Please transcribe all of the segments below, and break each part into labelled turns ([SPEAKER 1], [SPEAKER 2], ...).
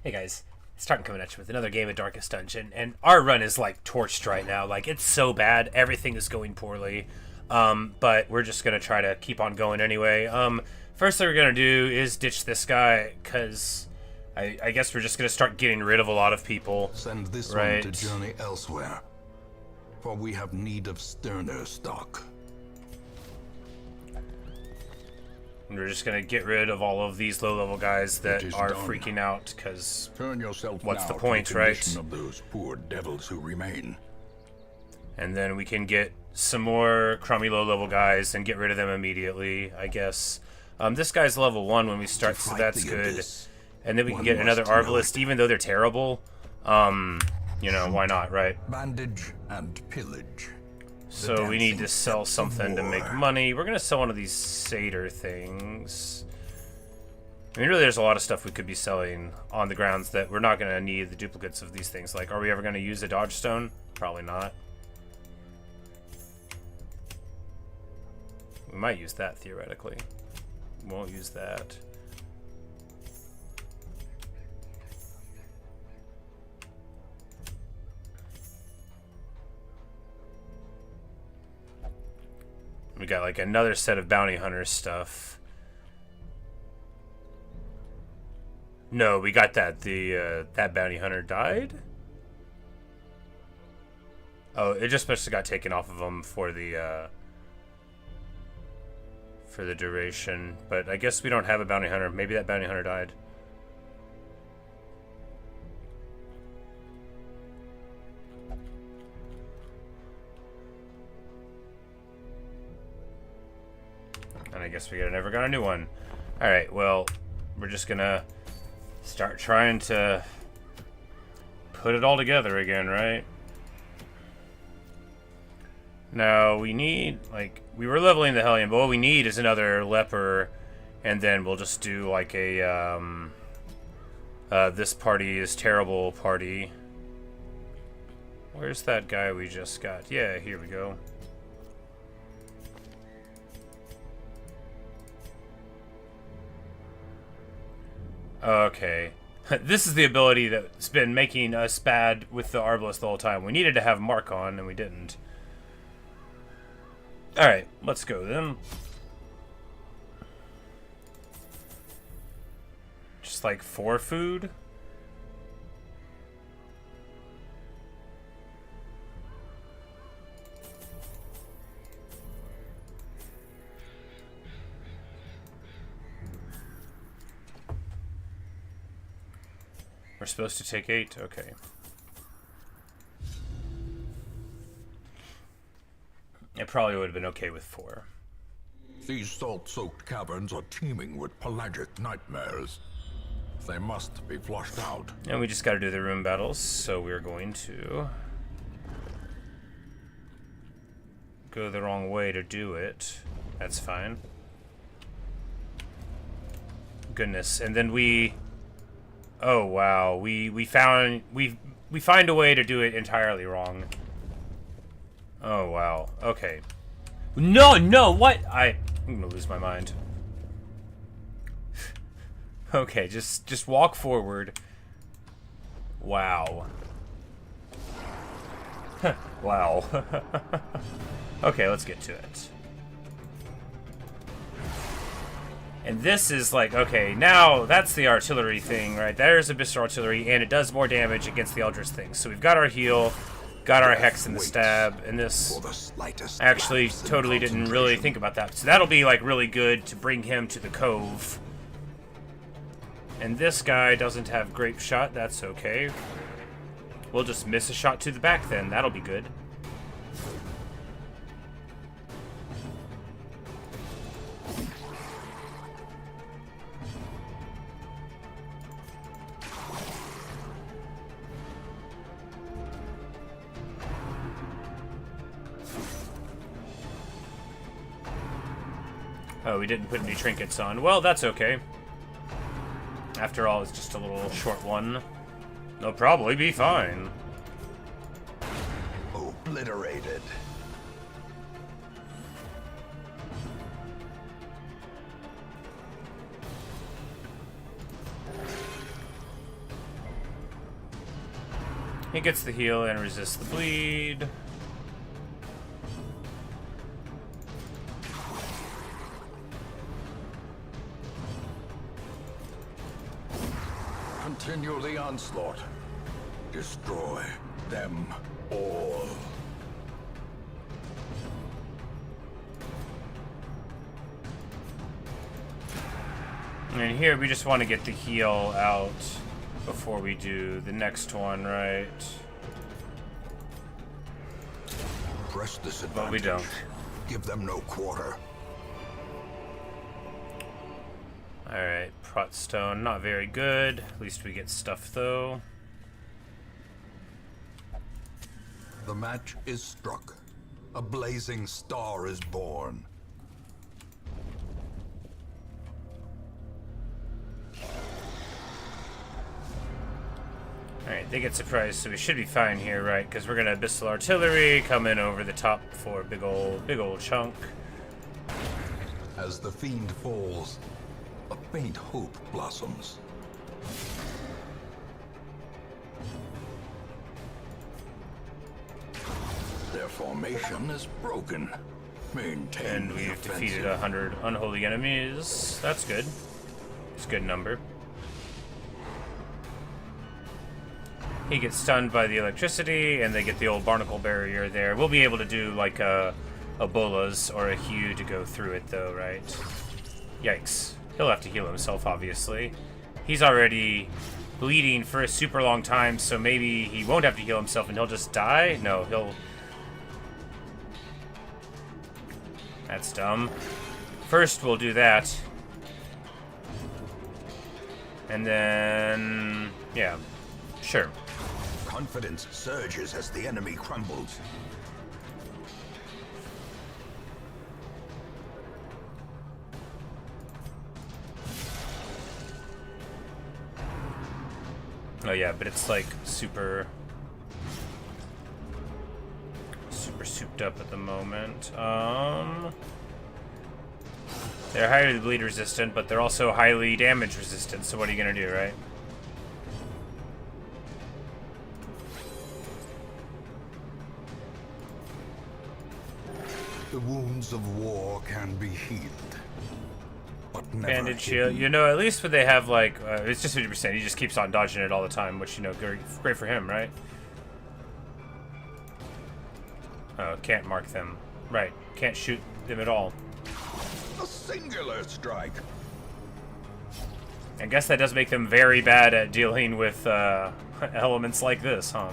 [SPEAKER 1] Hey guys, starting coming at you with another game of Darkest Dungeon, and our run is like torched right now. Like it's so bad, everything is going poorly. But we're just gonna try to keep on going anyway. First thing we're gonna do is ditch this guy, cause I guess we're just gonna start getting rid of a lot of people.
[SPEAKER 2] Send this
[SPEAKER 1] right?
[SPEAKER 2] one to journey elsewhere, for we have need of sterner stock.
[SPEAKER 1] And we're just gonna get rid of all of these low-level guys that are
[SPEAKER 2] done.
[SPEAKER 1] freaking out, cause
[SPEAKER 2] Turn yourself
[SPEAKER 1] what's
[SPEAKER 2] now
[SPEAKER 1] the point,
[SPEAKER 2] to the condition
[SPEAKER 1] right?
[SPEAKER 2] of those poor devils who remain.
[SPEAKER 1] And then we can get some more crummy low-level guys and get rid of them immediately, I guess. This guy's level 1 when we start, so that's good. And then we can get another Arbalist, even though they're terrible. You know, why not, right?
[SPEAKER 2] Bandage and pillage.
[SPEAKER 1] So we need to sell something to make money. We're going to sell one of these satyr things. I mean, really, there's a lot of stuff we could be selling on the grounds that we're not going to need the duplicates of these things. Like, are we ever going to use a dodge stone? Probably not. We might use that, theoretically. We won't use that. We got like another set of bounty hunter stuff. No, we got that. That bounty hunter died? Oh, it just must have got taken off of them for the duration. But I guess we don't have a bounty hunter. Maybe that bounty hunter died. And I guess we never got a new one. Alright, well, we're just gonna start trying to put it all together again, right? Now, we need, like, we were leveling the Hellion, but what we need is another leper, and then we'll just do, like, a, this party is terrible party. Where's that guy we just got? Yeah, here we go. Okay. This is the ability that's been making us bad with the Arbalist the whole time. We needed to have Mark on, and we didn't. Alright, let's go then. Just like 4 food? We're supposed to take 8? Okay. It probably would have been okay with 4.
[SPEAKER 2] These salt-soaked caverns are teeming with pelagic nightmares. They must be flushed out.
[SPEAKER 1] And we just gotta do the room battles, so we're going to go the wrong way to do it. That's fine. Goodness, and then we... Oh wow, we find a way to do it entirely wrong. Oh wow. Okay. No, what? I'm gonna lose my mind. Okay, just walk forward. Wow. Wow. Okay, let's get to it. And this is like, okay, now that's the artillery thing, right? There's Abyssal Artillery, and it does more damage against the Eldritch things. So we've got our heal, got our Hex and the Stab, and this actually totally didn't really think about that. So that'll be like really good to bring him to the cove. And this guy doesn't have Grape Shot, that's okay. We'll just miss a shot to the back then, that'll be good. Oh, we didn't put any trinkets on. Well, that's okay. After all, it's just a little short one. They'll probably be fine.
[SPEAKER 2] Obliterated.
[SPEAKER 1] He gets the heal and resists the bleed.
[SPEAKER 2] Continue the onslaught. Destroy them all.
[SPEAKER 1] And here we just want to get the heal out before we do the next one, right?
[SPEAKER 2] Press this advantage.
[SPEAKER 1] But we don't.
[SPEAKER 2] Give them no quarter.
[SPEAKER 1] Alright, Prot Stone, not very good. At least we get stuff, though.
[SPEAKER 2] The match is struck. A blazing star is born.
[SPEAKER 1] Alright, they get surprised, so we should be fine here, right? Because we're gonna Abyssal Artillery come in over the top for a big old chunk.
[SPEAKER 2] As the fiend falls, a faint hope blossoms. Their formation is broken. Maintain
[SPEAKER 1] And
[SPEAKER 2] the
[SPEAKER 1] we've
[SPEAKER 2] offensive.
[SPEAKER 1] defeated 100 unholy enemies. That's good. It's a good number. He gets stunned by the electricity, and they get the old barnacle barrier there. We'll be able to do like a Bolas or a Hue to go through it, though, right? Yikes. He'll have to heal himself, obviously. He's already bleeding for a super long time, so maybe he won't have to heal himself and he'll just die? No, he'll... That's dumb. First, we'll do that. And then... yeah. Sure.
[SPEAKER 2] Confidence surges as the enemy crumbles.
[SPEAKER 1] Oh yeah, but it's like super souped up at the moment. They're highly bleed resistant, but they're also highly damage resistant, so what are you gonna do, right?
[SPEAKER 2] The wounds of war can be healed, but never
[SPEAKER 1] Bandage
[SPEAKER 2] hidden.
[SPEAKER 1] shield. You know, at least when they have like, it's just 50%. He just keeps on dodging it all the time, which, you know, great for him, right? Oh, can't mark them. Right, can't shoot them at all.
[SPEAKER 2] A singular strike.
[SPEAKER 1] I guess that does make them very bad at dealing with elements like this, huh?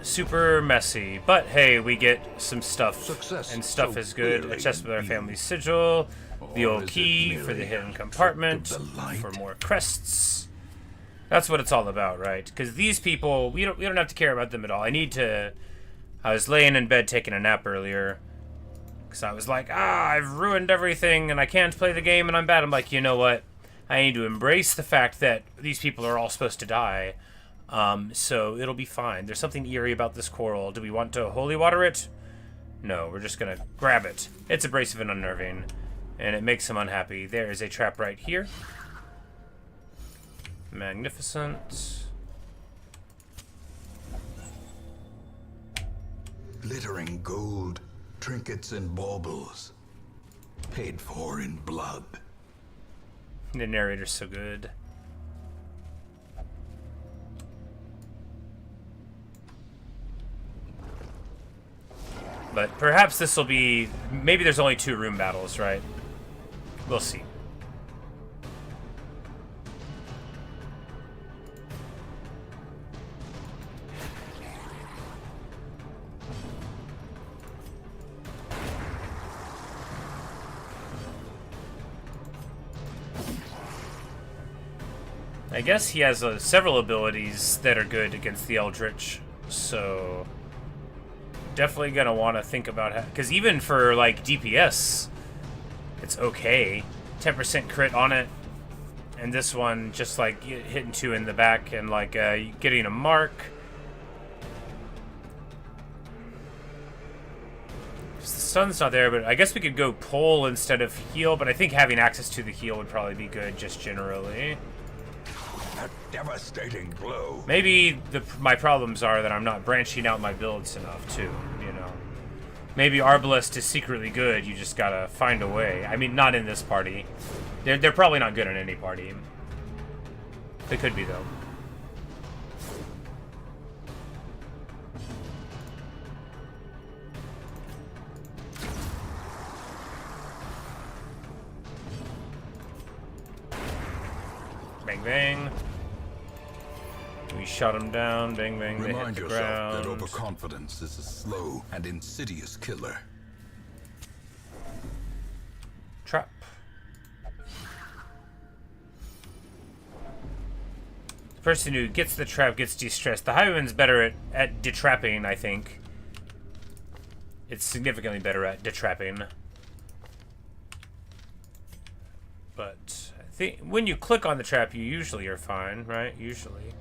[SPEAKER 1] Super messy, but hey, we get some stuff,
[SPEAKER 2] Success
[SPEAKER 1] and stuff
[SPEAKER 2] so
[SPEAKER 1] is good. A
[SPEAKER 2] clearly
[SPEAKER 1] chest with our
[SPEAKER 2] in view.
[SPEAKER 1] family sigil, the
[SPEAKER 2] Or
[SPEAKER 1] old
[SPEAKER 2] is it
[SPEAKER 1] key for the
[SPEAKER 2] merely
[SPEAKER 1] hidden
[SPEAKER 2] a
[SPEAKER 1] compartment,
[SPEAKER 2] trick of the light?
[SPEAKER 1] for more crests. That's what it's all about, right? Because these people, we don't have to care about them at all. I was laying in bed taking a nap earlier, because I was like, I've ruined everything, and I can't play the game, and I'm bad. I'm like, you know what? I need to embrace the fact that these people are all supposed to die. So it'll be fine. There's something eerie about this coral. Do we want to holy water it? No, we're just gonna grab it. It's abrasive and unnerving, and it makes him unhappy. There is a trap right here. Magnificent.
[SPEAKER 2] Glittering gold, trinkets and baubles, paid for in blood.
[SPEAKER 1] The narrator's so good. But perhaps this will be... maybe there's only 2 room battles, right? We'll see. I guess he has several abilities that are good against the Eldritch, so... definitely gonna want to think about how, because even for like DPS, it's okay. 10% crit on it. And this one, just like hitting 2 in the back and like getting a mark. The sun's not there, but I guess we could go pull instead of heal, but I think having access to the heal would probably be good just generally.
[SPEAKER 2] A devastating blow.
[SPEAKER 1] Maybe my problems are that I'm not branching out my builds enough too, you know. Maybe Arbalest is secretly good, you just gotta find a way. I mean, not in this party. They're probably not good in any party. They could be, though. Bang, bang. We shot him down. Bang, bang. They hit
[SPEAKER 2] Remind
[SPEAKER 1] the
[SPEAKER 2] yourself
[SPEAKER 1] ground.
[SPEAKER 2] that overconfidence is a slow and insidious killer.
[SPEAKER 1] Trap. The person who gets the trap gets de-stressed. The Highwayman's better at detrapping, I think. It's significantly better at detrapping. But I think when you click on the trap, you usually are fine, right? Usually.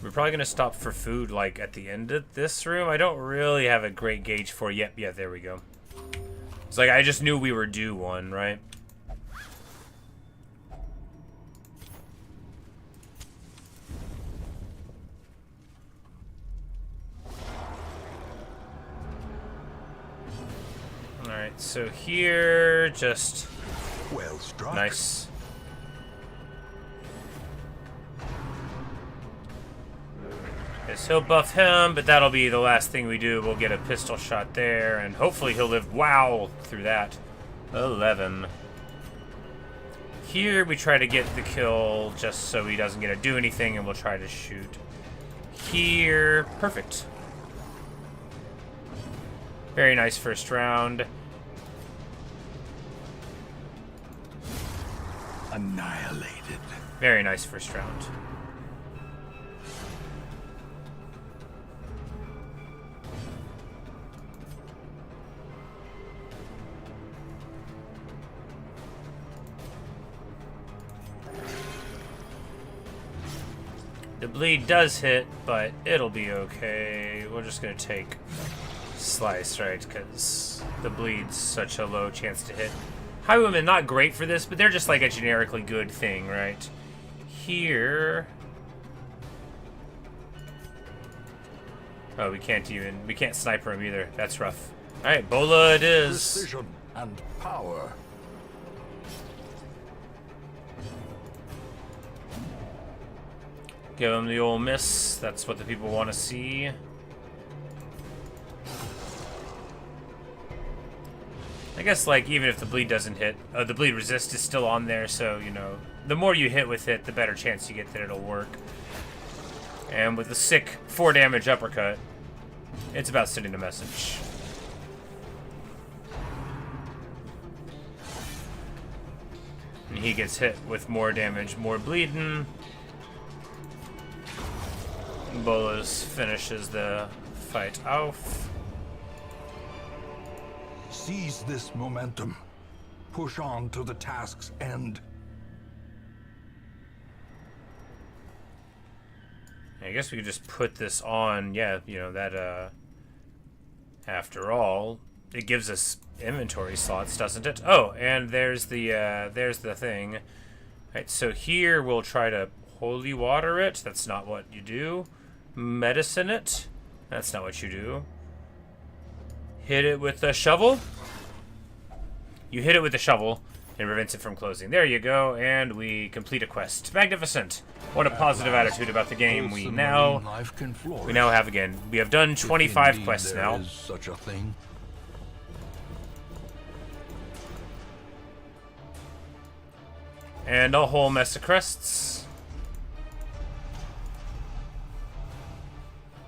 [SPEAKER 1] We're probably going to stop for food, like, at the end of this room. I don't really have a great gauge for it yet. Yeah, there we go. It's like, I just knew we were due one, right? Alright, so here, just...
[SPEAKER 2] Well struck.
[SPEAKER 1] Nice. Yes, he'll buff him, but that'll be the last thing we do. We'll get a pistol shot there, and hopefully he'll live wow through that. 11. Here we try to get the kill just so he doesn't get to do anything, and we'll try to shoot. Here, perfect. Very nice first round.
[SPEAKER 2] Annihilated.
[SPEAKER 1] Very nice first round. The bleed does hit, but it'll be okay. We're just gonna take slice, right? Because the bleed's such a low chance to hit. Highwaymen not great for this, but they're just like a generically good thing, right? Here. Oh, we can't sniper him either. That's rough. All right, Bola it is.
[SPEAKER 2] Precision and power.
[SPEAKER 1] Give him the old miss. That's what the people want to see. I guess, like, even if the bleed doesn't hit, the bleed resist is still on there, so, you know, the more you hit with it, the better chance you get that it'll work. And with the sick 4 damage uppercut, it's about sending a message. And he gets hit with more damage, more bleeding. Bolas finishes the fight off.
[SPEAKER 2] Seize this momentum. Push on to the task's end.
[SPEAKER 1] I guess we could just put this on. Yeah, you know, that, after all, it gives us inventory slots, doesn't it? Oh, and there's the thing. All right, so here we'll try to holy water it. That's not what you do. Medicine it. That's not what you do. Hit it with a shovel. You hit it with a shovel and prevents it from closing. There you go, and we complete a quest. Magnificent. What a positive attitude about the game we now have again. We have done 25 quests now.
[SPEAKER 2] Is such a thing.
[SPEAKER 1] And a whole mess of crests.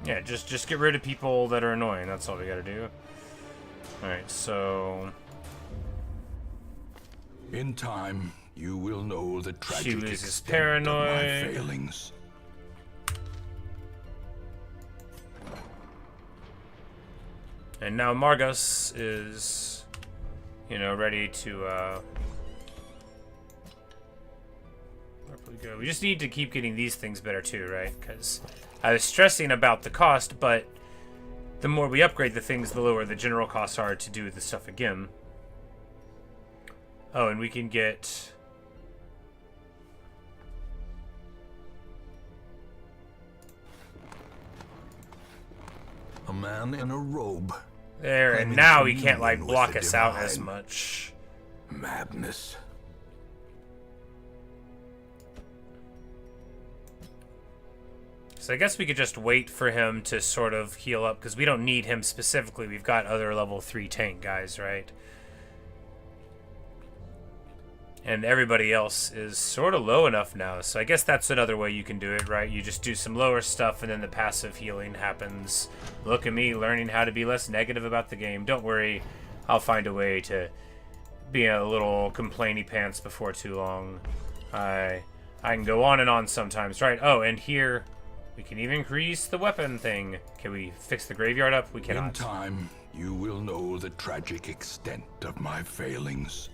[SPEAKER 1] Yeah, just get rid of people that are annoying. That's all we gotta do. Alright, so...
[SPEAKER 2] In time, you will know the tragic
[SPEAKER 1] She loses
[SPEAKER 2] extent
[SPEAKER 1] paranoid.
[SPEAKER 2] of my failings.
[SPEAKER 1] And now Margus is, you know, ready to, where do we go? We just need to keep getting these things better too, right? Because I was stressing about the cost, but the more we upgrade the things, the lower the general costs are to do the stuff again. Oh, and we can get...
[SPEAKER 2] A man in a robe.
[SPEAKER 1] There, and now he can't, like, block us out as much.
[SPEAKER 2] Madness.
[SPEAKER 1] So I guess we could just wait for him to sort of heal up, because we don't need him specifically. We've got other level 3 tank guys, right? And everybody else is sort of low enough now, so I guess that's another way you can do it, right? You just do some lower stuff, and then the passive healing happens. Look at me learning how to be less negative about the game. Don't worry, I'll find a way to be a little complainy pants before too long. I can go on and on sometimes, right? Oh, and here... we can even increase the weapon thing. Can we fix the graveyard up? We cannot.
[SPEAKER 2] In time, you will know the tragic extent of my failings.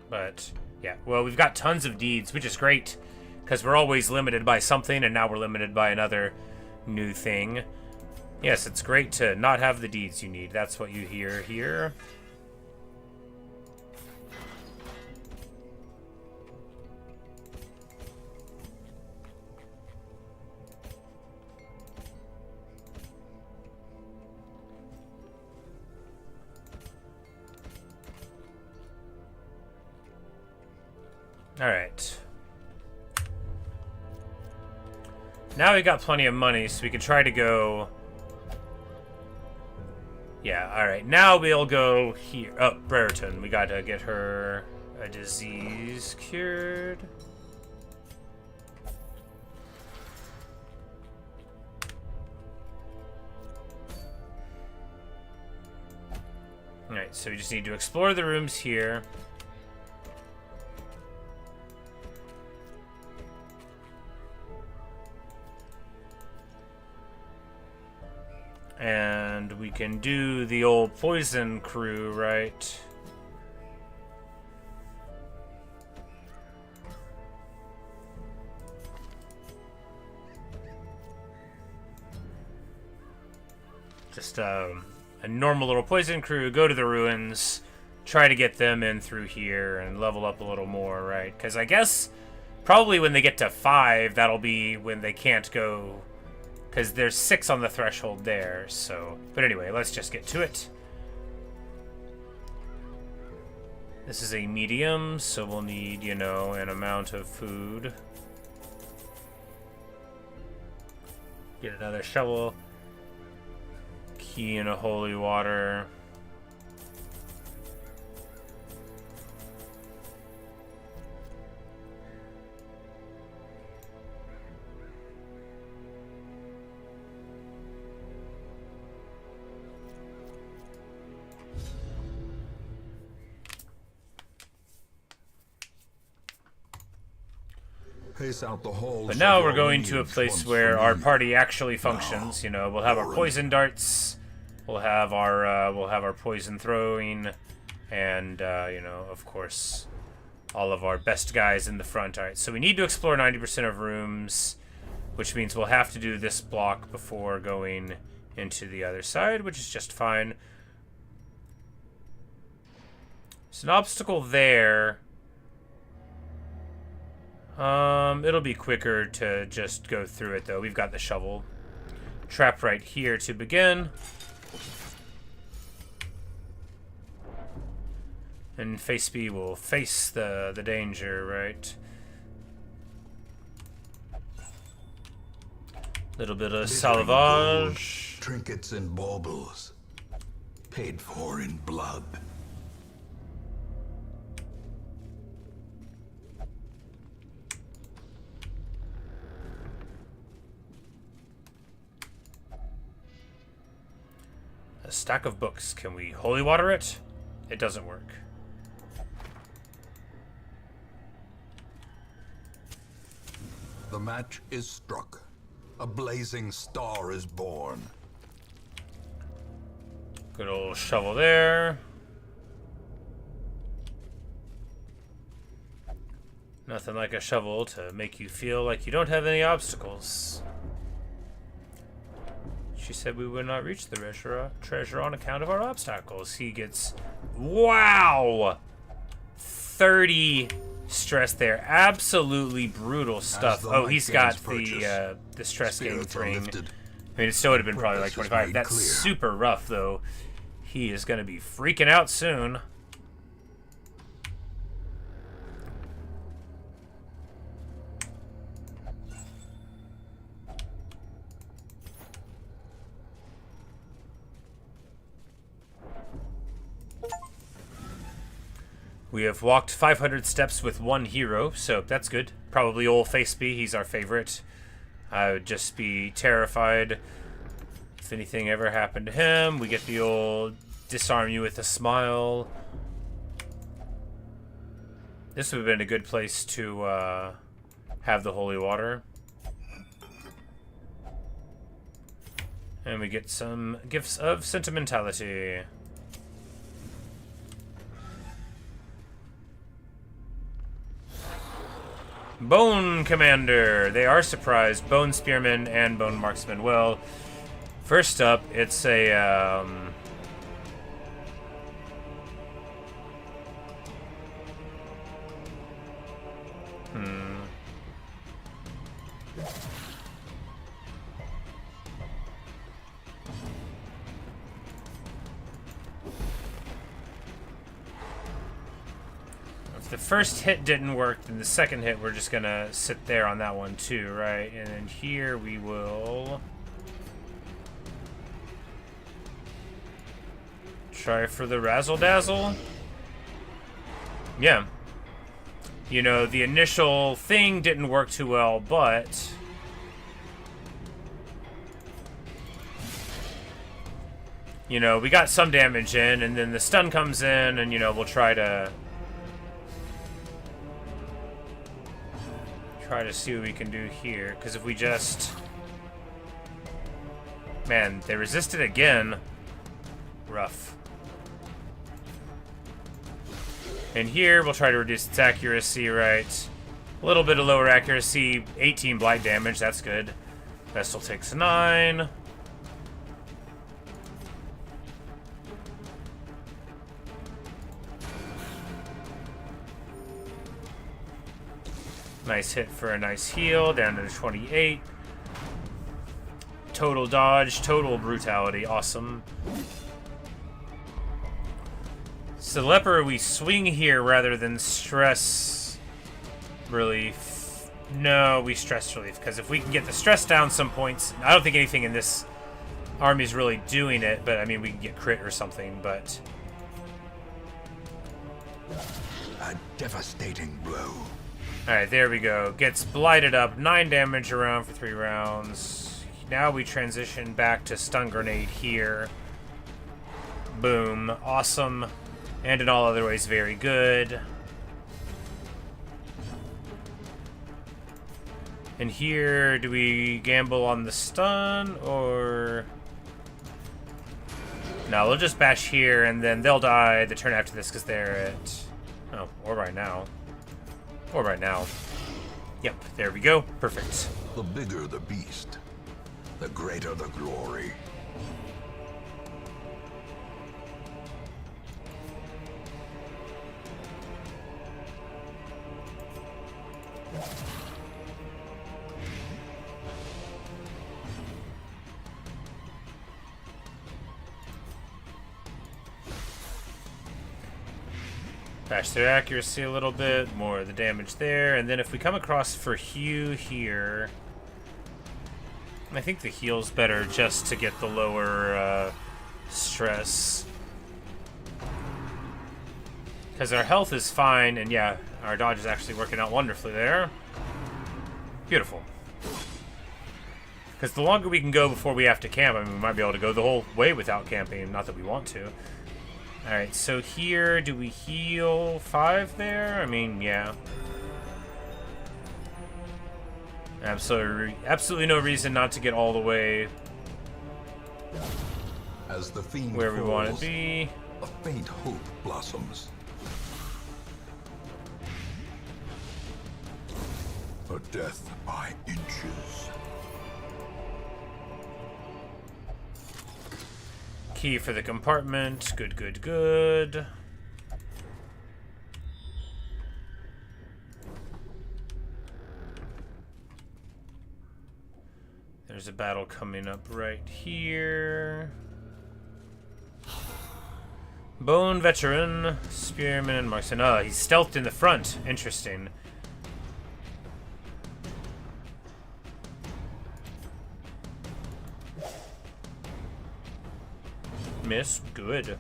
[SPEAKER 1] But, yeah. Well, we've got tons of deeds, which is great. Because we're always limited by something, and now we're limited by another new thing. Yes, it's great to not have the deeds you need. That's what you hear here. Alright. Now we got plenty of money, so we can try to go... yeah, alright. Now we'll go here. Oh, Brereton. We gotta get her a disease cured. Alright, so we just need to explore the rooms here. And we can do the old poison crew, right? Just a normal little poison crew, go to the ruins, try to get them in through here and level up a little more, right? Because I guess probably when they get to 5, that'll be when they can't go... because there's 6 on the threshold there, so... but anyway, let's just get to it. This is a medium, so we'll need, you know, an amount of food. Get another shovel. Key in a holy water.
[SPEAKER 2] Pace out the halls.
[SPEAKER 1] But now we're going to a place where our party actually functions. You know, we'll have our poison darts, we'll have our poison throwing, and you know, of course, all of our best guys in the front. All right, so we need to explore 90% of rooms, which means we'll have to do this block before going into the other side, which is just fine. There's an obstacle there. It'll be quicker to just go through it, though. We've got the shovel. Trap right here to begin. And face B will face the danger, right? Little bit of salvage.
[SPEAKER 2] Trinkets and baubles. Paid for in blood.
[SPEAKER 1] A stack of books. Can we holy water it? It doesn't work.
[SPEAKER 2] The match is struck. A blazing star is born.
[SPEAKER 1] Good old shovel there. Nothing like a shovel to make you feel like you don't have any obstacles. She said we would not reach the treasure on account of our obstacles. He gets... Wow! 30 stress there. Absolutely brutal stuff. Oh, he's got the stress gain ring. I mean, it still would have been probably like 25. That's super rough, though. He is going to be freaking out soon. We have walked 500 steps with one hero, so that's good. Probably old Faceby, he's our favorite. I would just be terrified if anything ever happened to him. We get the old disarm you with a smile. This would have been a good place to have the holy water. And we get some gifts of sentimentality. Bone Commander. They are surprised. Bone Spearman and Bone Marksman. Well, first up, it's a... If the first hit didn't work, then the second hit we're just gonna sit there on that one too, right? And then here we will try for the Razzle Dazzle. Yeah. You know, the initial thing didn't work too well, but you know, we got some damage in, and then the stun comes in, and you know, we'll try to see what we can do here, because if we just... Man, they resisted again. Rough. And here, we'll try to reduce its accuracy, right? A little bit of lower accuracy, 18 blight damage, that's good. Vestal takes 9. Nice hit for a nice heal, down to 28. Total dodge, total brutality, awesome. So Leper, we swing here rather than stress relief. No, we stress relief, because if we can get the stress down some points, I don't think anything in this army is really doing it, but I mean, we can get crit or something, but...
[SPEAKER 2] A devastating blow.
[SPEAKER 1] Alright, there we go. Gets blighted up. 9 damage around for 3 rounds. Now we transition back to stun grenade here. Boom. Awesome. And in all other ways, very good. And here, do we gamble on the stun, or... No, we'll just bash here, and then they'll die the turn after this, because they're at... Oh, or right now. Or right now. Yep, there we go. Perfect.
[SPEAKER 2] The bigger the beast, the greater the glory.
[SPEAKER 1] Bash their accuracy a little bit, more of the damage there, and then if we come across for Hugh here, I think the heal's better just to get the lower stress. Because our health is fine, and yeah, our dodge is actually working out wonderfully there. Beautiful. Because the longer we can go before we have to camp, I mean, we might be able to go the whole way without camping, not that we want to. Alright, so here, do we heal 5 there? I mean, yeah. Absolutely no reason not to get all the way
[SPEAKER 2] As the fiend
[SPEAKER 1] where we want
[SPEAKER 2] falls,
[SPEAKER 1] to be.
[SPEAKER 2] a faint hope blossoms. A death by inches.
[SPEAKER 1] Key for the compartment. Good, good, good. There's a battle coming up right here. Bone Veteran, Spearman, and Marksman. Oh, he's stealthed in the front. Interesting. Miss. Good.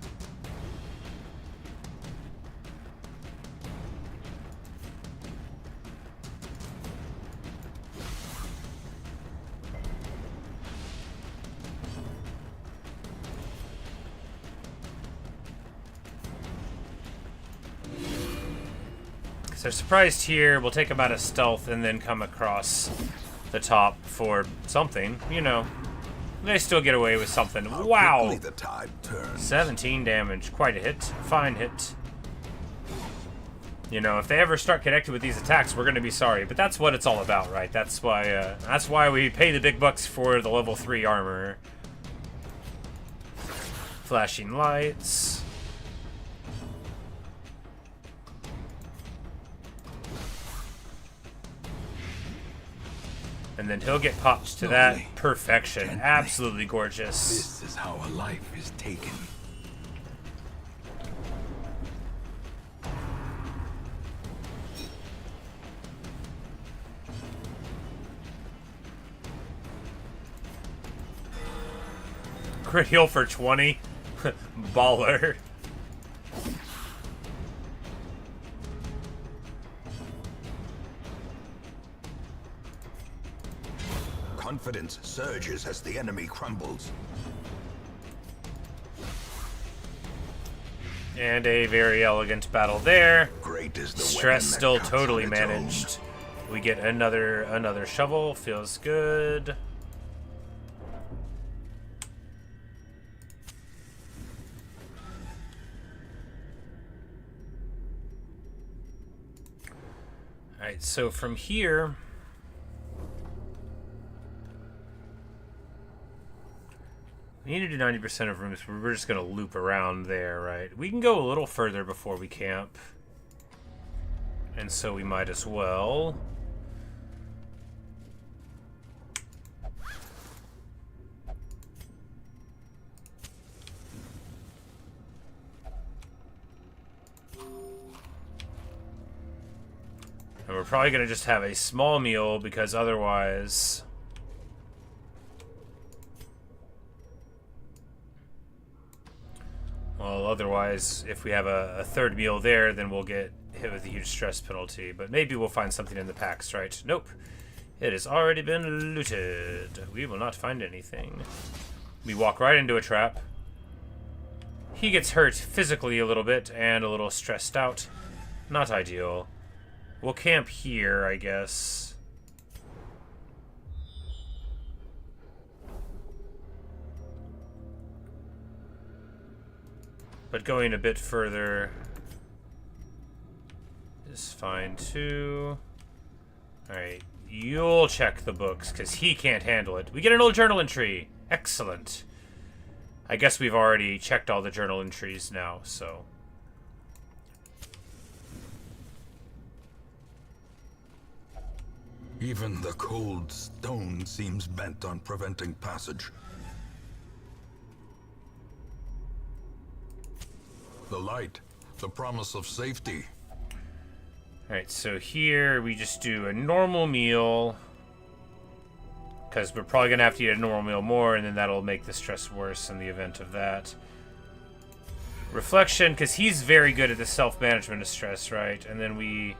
[SPEAKER 1] Because they're surprised here. We'll take them out of stealth and then come across the top for something. You know. They still get away with something. Wow!
[SPEAKER 2] Quickly the tide turns.
[SPEAKER 1] 17 damage. Quite a hit. Fine hit. You know, if they ever start connected with these attacks, we're going to be sorry. But that's what it's all about, right? That's why we pay the big bucks for the level 3 armor. Flashing lights. And then he'll get popped to that perfection.
[SPEAKER 2] Gently.
[SPEAKER 1] Absolutely gorgeous.
[SPEAKER 2] This is how a life is taken.
[SPEAKER 1] Crit heal for 20. Baller.
[SPEAKER 2] Confidence surges as the enemy crumbles.
[SPEAKER 1] And a very elegant battle there.
[SPEAKER 2] Great is the
[SPEAKER 1] Stress
[SPEAKER 2] weapon that
[SPEAKER 1] still
[SPEAKER 2] cuts
[SPEAKER 1] totally
[SPEAKER 2] on its own.
[SPEAKER 1] managed. We get another shovel. Feels good. Alright, so from here... We need to do 90% of rooms, but we're just going to loop around there, right? We can go a little further before we camp. And so we might as well. And we're probably going to just have a small meal because otherwise... Well, otherwise, if we have a third meal there, then we'll get hit with a huge stress penalty. But maybe we'll find something in the packs, right? Nope. It has already been looted. We will not find anything. We walk right into a trap. He gets hurt physically a little bit and a little stressed out. Not ideal. We'll camp here, I guess. But going a bit further is fine too. Alright, you'll check the books, because he can't handle it. We get an old journal entry. Excellent. I guess we've already checked all the journal entries now, so...
[SPEAKER 2] Even the cold stone seems bent on preventing passage. The light, the promise of safety.
[SPEAKER 1] Alright, so here we just do a normal meal. Because we're probably going to have to eat a normal meal more, and then that'll make the stress worse in the event of that. Reflection, because he's very good at the self-management of stress, right? And then we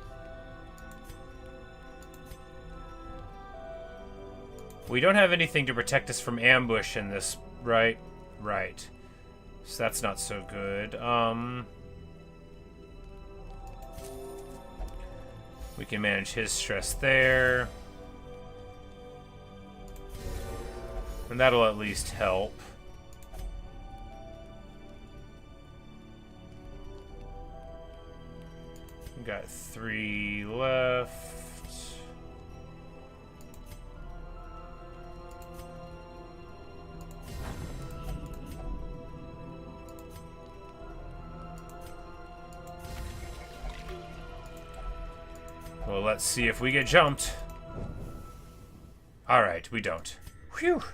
[SPEAKER 1] don't have anything to protect us from ambush in this, right? Right. So that's not so good. We can manage his stress there. And that'll at least help. Got 3 left. Well, let's see if we get jumped. Alright, we don't. Whew.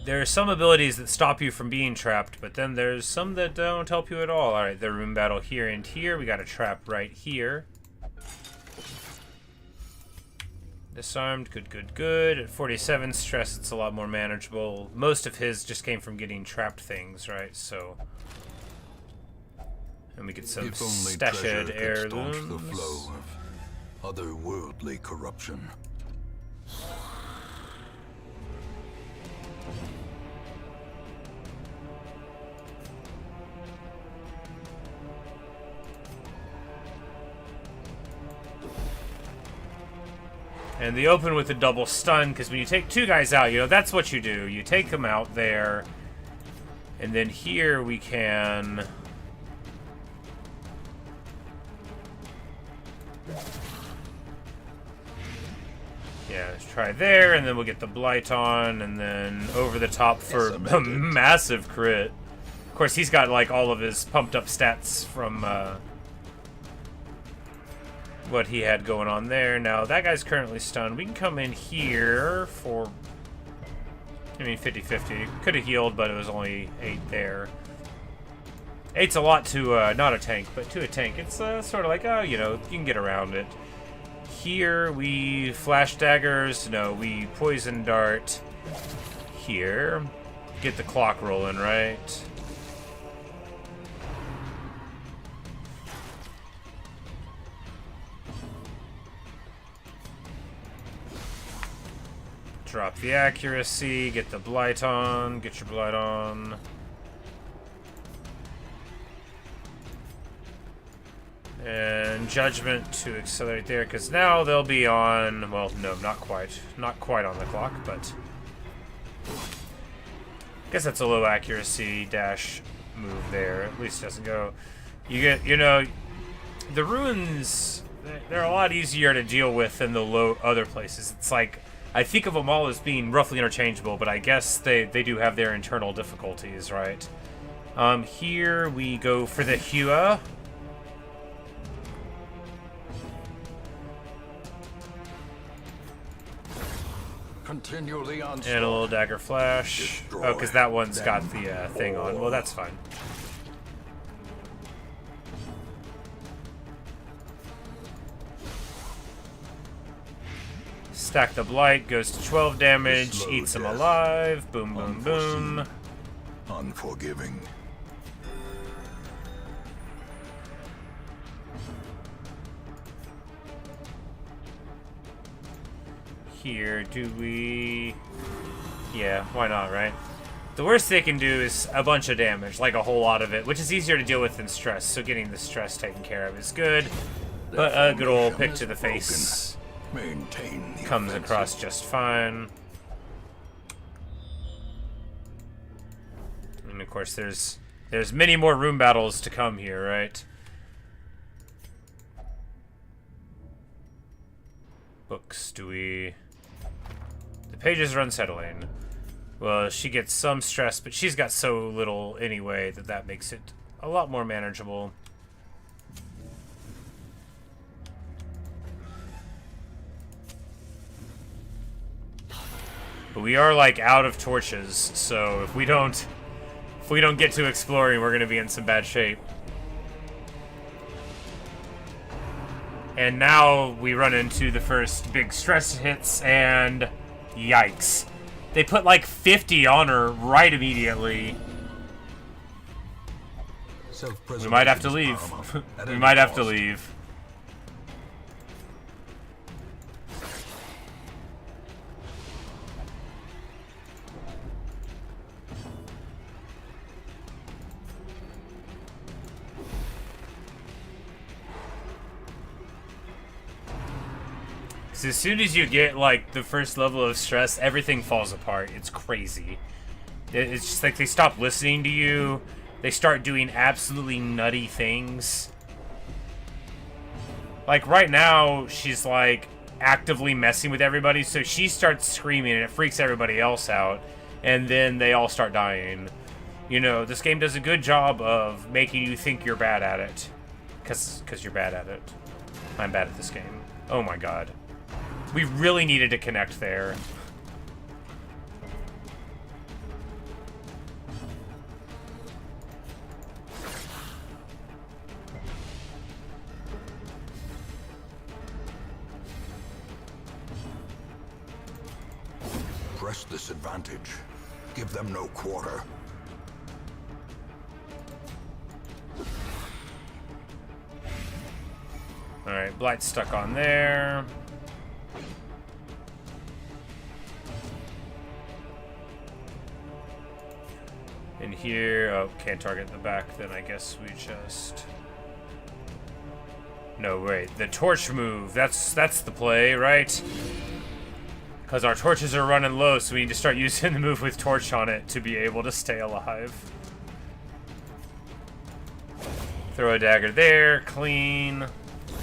[SPEAKER 1] There are some abilities that stop you from being trapped, but then there's some that don't help you at all. Alright, the room battle here and here. We got a trap right here. Disarmed, good, good, good. At 47 stress, it's a lot more manageable. Most of his just came from getting trapped things, right? So... And we get some stashed heirlooms.
[SPEAKER 2] The flow of otherworldly corruption.
[SPEAKER 1] And the open with a double stun, because when you take 2 guys out, you know, that's what you do. You take them out there, and then here we can... Yeah, let's try there, and then we'll get the Blight on, and then over the top for a massive crit. Of course, he's got, like, all of his pumped-up stats from, what he had going on there. Now, that guy's currently stunned. We can come in here for... I mean, 50-50. Could have healed, but it was only 8 there. 8's a lot to, not a tank, but to a tank, it's, sort of like, oh, you know, you can get around it. Here, we flash daggers. No, we poison dart. Here. Get the clock rolling, right? Drop the accuracy, get the blight on, get your blight on. And judgment to accelerate there, because now they'll be on, well, no, not quite. Not quite on the clock, but... I guess that's a low accuracy dash move there. At least it doesn't go... You get, you know, the ruins, they're a lot easier to deal with than the low other places. It's like... I think of them all as being roughly interchangeable, but I guess they do have their internal difficulties, right? Here we go for the Hua.
[SPEAKER 2] Continue the onslaught.
[SPEAKER 1] And a little dagger flash.
[SPEAKER 2] Destroy.
[SPEAKER 1] Oh, because that one's got the thing on. Well, that's fine. Stack the blight, goes to 12 damage, eats him alive. Boom, boom, boom.
[SPEAKER 2] Unforgiving.
[SPEAKER 1] Here, do we... Yeah, why not, right? The worst they can do is a bunch of damage, like a whole lot of it, which is easier to deal with than stress, so getting the stress taken care of is good. But a good old pick to the face comes across just fine. And of course there's many more room battles to come here, right? Books, do we... The pages are unsettling. Well, she gets some stress, but she's got so little anyway that makes it a lot more manageable. But we are, like, out of torches, so if we don't get to exploring, we're gonna be in some bad shape. And now we run into the first big stress hits, and yikes. They put like 50 on her right immediately. We might have to leave. We might have to leave. As soon as you get, like, the first level of stress, everything falls apart. It's crazy. It's just like they stop listening to you. they start doing absolutely nutty things. Like, right now, she's, like, actively messing with everybody, so she starts screaming, and it freaks everybody else out, and then they all start dying. You know, this game does a good job of making you think you're bad at it. Because you're bad at it. I'm bad at this game. Oh my god. We really needed to connect there.
[SPEAKER 2] Press this advantage. Give them no quarter.
[SPEAKER 1] Alright, Blight's stuck on there. In here, oh, can't target the back, then I guess we just... No, wait, the torch move, that's the play, right? Because our torches are running low, so we need to start using the move with torch on it to be able to stay alive. Throw a dagger there, clean,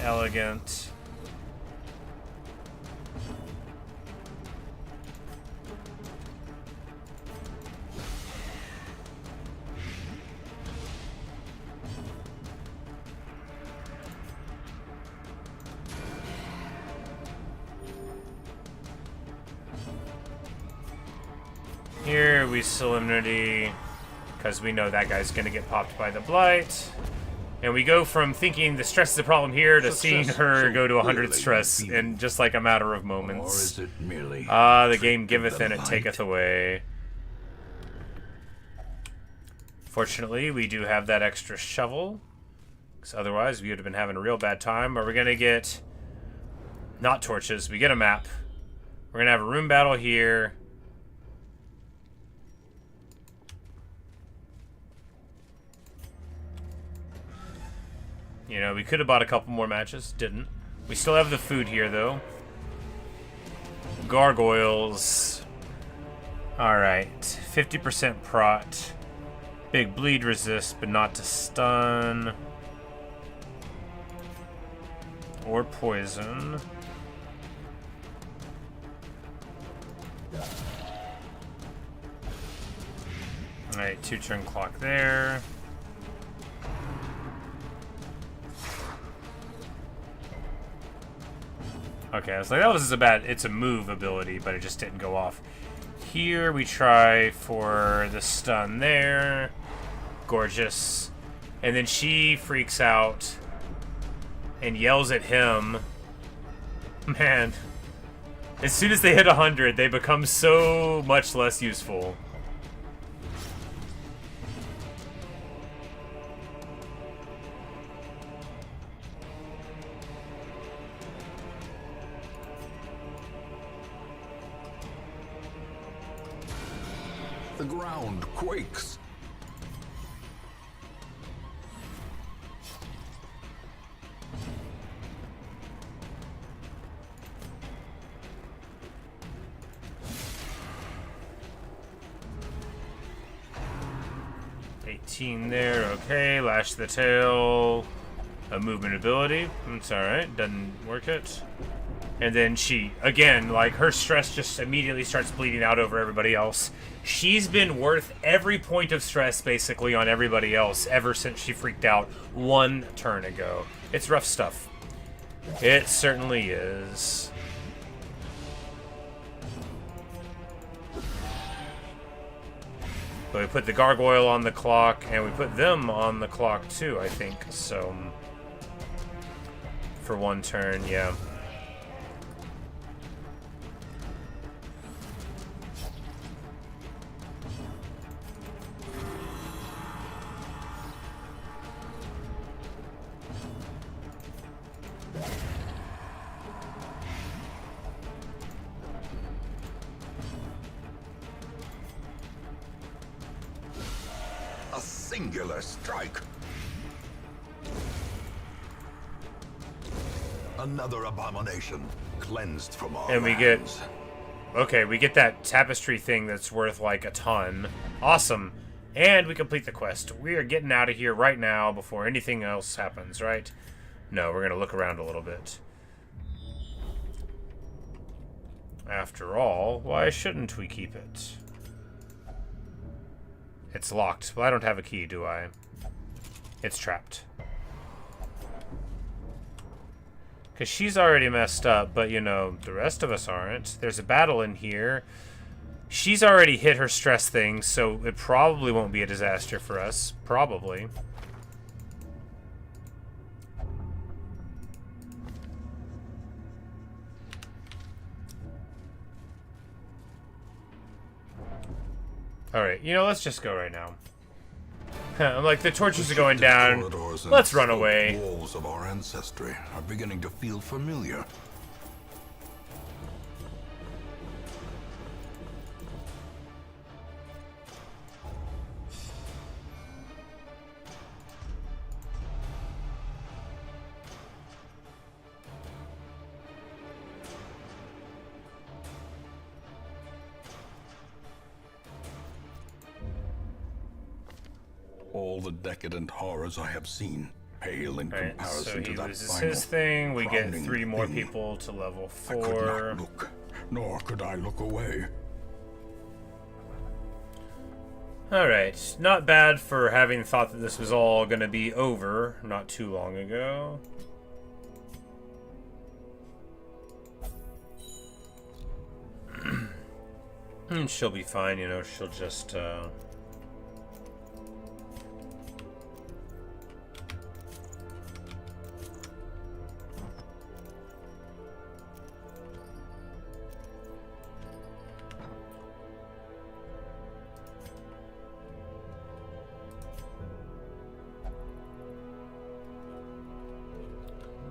[SPEAKER 1] elegant. Here we Solemnity, because we know that guy's gonna get popped by the Blight. And we go from thinking the stress is a problem here to seeing her go to 100 stress in just like a matter of moments.
[SPEAKER 2] Or is it merely
[SPEAKER 1] The game giveth and it taketh away. Fortunately, we do have that extra shovel, because otherwise we would have been having a real bad time. But we're gonna get not torches, we get a map. We're gonna have a room battle here. You know, we could have bought a couple more matches. Didn't. We still have the food here, though. Gargoyles. Alright. 50% prot. Big bleed resist, but not to stun. Or poison. Alright, 2-turn clock there. Okay, I was like, that was a bad... It's a move ability, but it just didn't go off. Here we try for the stun there. Gorgeous. And then she freaks out and yells at him. Man. As soon as they hit 100, they become so much less useful.
[SPEAKER 2] The ground quakes.
[SPEAKER 1] There, okay, lash the tail, a movement ability, it's alright, doesn't work it. And then she, again, like, her stress just immediately starts bleeding out over everybody else. She's been worth every point of stress, basically, on everybody else ever since she freaked out 1 turn ago. It's rough stuff. It certainly is. But we put the gargoyle on the clock, and we put them on the clock too, I think. So, for 1 turn, yeah.
[SPEAKER 2] A singular strike. Another abomination cleansed from our
[SPEAKER 1] And we
[SPEAKER 2] hands.
[SPEAKER 1] get... Okay, we get that tapestry thing that's worth like a ton. Awesome. And we complete the quest. We are getting out of here right now before anything else happens, right? No, we're going to look around a little bit. After all, why shouldn't we keep it? It's locked. Well, I don't have a key, do I? It's trapped. Because she's already messed up, but, you know, the rest of us aren't. There's a battle in here. She's already hit her stress thing, so it probably won't be a disaster for us. Probably. Alright, you know, let's just go right now. I'm like, the torches are going down. Let's run away.
[SPEAKER 2] The walls of our ancestry are beginning to feel familiar. All the decadent horrors I have seen pale in comparison to that
[SPEAKER 1] loses
[SPEAKER 2] final,
[SPEAKER 1] his thing. We get
[SPEAKER 2] crowning
[SPEAKER 1] 3 more
[SPEAKER 2] thing.
[SPEAKER 1] people to level 4.
[SPEAKER 2] I could not look, nor could I look away.
[SPEAKER 1] Alright, not bad for having thought that this was all going to be over not too long ago. She'll be fine, you know, she'll just,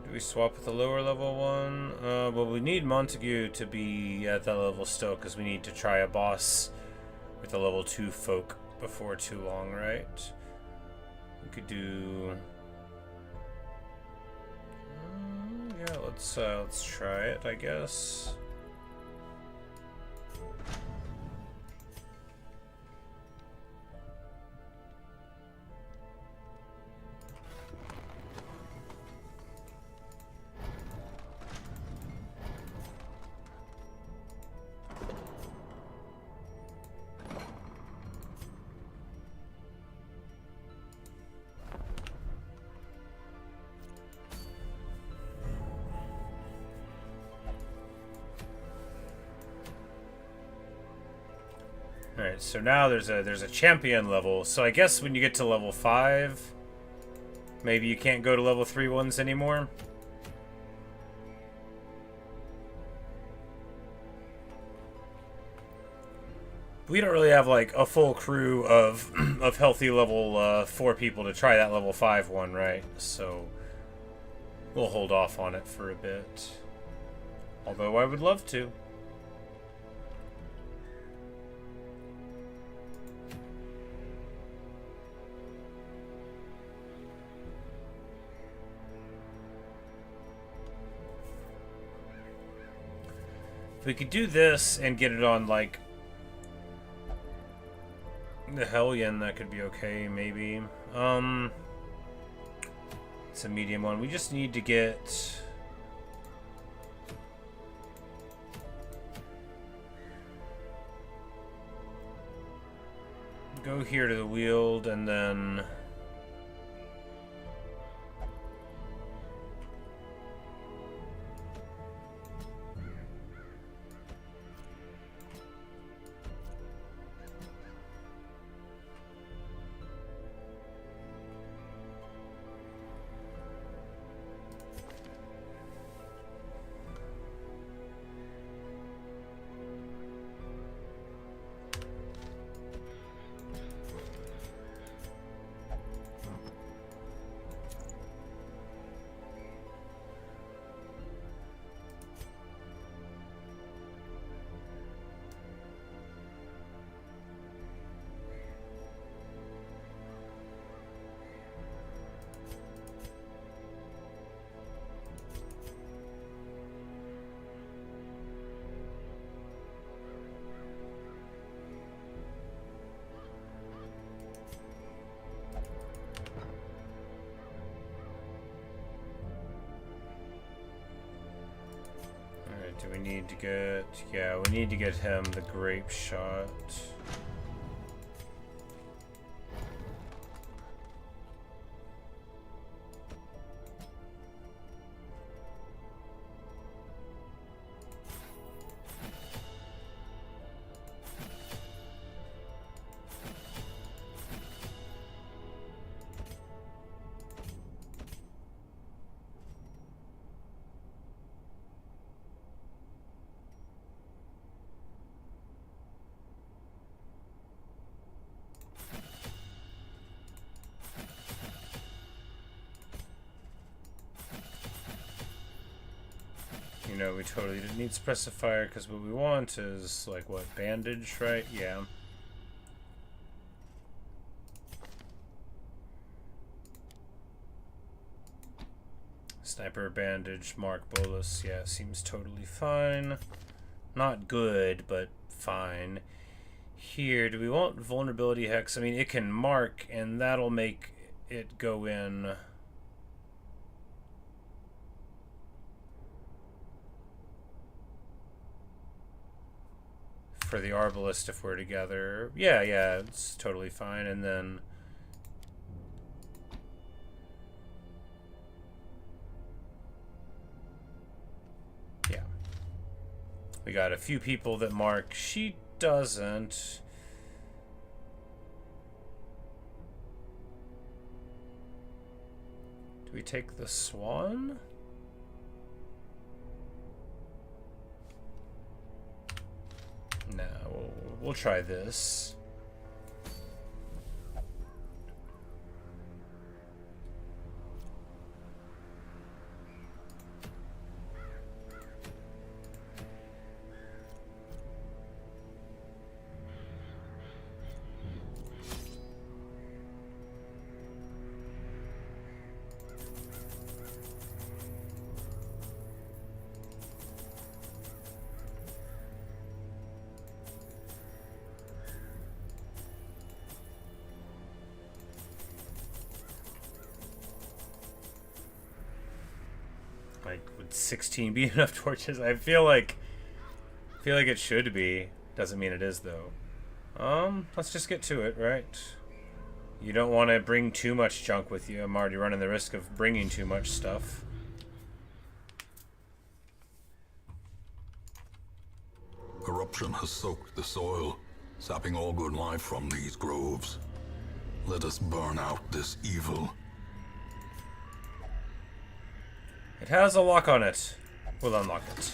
[SPEAKER 1] Do we swap with the lower level one? Well, we need Montague to be at that level still, because we need to try a boss with the level 2 folk before too long, right? We could do... yeah, let's try it, I guess. Alright, so now there's a champion level. So I guess when you get to level 5, maybe you can't go to level 3 ones anymore. We don't really have like a full crew of of healthy level 4 people to try that level 5 one, right? So we'll hold off on it for a bit. Although I would love to. If we could do this and get it on, like, the Hellion, that could be okay, maybe. It's a medium one. We just need to get... go here to the Wield, and then... need to get... Yeah, we need to get him the grape shot. You know, we totally didn't need specifier because what we want is, like, what, bandage, right? Yeah. Sniper, bandage, mark, bolus, yeah, seems totally fine. Not good, but fine. Here, do we want vulnerability hex? I mean, it can mark, and that'll make it go in... for the Arbalist if we're together. Yeah, it's totally fine. And then... yeah. We got a few people that mark. She doesn't. Do we take the Swan? No, we'll try this. Like, would 16 be enough torches? I feel like it should be. Doesn't mean it is though. Let's just get to it, right? You don't want to bring too much junk with you. I'm already running the risk of bringing too much stuff.
[SPEAKER 2] Corruption has soaked the soil, sapping all good life from these groves. Let us burn out this evil.
[SPEAKER 1] It has a lock on it. We'll unlock it.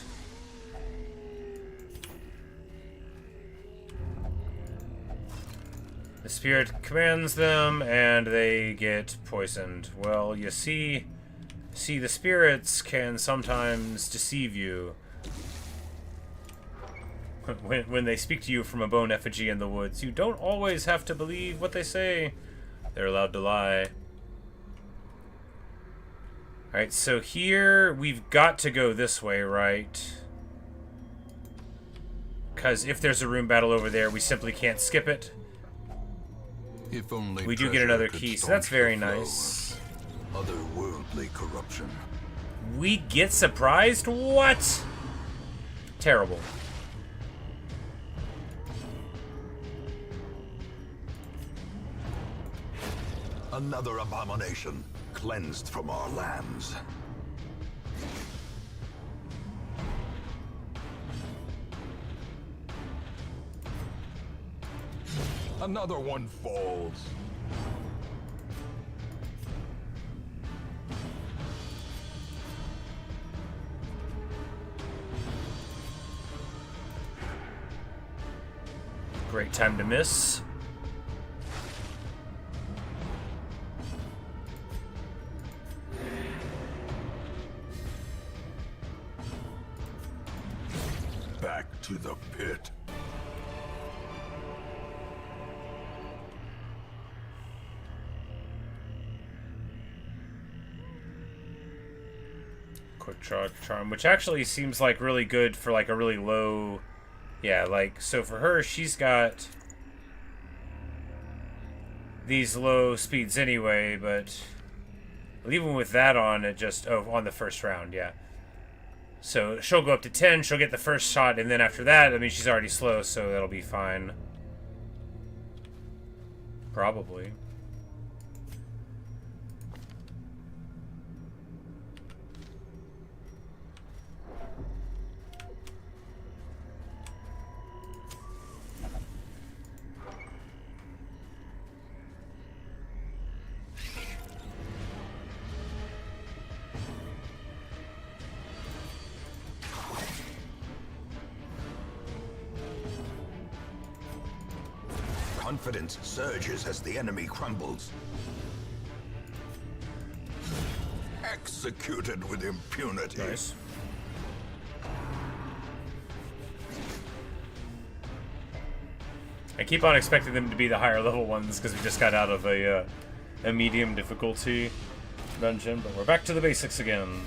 [SPEAKER 1] The spirit commands them, and they get poisoned. Well, you see, the spirits can sometimes deceive you. When they speak to you from a bone effigy in the woods, you don't always have to believe what they say. They're allowed to lie. Alright, so here we've got to go this way, right? Because if there's a room battle over there, we simply can't skip it.
[SPEAKER 2] If only
[SPEAKER 1] we do get another key, so that's very nice.
[SPEAKER 2] Otherworldly corruption.
[SPEAKER 1] We get surprised? What? Terrible.
[SPEAKER 2] Another abomination cleansed from our lands. Another one falls.
[SPEAKER 1] Great time to miss.
[SPEAKER 2] Back to the pit.
[SPEAKER 1] Quick charm, which actually seems like really good for like a really low, yeah, like, so for her, she's got these low speeds anyway, but even with that on, it just, oh, on the first round, yeah. So she'll go up to 10, she'll get the first shot, and then after that, I mean, she's already slow, so that'll be fine. Probably.
[SPEAKER 3] Confidence surges as the enemy crumbles. Executed with impunity.
[SPEAKER 1] Nice. I keep on expecting them to be the higher level ones because we just got out of a medium difficulty dungeon, but we're back to the basics again.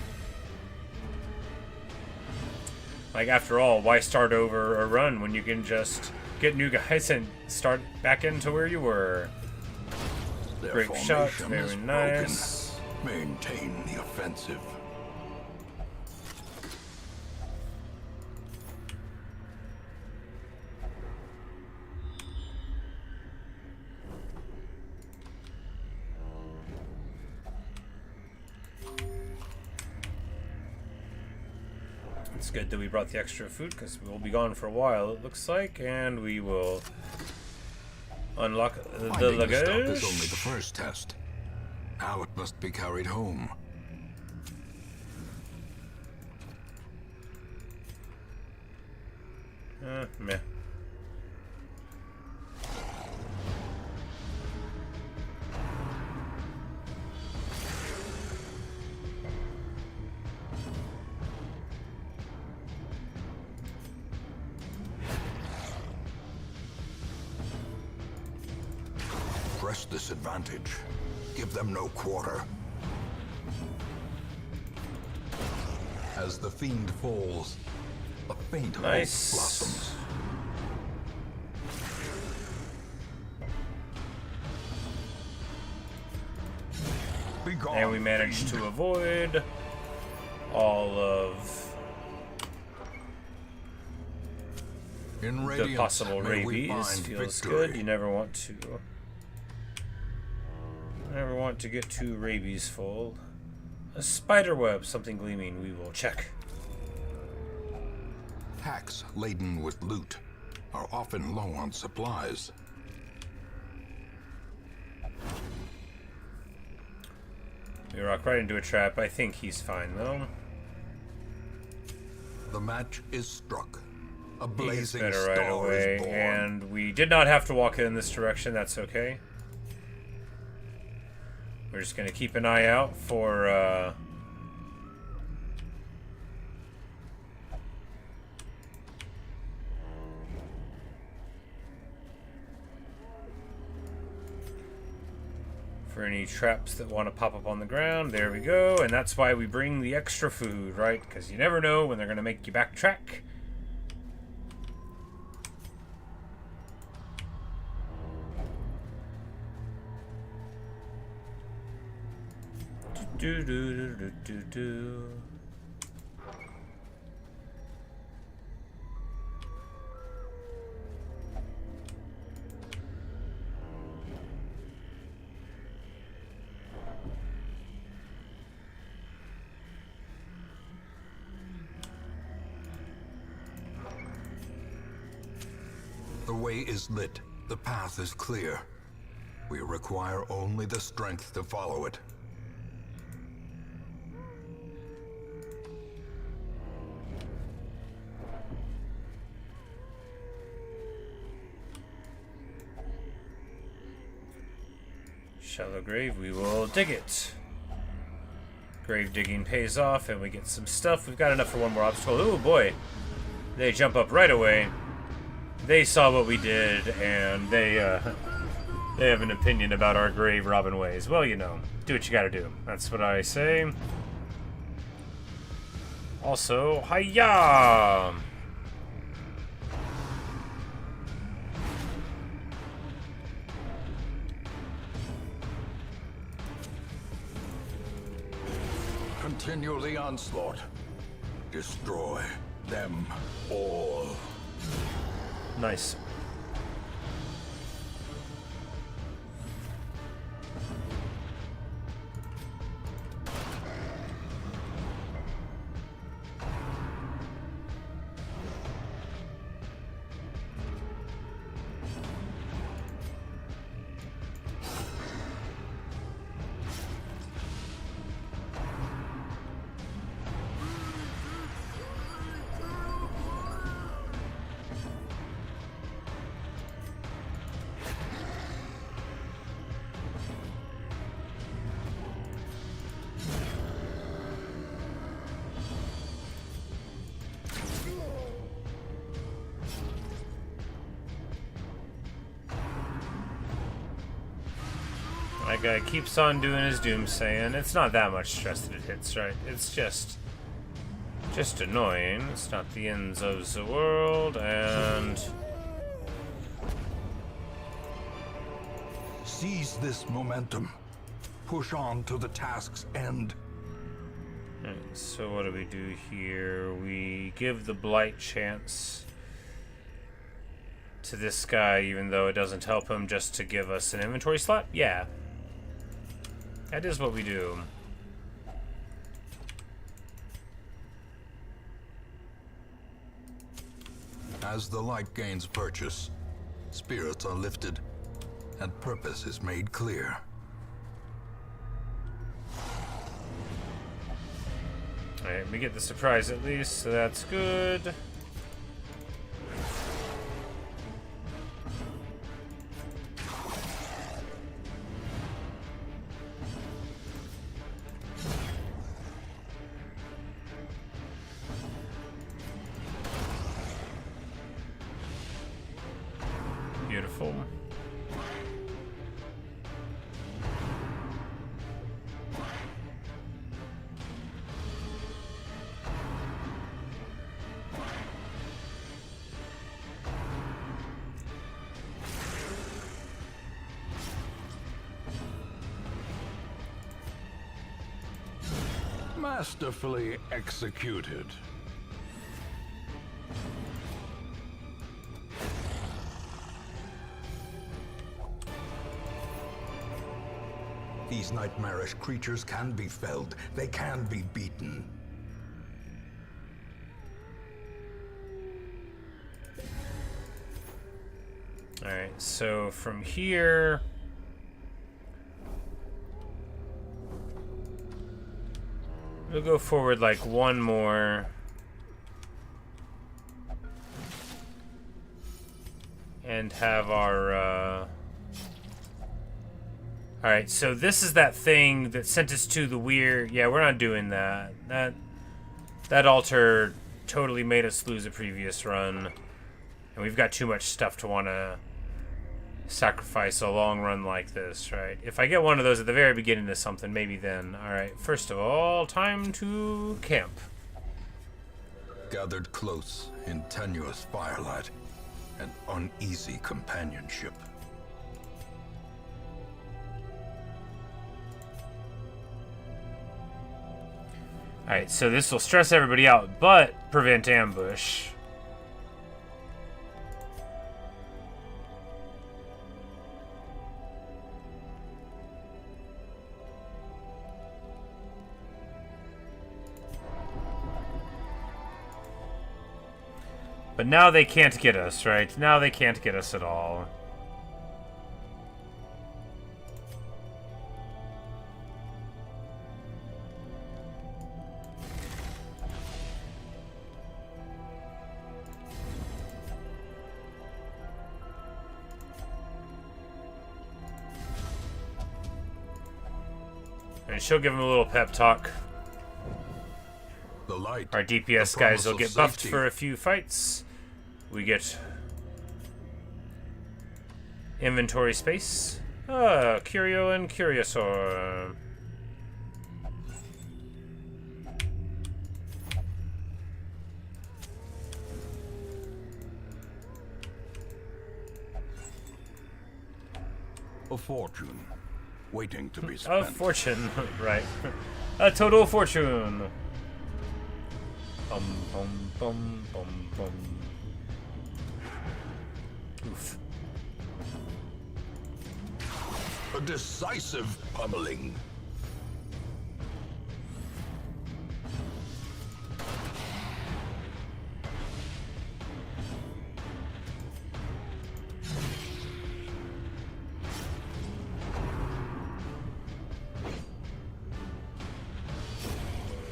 [SPEAKER 1] Like, after all, why start over a run when you can just get new guys and start back into where you were?
[SPEAKER 3] Their
[SPEAKER 1] Great shot,
[SPEAKER 3] formation
[SPEAKER 1] very
[SPEAKER 3] is
[SPEAKER 1] nice.
[SPEAKER 3] broken. Maintain the offensive.
[SPEAKER 1] It's good that we brought the extra food because we will be gone for a while, it looks like, and we will unlock the
[SPEAKER 2] Finding the stuff
[SPEAKER 1] luggage.
[SPEAKER 2] is only the first test. Now it must be carried home.
[SPEAKER 1] Meh.
[SPEAKER 3] Press this advantage. Give them no quarter.
[SPEAKER 2] As the fiend falls, a faint hope
[SPEAKER 1] Nice.
[SPEAKER 2] blossoms.
[SPEAKER 3] Be gone,
[SPEAKER 1] And we managed
[SPEAKER 3] fiend.
[SPEAKER 1] to avoid all of
[SPEAKER 2] In
[SPEAKER 1] the
[SPEAKER 2] radiance,
[SPEAKER 1] possible
[SPEAKER 2] may we
[SPEAKER 1] rabies.
[SPEAKER 2] find
[SPEAKER 1] Feels
[SPEAKER 2] victory.
[SPEAKER 1] good. You never want to get too rabies full. A spider web, something gleaming. We will check.
[SPEAKER 2] Packs laden with loot are often low on supplies.
[SPEAKER 1] We rock right into a trap. I think he's fine though.
[SPEAKER 2] The match is struck. A
[SPEAKER 1] He gets
[SPEAKER 2] blazing
[SPEAKER 1] better
[SPEAKER 2] star
[SPEAKER 1] right away,
[SPEAKER 2] is born.
[SPEAKER 1] and we did not have to walk in this direction. That's okay. We're just gonna keep an eye out for any traps that want to pop up on the ground. There we go, and that's why we bring the extra food, right? Because you never know when they're gonna make you backtrack. Do do do do do do.
[SPEAKER 2] The way is lit. The path is clear. We require only the strength to follow it.
[SPEAKER 1] Shallow grave, we will dig it. Grave digging pays off, and we get some stuff. We've got enough for one more obstacle. Oh boy, they jump up right away. They saw what we did, and they have an opinion about our grave robbing ways. Well, you know, do what you gotta do. That's what I say. Also, hiya!
[SPEAKER 3] Continue the onslaught. destroy them all.
[SPEAKER 1] Nice. That guy keeps on doing his doomsaying. It's not that much stress that it hits, right? It's just annoying. It's not the ends of the world, and
[SPEAKER 3] Seize this momentum. Push on to the task's end.
[SPEAKER 1] Alright, so what do we do here? We give the blight chance to this guy, even though it doesn't help him, just to give us an inventory slot? Yeah. That is what we do.
[SPEAKER 2] As the light gains purchase, spirits are lifted, and purpose is made clear.
[SPEAKER 1] Alright, we get the surprise at least, so that's good. Beautiful.
[SPEAKER 3] Masterfully executed. These nightmarish creatures can be felled. They can be beaten.
[SPEAKER 1] Alright, so from here, we'll go forward like one more. And have our, Alright, so this is that thing that sent us to the weird... Yeah, we're not doing that. That altar totally made us lose a previous run. And we've got too much stuff to want to sacrifice a long run like this, right? If I get one of those at the very beginning of something, maybe then. Alright, first of all, time to camp.
[SPEAKER 2] Gathered close in tenuous firelight and uneasy companionship.
[SPEAKER 1] Alright, so this will stress everybody out, but prevent ambush. But now they can't get us, right? Now they can't get us at all. And she'll give him a little pep talk.
[SPEAKER 2] The light,
[SPEAKER 1] Our DPS
[SPEAKER 2] the
[SPEAKER 1] guys
[SPEAKER 2] promise
[SPEAKER 1] will
[SPEAKER 2] of
[SPEAKER 1] get buffed
[SPEAKER 2] safety.
[SPEAKER 1] for a few fights. We get inventory space. Ah, Curio and Curiosaur.
[SPEAKER 3] A fortune waiting to be spent.
[SPEAKER 1] A fortune, right. A total fortune. Bum, bum, bum, bum, bum. Oof.
[SPEAKER 3] A decisive pummeling.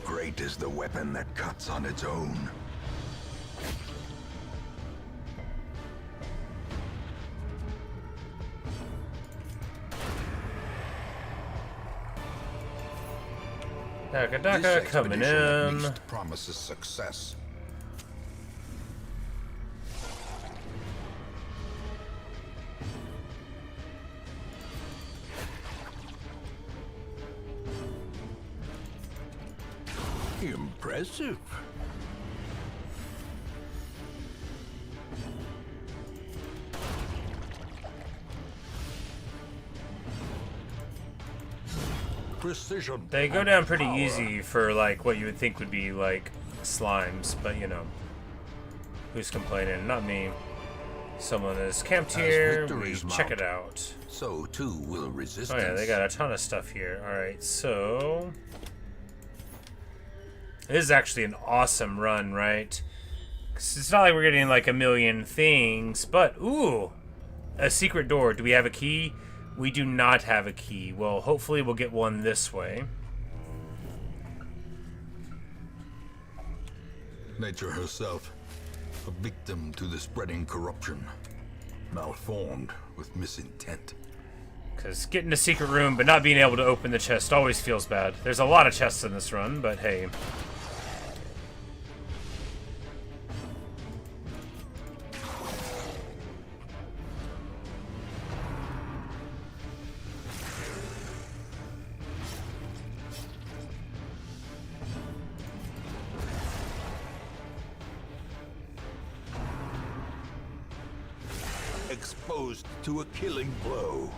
[SPEAKER 3] Great is the weapon that cuts on its own.
[SPEAKER 1] Daka
[SPEAKER 3] This
[SPEAKER 1] Daka coming
[SPEAKER 3] expedition at
[SPEAKER 1] in.
[SPEAKER 3] least promises success. Impressive. Precision.
[SPEAKER 1] They go
[SPEAKER 3] and
[SPEAKER 1] down pretty
[SPEAKER 3] power.
[SPEAKER 1] easy for like what you would think would be like slimes, but you know, who's complaining? Not me. Someone is camped
[SPEAKER 3] As
[SPEAKER 1] here. We
[SPEAKER 3] victories
[SPEAKER 1] check
[SPEAKER 3] mount,
[SPEAKER 1] it out.
[SPEAKER 3] So too will resistance.
[SPEAKER 1] Oh yeah, they got a ton of stuff here. All right, so this is actually an awesome run, right? 'Cause it's not like we're getting like a million things, but ooh, a secret door. Do we have a key? We do not have a key. Well, hopefully we'll get one this way.
[SPEAKER 2] Nature herself, a victim to the spreading corruption. Malformed with misintent.
[SPEAKER 1] Because getting a secret room but not being able to open the chest always feels bad. There's a lot of chests in this run, but hey.
[SPEAKER 3] Exposed to a killing blow.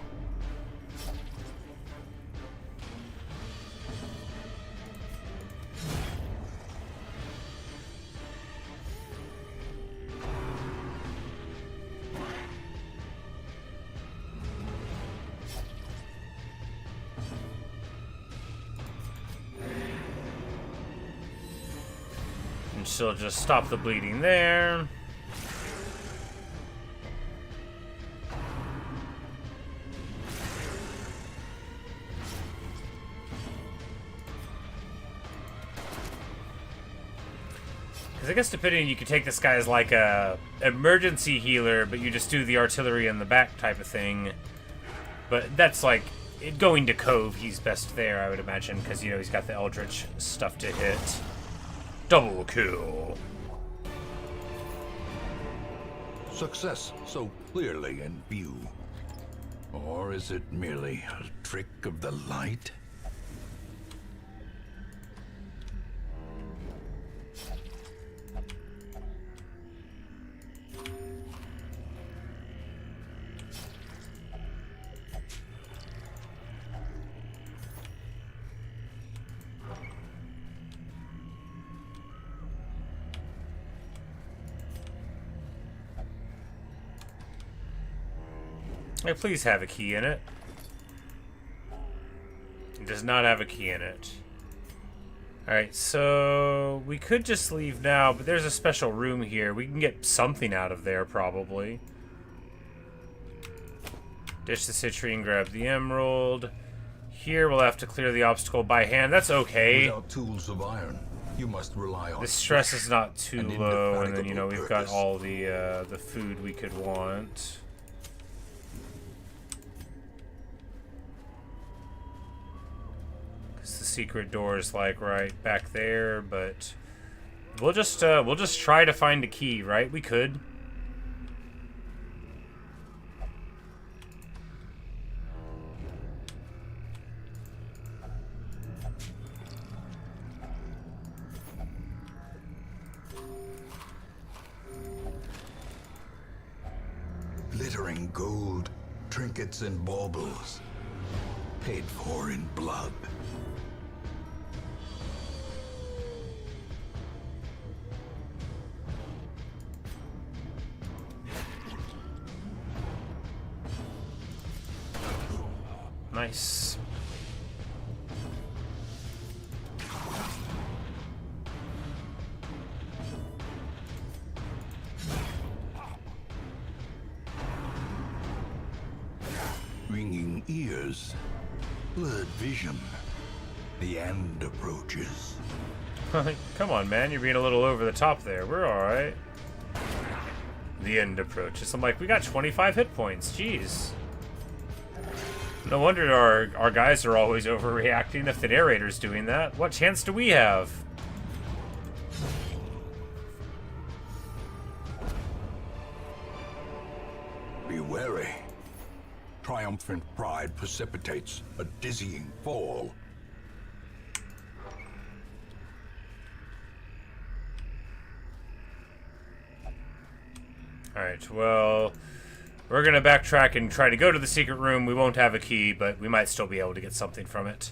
[SPEAKER 1] And she'll just stop the bleeding there. I guess depending, you could take this guy as like a emergency healer, but you just do the artillery in the back type of thing. But that's like going to Cove. He's best there, I would imagine, because you know he's got the Eldritch stuff to hit. Double kill.
[SPEAKER 3] Success so clearly in view. Or is it merely a trick of the light?
[SPEAKER 1] Hey, please have a key in it. It does not have a key in it. Alright, so we could just leave now, but there's a special room here. We can get something out of there, probably. Ditch the citrine, grab the emerald. Here we'll have to clear the obstacle by hand. That's okay.
[SPEAKER 2] Without tools of iron, you must rely on
[SPEAKER 1] The stress
[SPEAKER 2] flesh
[SPEAKER 1] is not too
[SPEAKER 2] and
[SPEAKER 1] low, and then, you know,
[SPEAKER 2] indefatigable
[SPEAKER 1] we've got
[SPEAKER 2] purpose.
[SPEAKER 1] all the food we could want. The secret door is like right back there, but we'll just try to find a key, right? We could.
[SPEAKER 3] Glittering gold, trinkets and baubles, paid for in blood.
[SPEAKER 1] Nice.
[SPEAKER 3] Ringing ears, blurred vision. The end approaches.
[SPEAKER 1] Come on, man. You're being a little over the top there. We're alright. The end approaches. I'm like, we got 25 hit points. Jeez. No wonder our guys are always overreacting if the narrator's doing that. What chance do we have?
[SPEAKER 3] Be wary. Triumphant pride precipitates a dizzying fall.
[SPEAKER 1] Alright, well, we're gonna backtrack and try to go to the secret room. We won't have a key, but we might still be able to get something from it.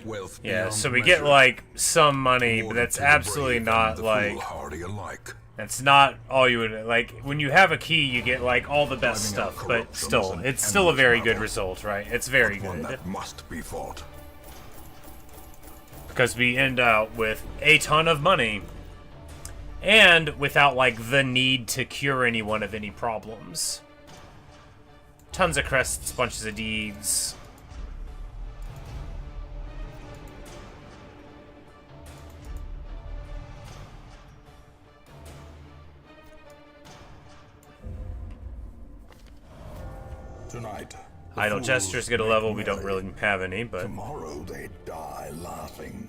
[SPEAKER 2] Wealth
[SPEAKER 1] Yeah,
[SPEAKER 2] beyond
[SPEAKER 1] so we
[SPEAKER 2] measure,
[SPEAKER 1] get, like, some money, but
[SPEAKER 2] awarded
[SPEAKER 1] that's
[SPEAKER 2] to the
[SPEAKER 1] absolutely
[SPEAKER 2] brave and
[SPEAKER 1] not,
[SPEAKER 2] the
[SPEAKER 1] like...
[SPEAKER 2] foolhardy alike.
[SPEAKER 1] That's not all you would... Like, when you have a key, you get, like, all the best
[SPEAKER 2] Driving out
[SPEAKER 1] stuff, but
[SPEAKER 2] corruption
[SPEAKER 1] still,
[SPEAKER 2] is an
[SPEAKER 1] it's still a
[SPEAKER 2] endless
[SPEAKER 1] very good
[SPEAKER 2] battle,
[SPEAKER 1] result, right? It's very
[SPEAKER 2] but one
[SPEAKER 1] good.
[SPEAKER 2] that must be fought.
[SPEAKER 1] Because we end up with a ton of money. And without, like, the need to cure anyone of any problems. Tons of crests, bunches of deeds.
[SPEAKER 2] Tonight, the
[SPEAKER 1] Idle
[SPEAKER 2] fools
[SPEAKER 1] gestures get a
[SPEAKER 2] make
[SPEAKER 1] level. We don't
[SPEAKER 2] merry.
[SPEAKER 1] really have any, but...
[SPEAKER 2] Tomorrow they die laughing.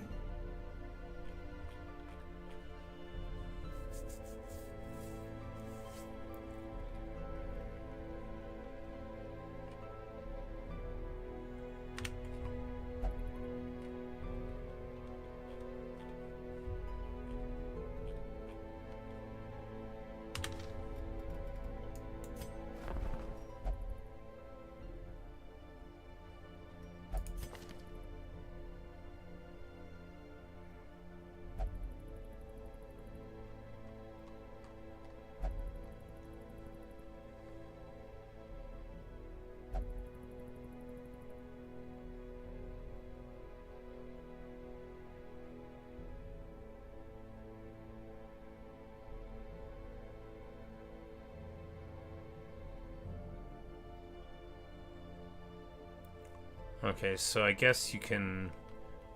[SPEAKER 1] Okay, so I guess you can...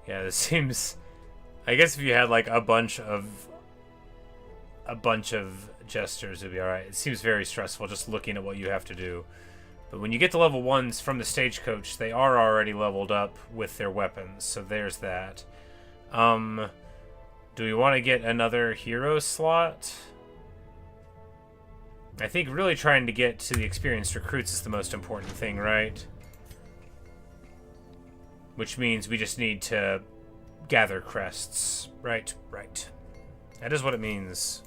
[SPEAKER 1] Yeah, this seems... I guess if you had, like, a bunch of gestures, it'd be alright. It seems very stressful just looking at what you have to do. But when you get to level 1s from the stagecoach, they are already leveled up with their weapons, so there's that. Do we want to get another hero slot? I think really trying to get to the experienced recruits is the most important thing, right? Which means we just need to gather crests. Right, right. That is what it means.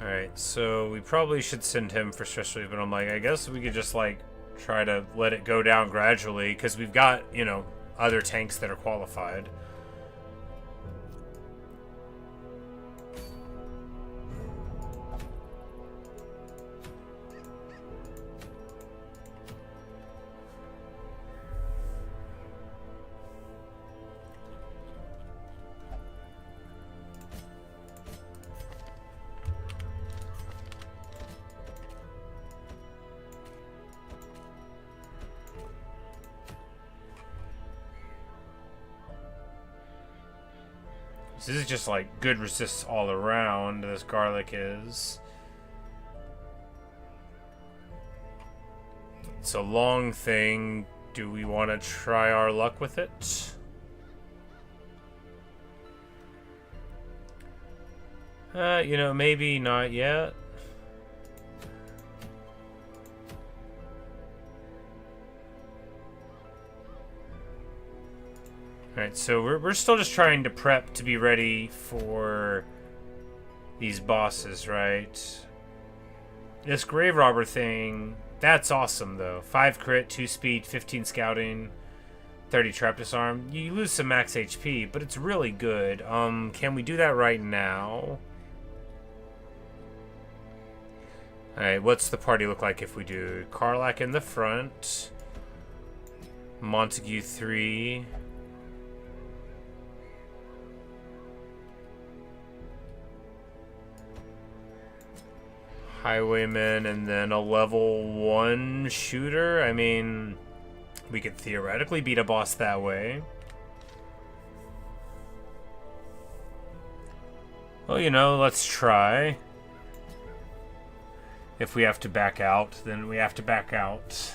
[SPEAKER 1] Alright, so we probably should send him for stress relief, but I'm like, I guess we could just, like, try to let it go down gradually, because we've got, you know, other tanks that are qualified. This is just like good resists all around, this garlic is. It's a long thing. Do we want to try our luck with it? You know, maybe not yet. Alright, so we're still just trying to prep to be ready for these bosses, right? This grave robber thing, that's awesome though. 5 crit, 2 speed, 15 scouting, 30 trap disarm. You lose some max HP, but it's really good. Can we do that right now? Alright, what's the party look like if we do Karlach in the front, Montague 3, Highwayman, and then a level 1 shooter? I mean, we could theoretically beat a boss that way. Well, you know, let's try. If we have to back out, then we have to back out.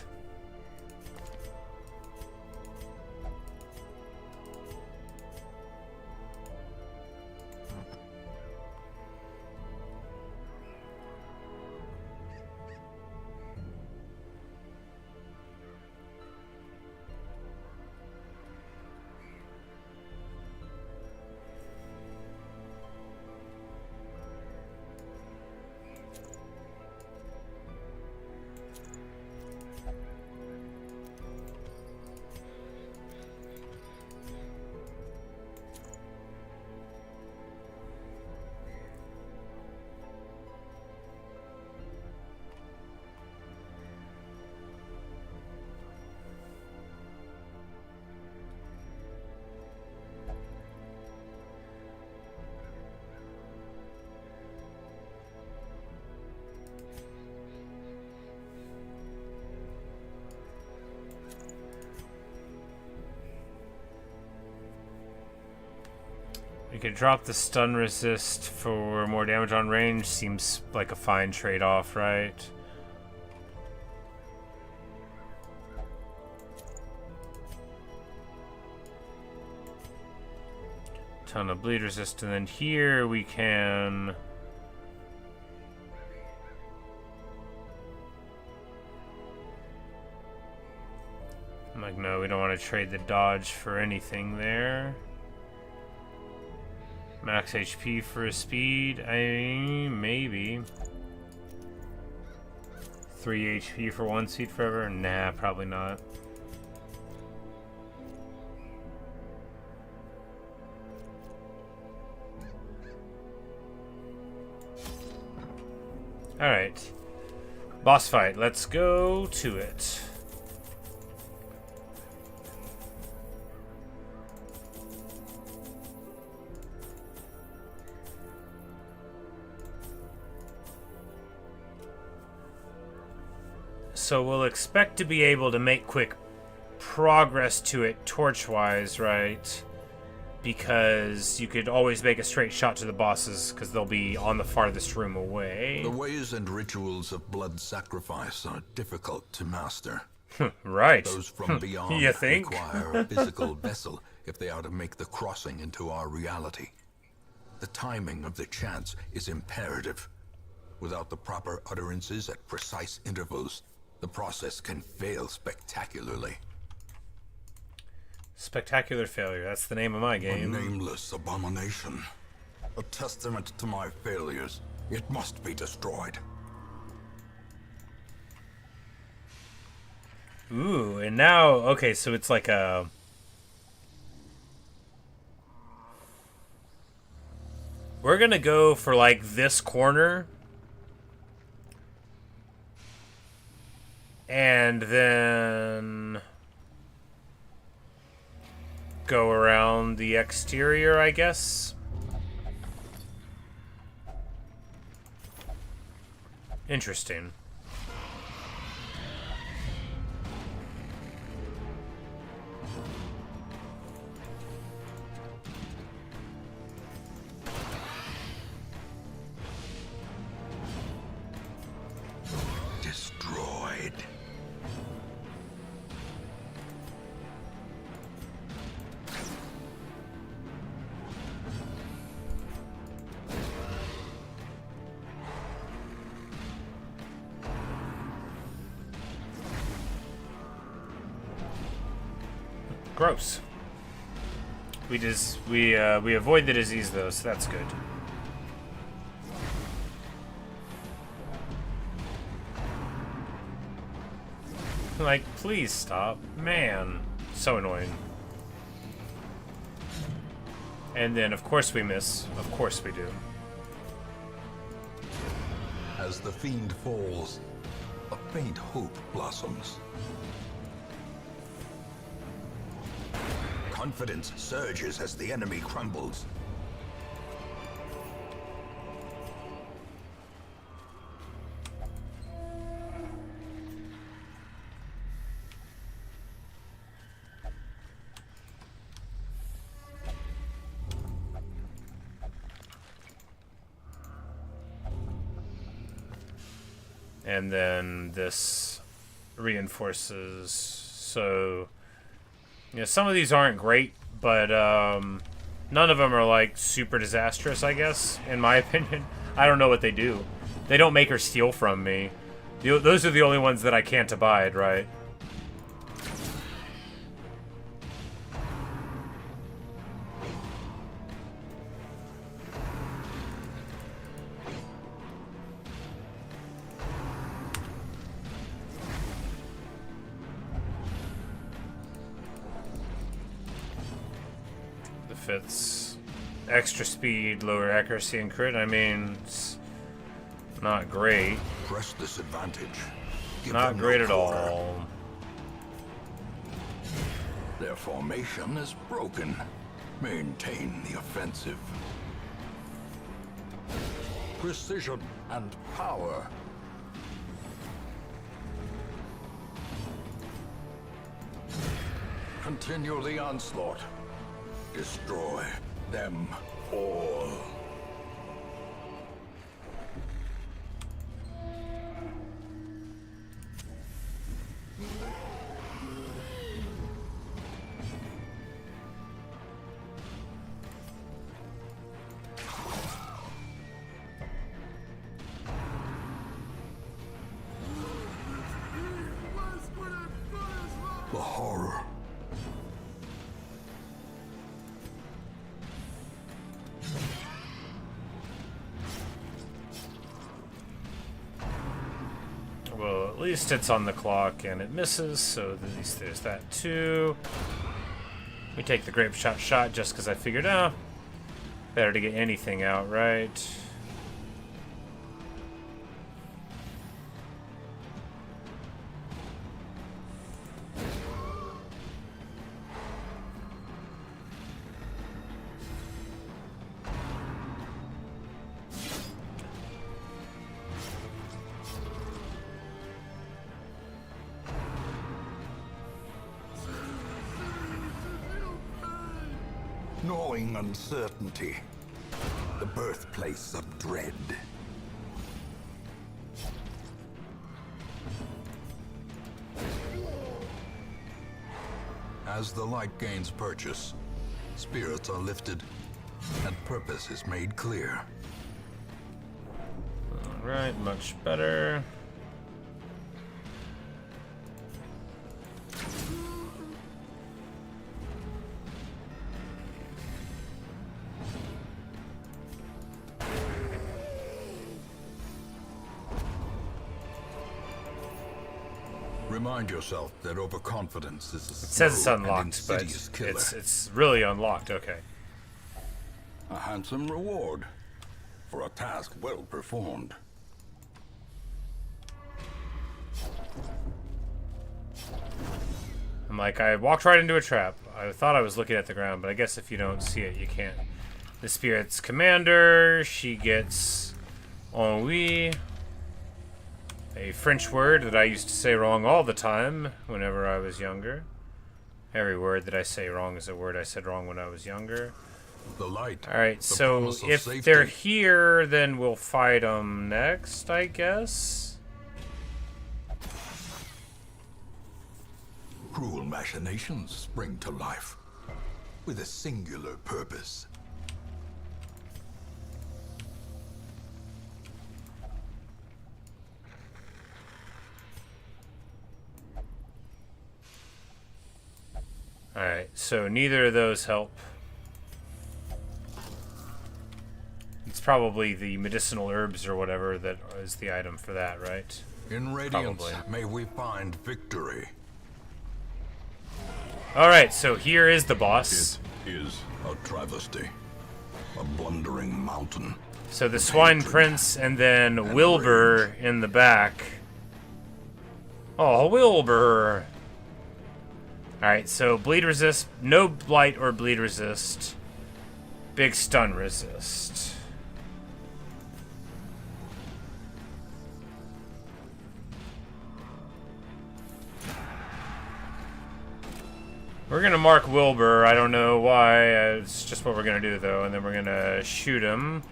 [SPEAKER 1] We could drop the stun resist for more damage on range. Seems like a fine trade-off, right? Ton of bleed resist, and then here we can... I'm like, no, we don't want to trade the dodge for anything there. Max HP for a speed, maybe. 3 HP for 1 speed forever? Nah, probably not. Alright. Boss fight, let's go to it. So we'll expect to be able to make quick progress to it torch-wise, right? Because you could always make a straight shot to the bosses because they'll be on the farthest room away.
[SPEAKER 2] The ways and rituals of blood sacrifice are difficult to master.
[SPEAKER 1] Right.
[SPEAKER 2] Those from beyond
[SPEAKER 1] You think?
[SPEAKER 2] require a physical vessel if they are to make the crossing into our reality. The timing of the chants is imperative. Without the proper utterances at precise intervals, the process can fail spectacularly.
[SPEAKER 1] Spectacular failure, that's the name of my
[SPEAKER 2] A
[SPEAKER 1] game.
[SPEAKER 2] nameless abomination. A testament to my failures. It must be destroyed.
[SPEAKER 1] Ooh, and now, okay, so it's like a... We're gonna go for like this corner. And then go around the exterior, I guess. Interesting.
[SPEAKER 2] Destroyed.
[SPEAKER 1] Gross. We avoid the disease though, so that's good. Like, please stop. Man. So annoying. And then, of course, we miss. Of course we do.
[SPEAKER 2] As the fiend falls, a faint hope blossoms. Confidence surges as the enemy crumbles.
[SPEAKER 1] And then this reinforces, so, you know, some of these aren't great, but none of them are, like, super disastrous, I guess, in my opinion. I don't know what they do. They don't make or steal from me. Those are the only ones that I can't abide, right? It's extra speed, lower accuracy, and crit. I mean, it's not great.
[SPEAKER 2] Press this advantage.
[SPEAKER 1] Not great at all.
[SPEAKER 3] Their formation is broken. Maintain the offensive. Precision and power. Continue the onslaught. Destroy them all. The horror.
[SPEAKER 1] Well, at least it's on the clock and it misses, so at least there's that too. We take the grape shot just because I figured out better to get anything out, right?
[SPEAKER 3] Gnawing uncertainty. The birthplace of dread.
[SPEAKER 2] As the light gains purchase, spirits are lifted, and purpose is made clear.
[SPEAKER 1] Alright, much better.
[SPEAKER 2] Remind yourself that overconfidence is a
[SPEAKER 1] It says it's
[SPEAKER 2] slow and
[SPEAKER 1] unlocked, but
[SPEAKER 2] insidious killer.
[SPEAKER 1] it's really unlocked, okay.
[SPEAKER 3] A handsome reward for a task well performed.
[SPEAKER 1] I'm like, I walked right into a trap. I thought I was looking at the ground, but I guess if you don't see it, you can't. The spirit's commander, she gets ennui. A French word that I used to say wrong all the time whenever I was younger. Every word that I say wrong is a word I said wrong when I was younger.
[SPEAKER 2] The light.
[SPEAKER 1] Alright,
[SPEAKER 2] the
[SPEAKER 1] so
[SPEAKER 2] promise of
[SPEAKER 1] if
[SPEAKER 2] safety.
[SPEAKER 1] they're here, then we'll fight them next, I guess.
[SPEAKER 2] Cruel machinations spring to life with a singular purpose.
[SPEAKER 1] Alright. So neither of those help. It's probably the medicinal herbs or whatever that is the item for that, right?
[SPEAKER 2] In Radiance,
[SPEAKER 1] Probably.
[SPEAKER 2] may we find victory.
[SPEAKER 1] Alright, so here is the boss.
[SPEAKER 3] It is a travesty. A blundering mountain.
[SPEAKER 1] So the Swine Prince and then Wilbur in the back. Oh, Wilbur! Alright, so bleed resist, no blight or bleed resist. Big stun resist. We're gonna mark Wilbur, I don't know why, it's just what we're gonna do though, and then we're gonna shoot him.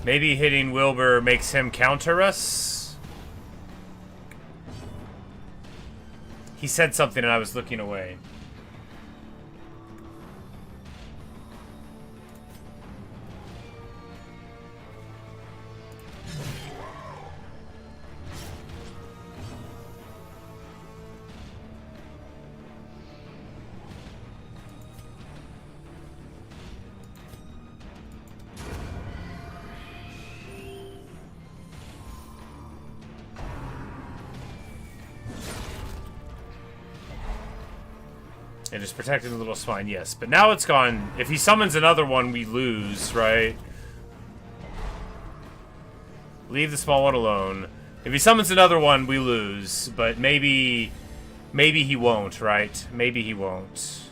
[SPEAKER 1] Maybe hitting Wilbur makes him counter us? He said something and I was looking away. It is protecting the little swine, yes. But now it's gone. If he summons another one, we lose, right? Leave the small one alone. If he summons another one, we lose. But maybe he won't, right? Maybe he won't.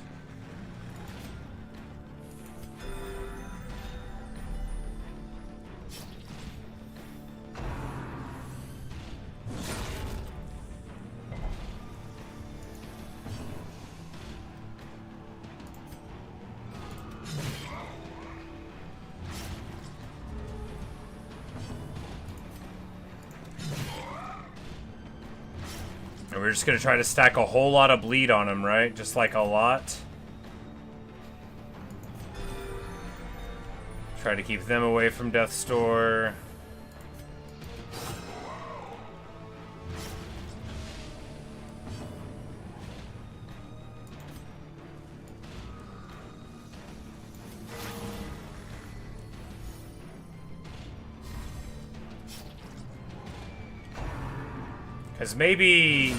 [SPEAKER 1] And we're just gonna try to stack a whole lot of bleed on him, right? Just like a lot. Try to keep them away from Death's Door. Because maybe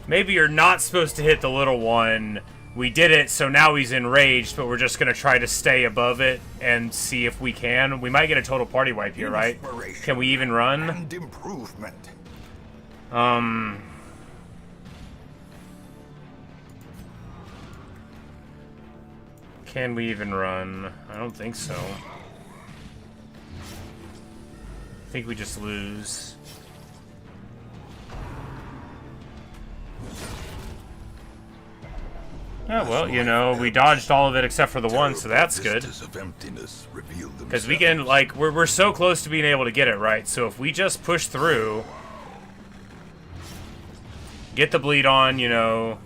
[SPEAKER 1] you're not supposed to hit the little one. We did it, so now he's enraged, but we're just going to try to stay above it and see if we can. We might get a total party wipe here, right? Can we even run?
[SPEAKER 2] And improvement.
[SPEAKER 1] Can we even run? I don't think so. I think we just lose. Oh, well, you know, we dodged all of it except for the one, so that's good. Because we can, like, we're so close to being able to get it, right? So if we just push through, get the bleed on, you know,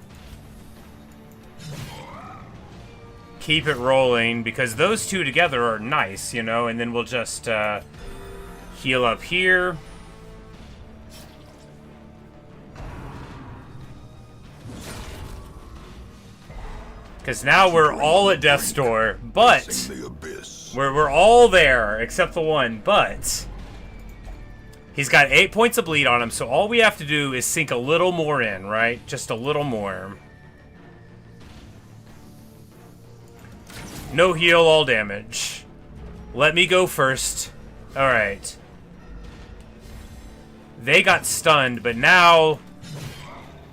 [SPEAKER 1] keep it rolling, because those two together are nice, you know, and then we'll just heal up here. Because now we're all at Death's Door, but we're all there except the one, but he's got 8 points of bleed on him, so all we have to do is sink a little more in, right? Just a little more. No heal, all damage. Let me go first. Alright. They got stunned, but now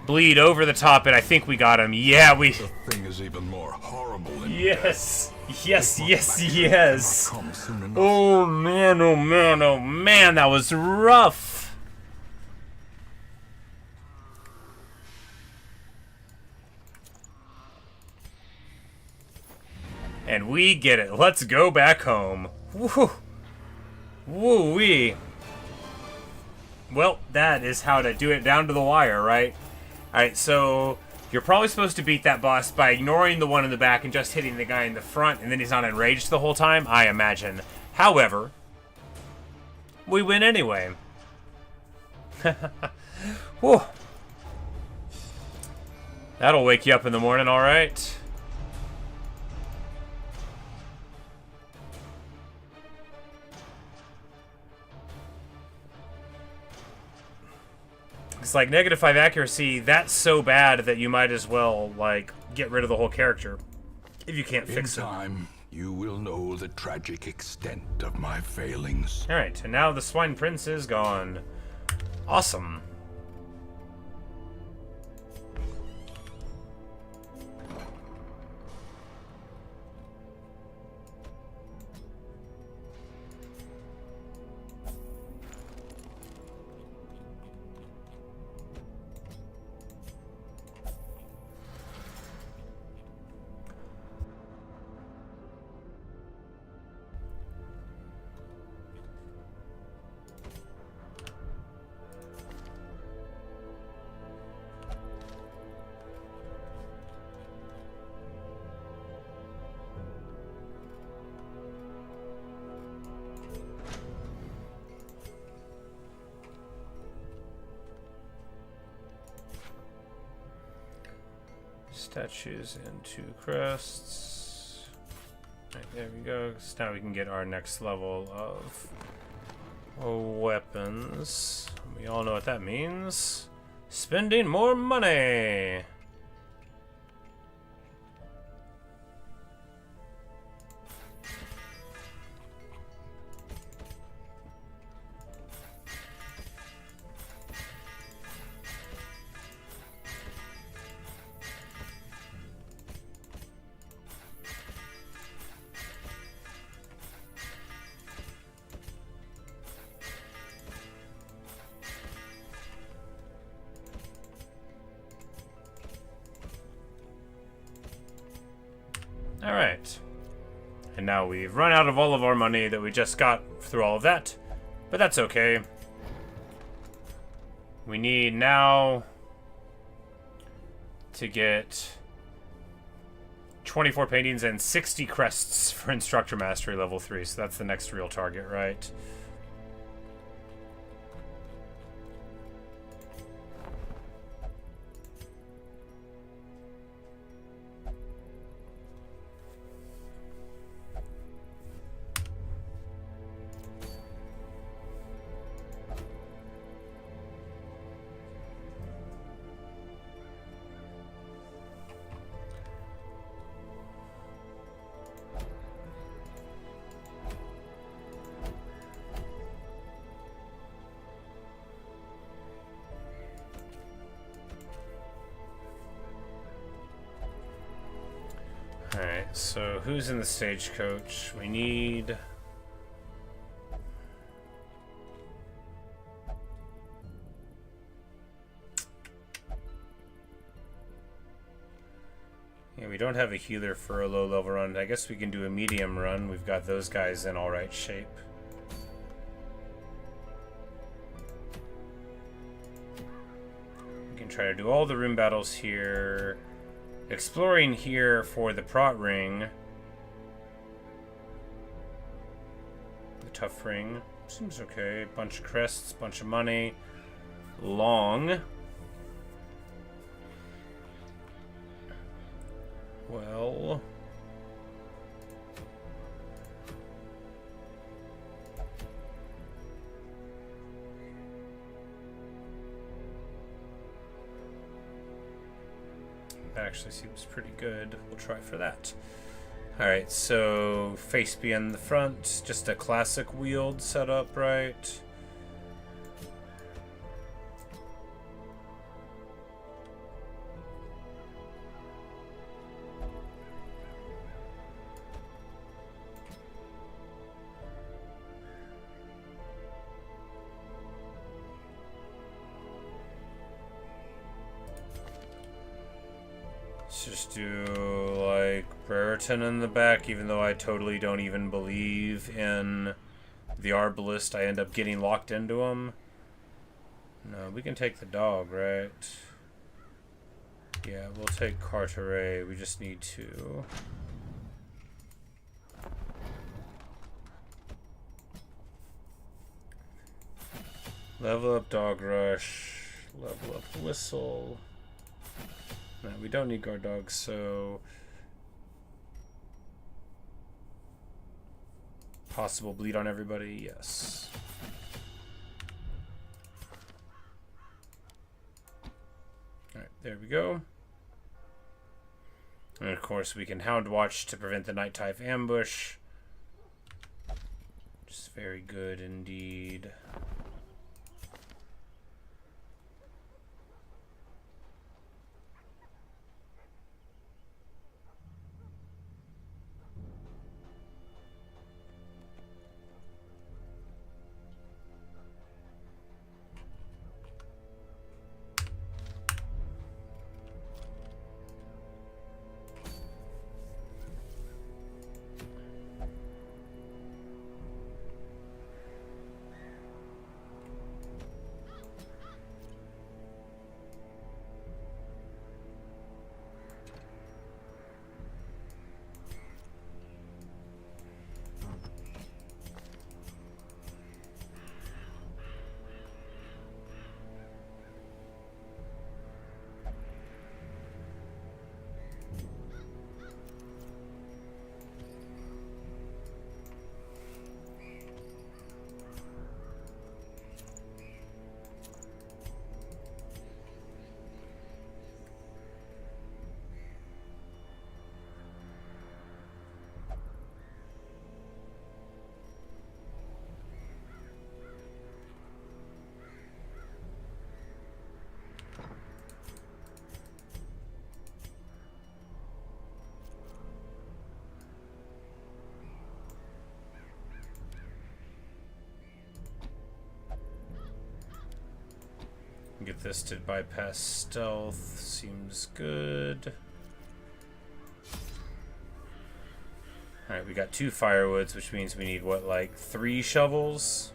[SPEAKER 1] bleed over the top, and I think we got him. Yeah, we...
[SPEAKER 3] The thing is even more horrible than
[SPEAKER 1] yes. Yes, yes, yes. Oh, man, oh, man, oh, man. That was rough. And we get it. Let's go back home. Woo. Woo-wee. Well, that is how to do it down to the wire, right? Alright, so you're probably supposed to beat that boss by ignoring the one in the back and just hitting the guy in the front, and then he's not enraged the whole time, I imagine. However, we win anyway. Whew. That'll wake you up in the morning, alright? It's like -5 accuracy, that's so bad that you might as well, like, get rid of the whole character if you can't fix it.
[SPEAKER 3] In time, you will know the tragic extent of my failings.
[SPEAKER 1] Alright, and now the Swine Prince is gone. Awesome. Statues and 2 crests. Right, there we go. So now we can get our next level of weapons. We all know what that means. Spending more money! Alright. And now we've run out of all of our money that we just got through all of that. But that's okay. We need now to get 24 paintings and 60 crests for Instructor Mastery level 3. So that's the next real target, right? Alright, so who's in the stagecoach? We need... Yeah, we don't have a healer for a low-level run. I guess we can do a medium run. We've got those guys in alright shape. We can try to do all the room battles here. Exploring here for the Prot Ring. The Tough Ring. Seems okay. Bunch of crests, bunch of money. Long. Well... That actually seems pretty good. We'll try for that. Alright, so face be in the front. Just a classic wheeled setup, right? Let's just do, like, Brereton in the back, even though I totally don't even believe in the Arbalist. I end up getting locked into him. No, we can take the dog, right? Yeah, we'll take Carteret. We just need to... Level up Dog Rush. Level up Whistle. No, we don't need guard dogs, so... Possible bleed on everybody, yes. Alright, there we go. And of course we can Hound Watch to prevent the night type ambush. Just very good indeed. Get this to bypass stealth. Seems good. Alright, we got 2 firewoods, which means we need, what, like 3 shovels?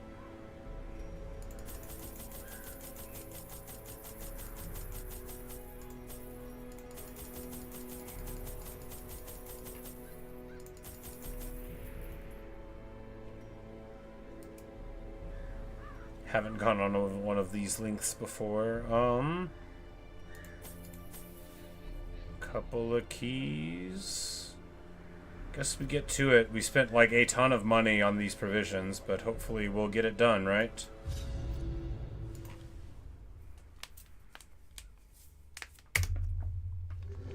[SPEAKER 1] Haven't gone on one of these links before. Couple of keys. Guess we get to it. We spent like a ton of money on these provisions, but hopefully we'll get it done, right?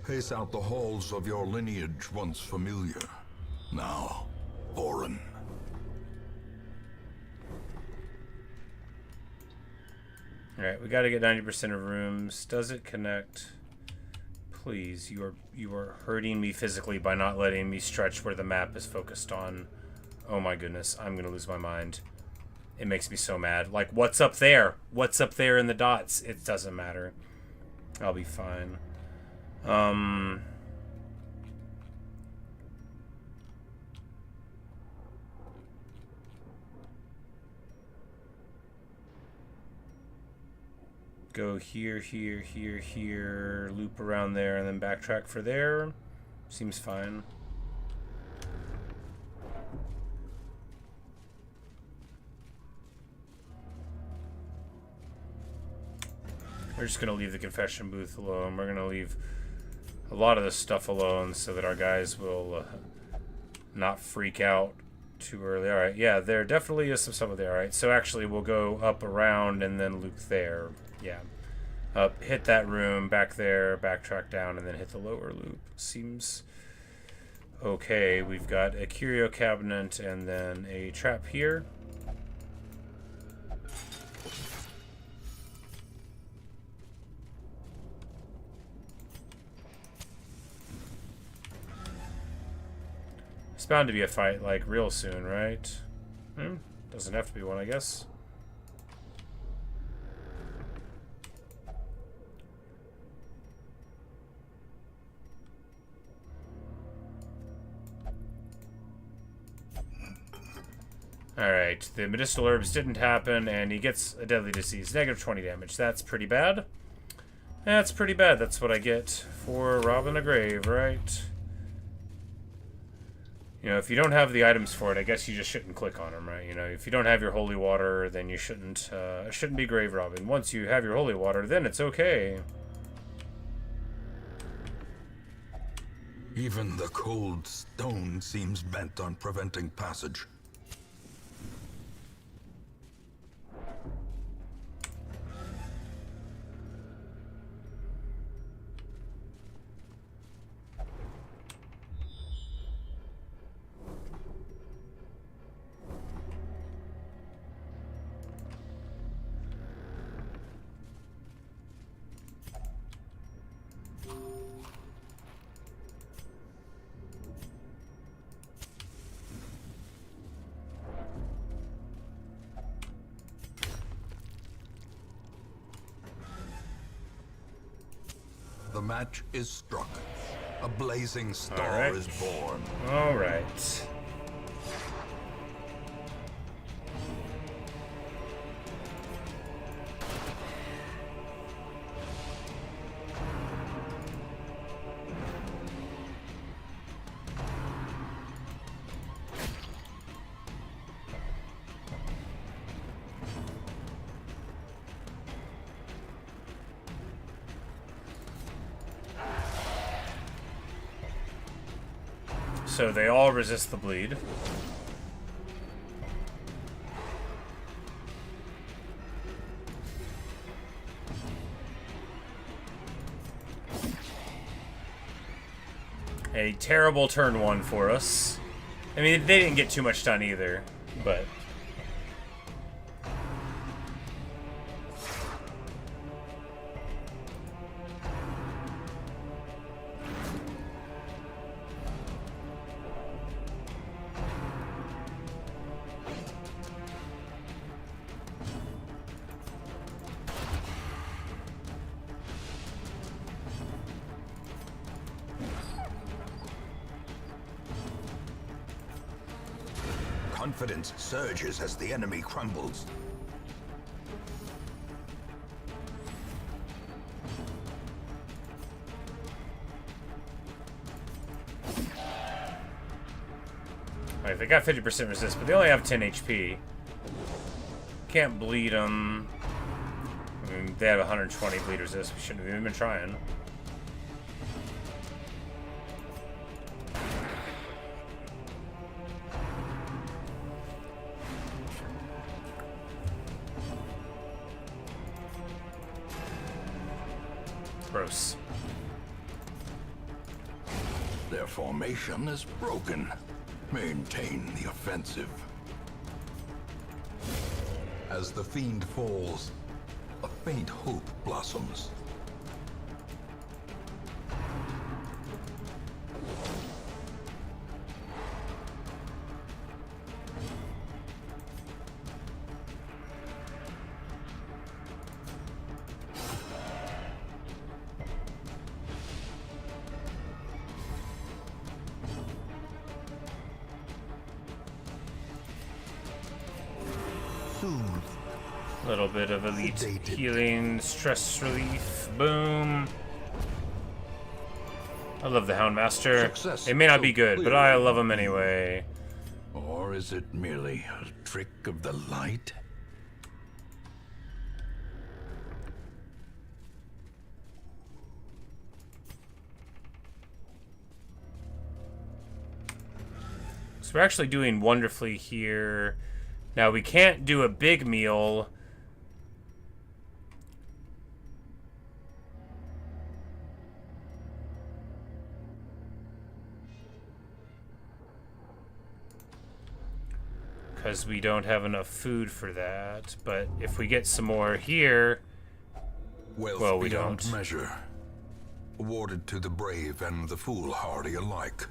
[SPEAKER 2] Pace out the halls of your lineage once familiar, now foreign.
[SPEAKER 1] Alright, we gotta get 90% of rooms. Does it connect? Please, you are hurting me physically by not letting me stretch where the map is focused on. Oh my goodness, I'm gonna lose my mind. It makes me so mad. Like, what's up there? What's up there in the dots? It doesn't matter. I'll be fine. Go here, here, here, here, loop around there, and then backtrack for there. Seems fine. We're just gonna leave the confession booth alone. We're gonna leave a lot of this stuff alone so that our guys will not freak out too early. Alright, yeah, there definitely is some stuff there. Alright, so actually we'll go up around and then loop there. Yeah. Up, hit that room, back there, backtrack down, and then hit the lower loop. Seems okay. We've got a curio cabinet and then a trap here. It's bound to be a fight, like, real soon, right? Doesn't have to be one, I guess. Alright, the medicinal herbs didn't happen, and he gets a deadly disease. Negative 20 damage. That's pretty bad. That's pretty bad. That's what I get for robbing a grave, right? You know, if you don't have the items for it, I guess you just shouldn't click on them, right? You know, if you don't have your holy water, then you shouldn't be grave robbing. Once you have your holy water, then it's okay.
[SPEAKER 2] Even the cold stone seems bent on preventing passage. The match is struck. A blazing star is born.
[SPEAKER 1] All right. So they all resist the bleed. A terrible turn one for us. I mean, they didn't get too much done either, but...
[SPEAKER 2] Confidence surges as the enemy crumbles.
[SPEAKER 1] Alright, they got 50% resist, but they only have 10 HP. Can't bleed them. I mean, they have 120 bleed resist. We shouldn't have even been trying. Gross.
[SPEAKER 3] Their formation is broken. Maintain the offensive.
[SPEAKER 2] As the fiend falls, a faint hope blossoms.
[SPEAKER 1] A little bit of elite healing, stress relief, boom. I love the Houndmaster.
[SPEAKER 3] Success
[SPEAKER 1] It may not be
[SPEAKER 3] so
[SPEAKER 1] good, but I
[SPEAKER 3] clearly.
[SPEAKER 1] love him anyway.
[SPEAKER 3] Or is it merely a trick of the light?
[SPEAKER 1] So we're actually doing wonderfully here. Now we can't do a big meal. Because we don't have enough food for that. But if we get some more here...
[SPEAKER 2] Wealth
[SPEAKER 1] Well, we
[SPEAKER 2] beyond
[SPEAKER 1] don't.
[SPEAKER 2] measure. Awarded to the brave and the foolhardy alike.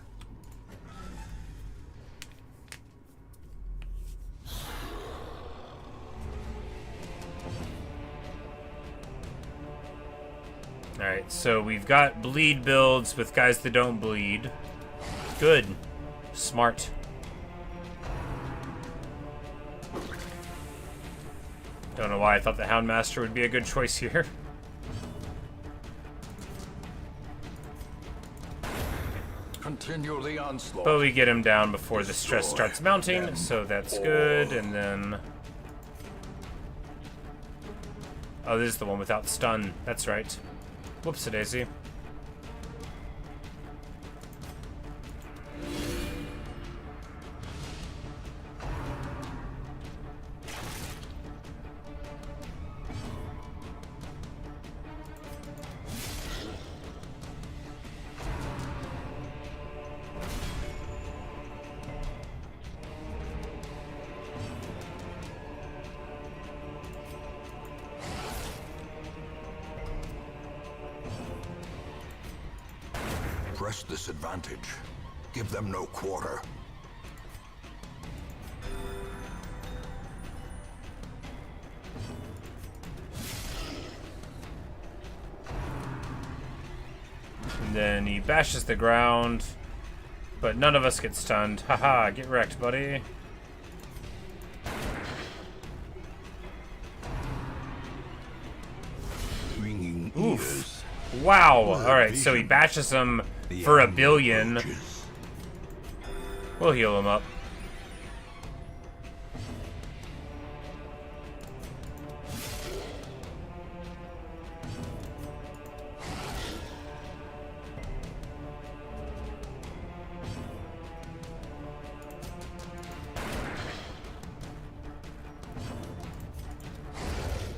[SPEAKER 1] Alright, so we've got bleed builds with guys that don't bleed. Good. Smart. Don't know why I thought the Houndmaster would be a good choice here.
[SPEAKER 3] Continue the onslaught.
[SPEAKER 1] But we get him down before the stress starts mounting, so that's good, and then... Oh, this is the one without stun. That's right. Whoops-a-daisy.
[SPEAKER 2] press this advantage. Give them no quarter.
[SPEAKER 1] And then he bashes the ground, but none of us get stunned. Haha, get wrecked, buddy.
[SPEAKER 3] Ringing
[SPEAKER 1] Oof.
[SPEAKER 3] ears.
[SPEAKER 1] Wow. Alright, so he bashes him for a billion.
[SPEAKER 3] Approaches.
[SPEAKER 1] We'll heal him up.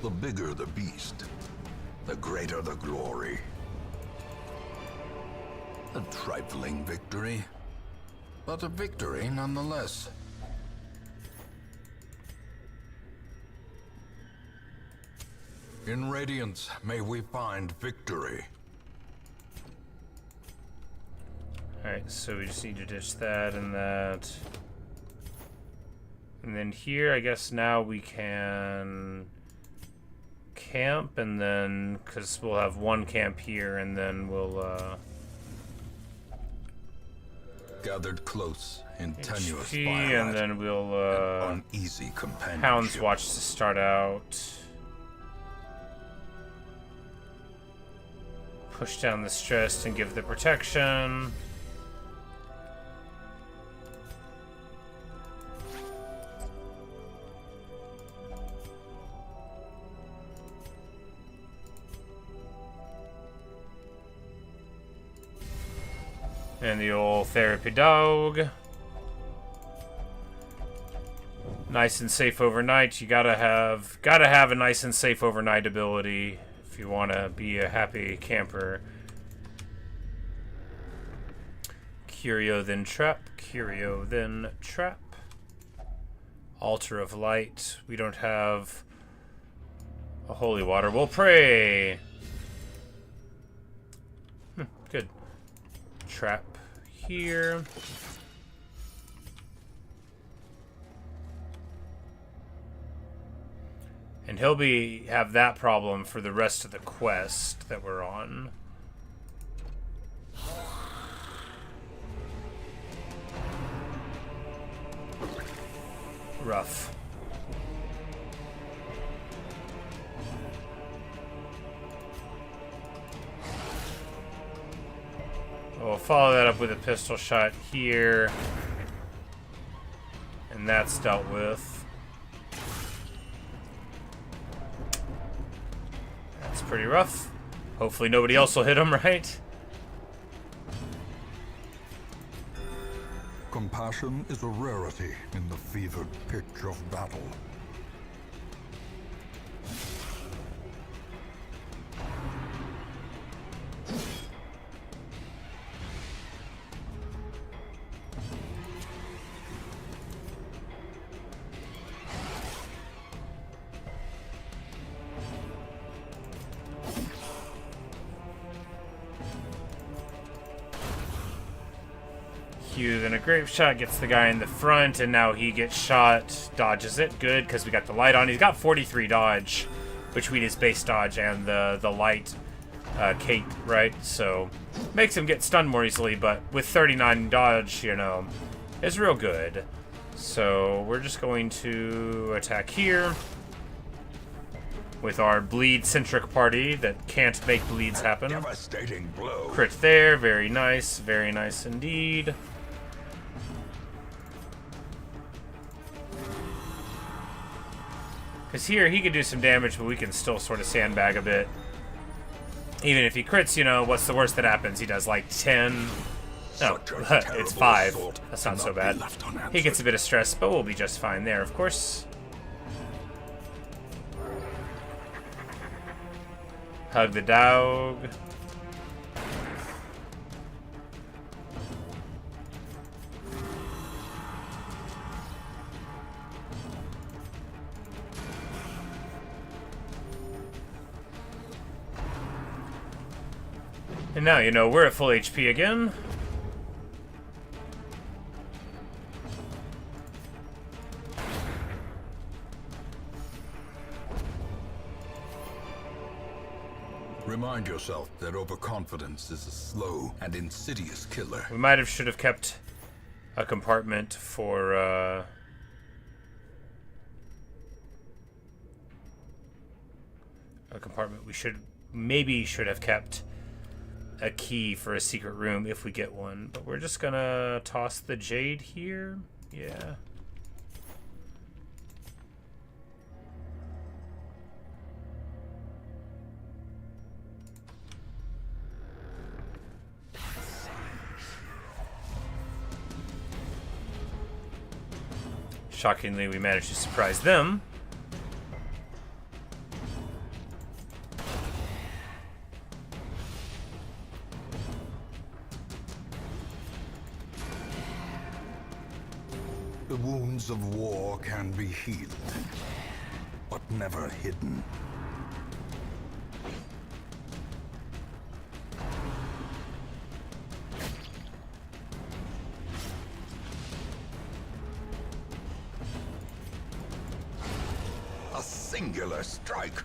[SPEAKER 2] The bigger the beast, the greater the glory. A trifling victory, but a victory nonetheless. In Radiance, may we find victory.
[SPEAKER 1] Alright, so we just need to ditch that and that. And then here, I guess now we can camp, and then, because we'll have one camp here, and then we'll,
[SPEAKER 2] Gathered close in tenuous
[SPEAKER 1] HP,
[SPEAKER 2] firelight,
[SPEAKER 1] and then we'll,
[SPEAKER 2] uneasy companionship.
[SPEAKER 1] Hound's Watch to start out. Push down the stress and give the protection. And the old therapy dog. Nice and safe overnight. You gotta have a nice and safe overnight ability if you want to be a happy camper. Curio then trap. Curio then trap. Altar of light. We don't have a holy water. We'll pray. Good. Trap here. And he'll have that problem for the rest of the quest that we're on. Rough. We'll follow that up with a pistol shot here. And that's dealt with. That's pretty rough. Hopefully nobody else will hit him, right?
[SPEAKER 2] Compassion is a rarity in the fevered pitch of battle.
[SPEAKER 1] Q, then a grape shot gets the guy in the front, and now he gets shot, dodges it. Good, because we got the light on. He's got 43 dodge between his base dodge and the light cape, right? So makes him get stunned more easily, but with 39 dodge, you know, is real good. So we're just going to attack here with our bleed-centric party that can't make bleeds happen.
[SPEAKER 2] Devastating blow.
[SPEAKER 1] Crit there, very nice indeed. Because here, he could do some damage, but we can still sort of sandbag a bit. Even if he crits, you know, what's the worst that happens? He does like 10... No, it's 5. That's not so bad. He gets a bit of stress, but we'll be just fine there, of course. Hug the dog. And now, you know, we're at full HP again.
[SPEAKER 2] Remind yourself that overconfidence is a slow and insidious killer.
[SPEAKER 1] We might have should have kept a compartment for a compartment. We should have kept a key for a secret room if we get one. But we're just gonna toss the jade here. Yeah. Shockingly, we managed to surprise them.
[SPEAKER 2] The wounds of war can be healed, but never hidden. A singular strike.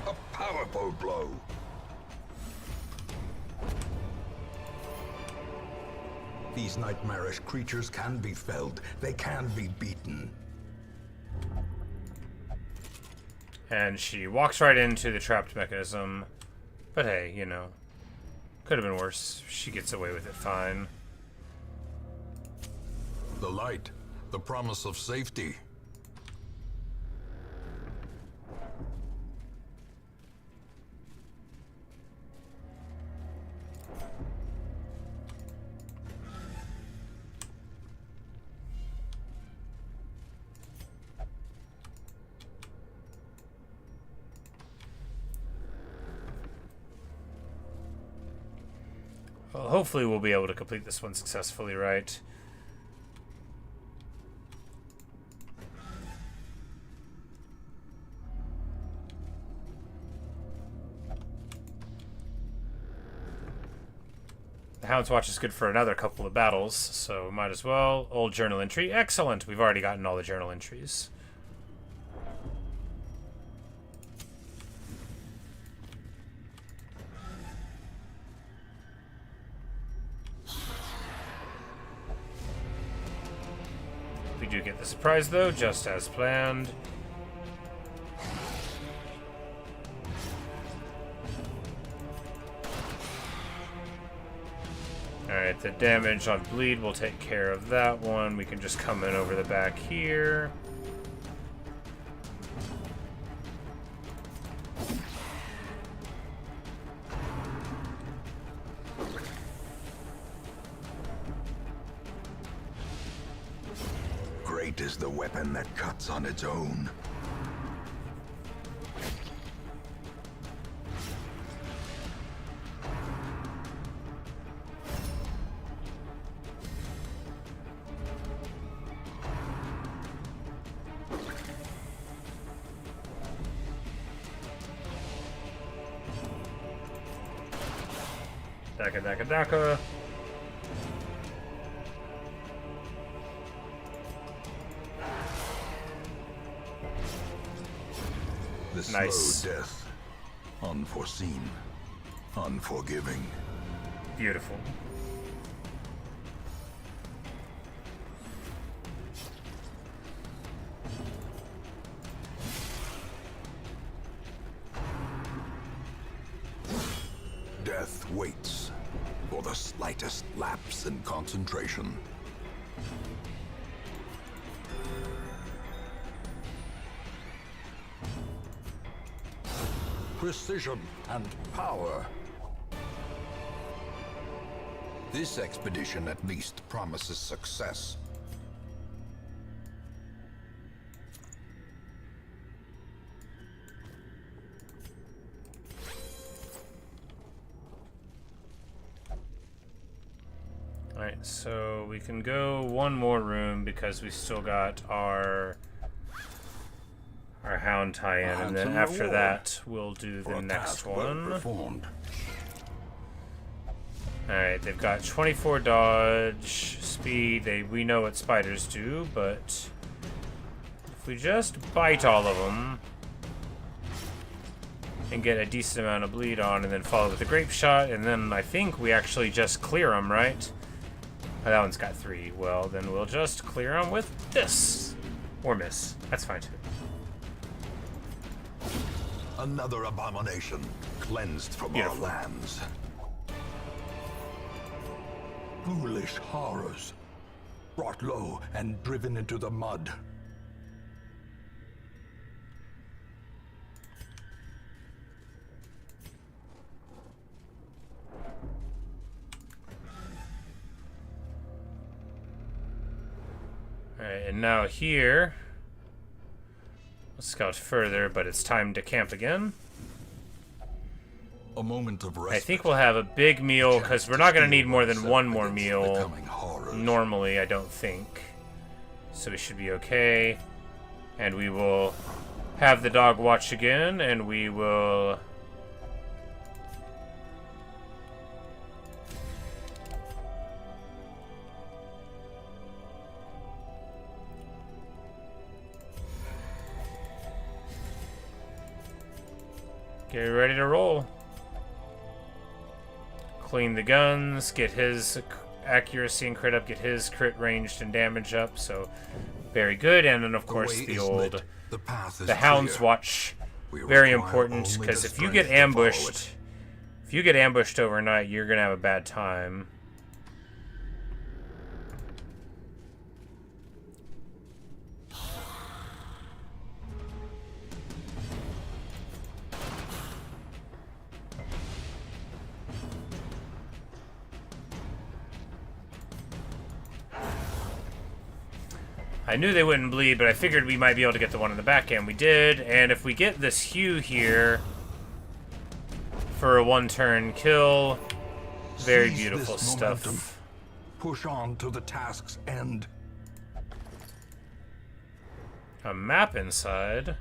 [SPEAKER 2] A powerful blow. These nightmarish creatures can be felled. They can be beaten.
[SPEAKER 1] And she walks right into the trapped mechanism. But hey, you know, could have been worse. She gets away with it fine.
[SPEAKER 2] The light, the promise of safety.
[SPEAKER 1] Well, hopefully we'll be able to complete this one successfully, right? The Hound's Watch is good for another couple of battles, so might as well. Old journal entry. Excellent! We've already gotten all the journal entries. We do get the surprise, though, just as planned. Alright, the damage on bleed will take care of that one. We can just come in over the back here.
[SPEAKER 2] Great is the weapon that cuts on its own.
[SPEAKER 1] Daka daka daka.
[SPEAKER 2] The
[SPEAKER 1] Nice.
[SPEAKER 2] slow death. Unforeseen. Unforgiving.
[SPEAKER 1] Beautiful.
[SPEAKER 2] Death waits for the slightest lapse in concentration. Precision and power. This expedition at least promises success.
[SPEAKER 1] so we can go one more room because we still got our hound tie-in, and then after that we'll do the next one. Alright, they've got 24 dodge, speed. We know what spiders do, but if we just bite all of them and get a decent amount of bleed on, and then follow with a grape shot, and then I think we actually just clear them, right? Oh, that one's got 3. Well, then we'll just clear them with this. Or miss. That's fine, too.
[SPEAKER 2] Another abomination cleansed from
[SPEAKER 1] Beautiful.
[SPEAKER 2] our lands. Foolish horrors, brought low and driven into the mud.
[SPEAKER 1] Alright, and now here, let's scout further, but it's time to camp again.
[SPEAKER 2] A moment of respite.
[SPEAKER 1] I think we'll have a big meal, because we're not going to need more than one more meal. Normally, I don't think. So we should be okay. And we will have the dog watch again, and we will... get ready to roll. Clean the guns, get his accuracy and crit up, get his crit ranged and damage up, so very good. And then of course the Hound's Watch, very important, because if you get ambushed, overnight, you're gonna have a bad time. I knew they wouldn't bleed, but I figured we might be able to get the one in the back end. We did, and if we get this Hue here for a one-turn kill, very beautiful stuff.
[SPEAKER 2] Push on to the task's end.
[SPEAKER 1] A map inside.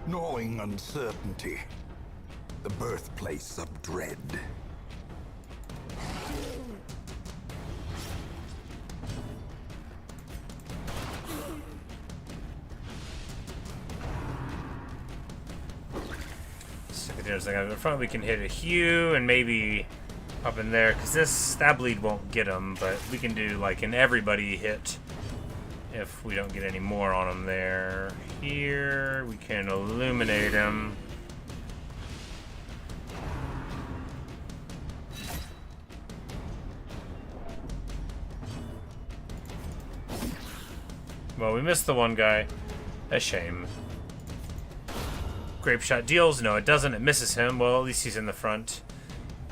[SPEAKER 2] Gnawing uncertainty, the birthplace of dread.
[SPEAKER 1] There's like in the front, we can hit a Hue and maybe up in there, because this stab bleed won't get them, but we can do like an everybody hit if we don't get any more on them there. Here we can illuminate him. Well, we missed the one guy. A shame. Grape shot deals? No, it doesn't. It misses him. Well, at least he's in the front.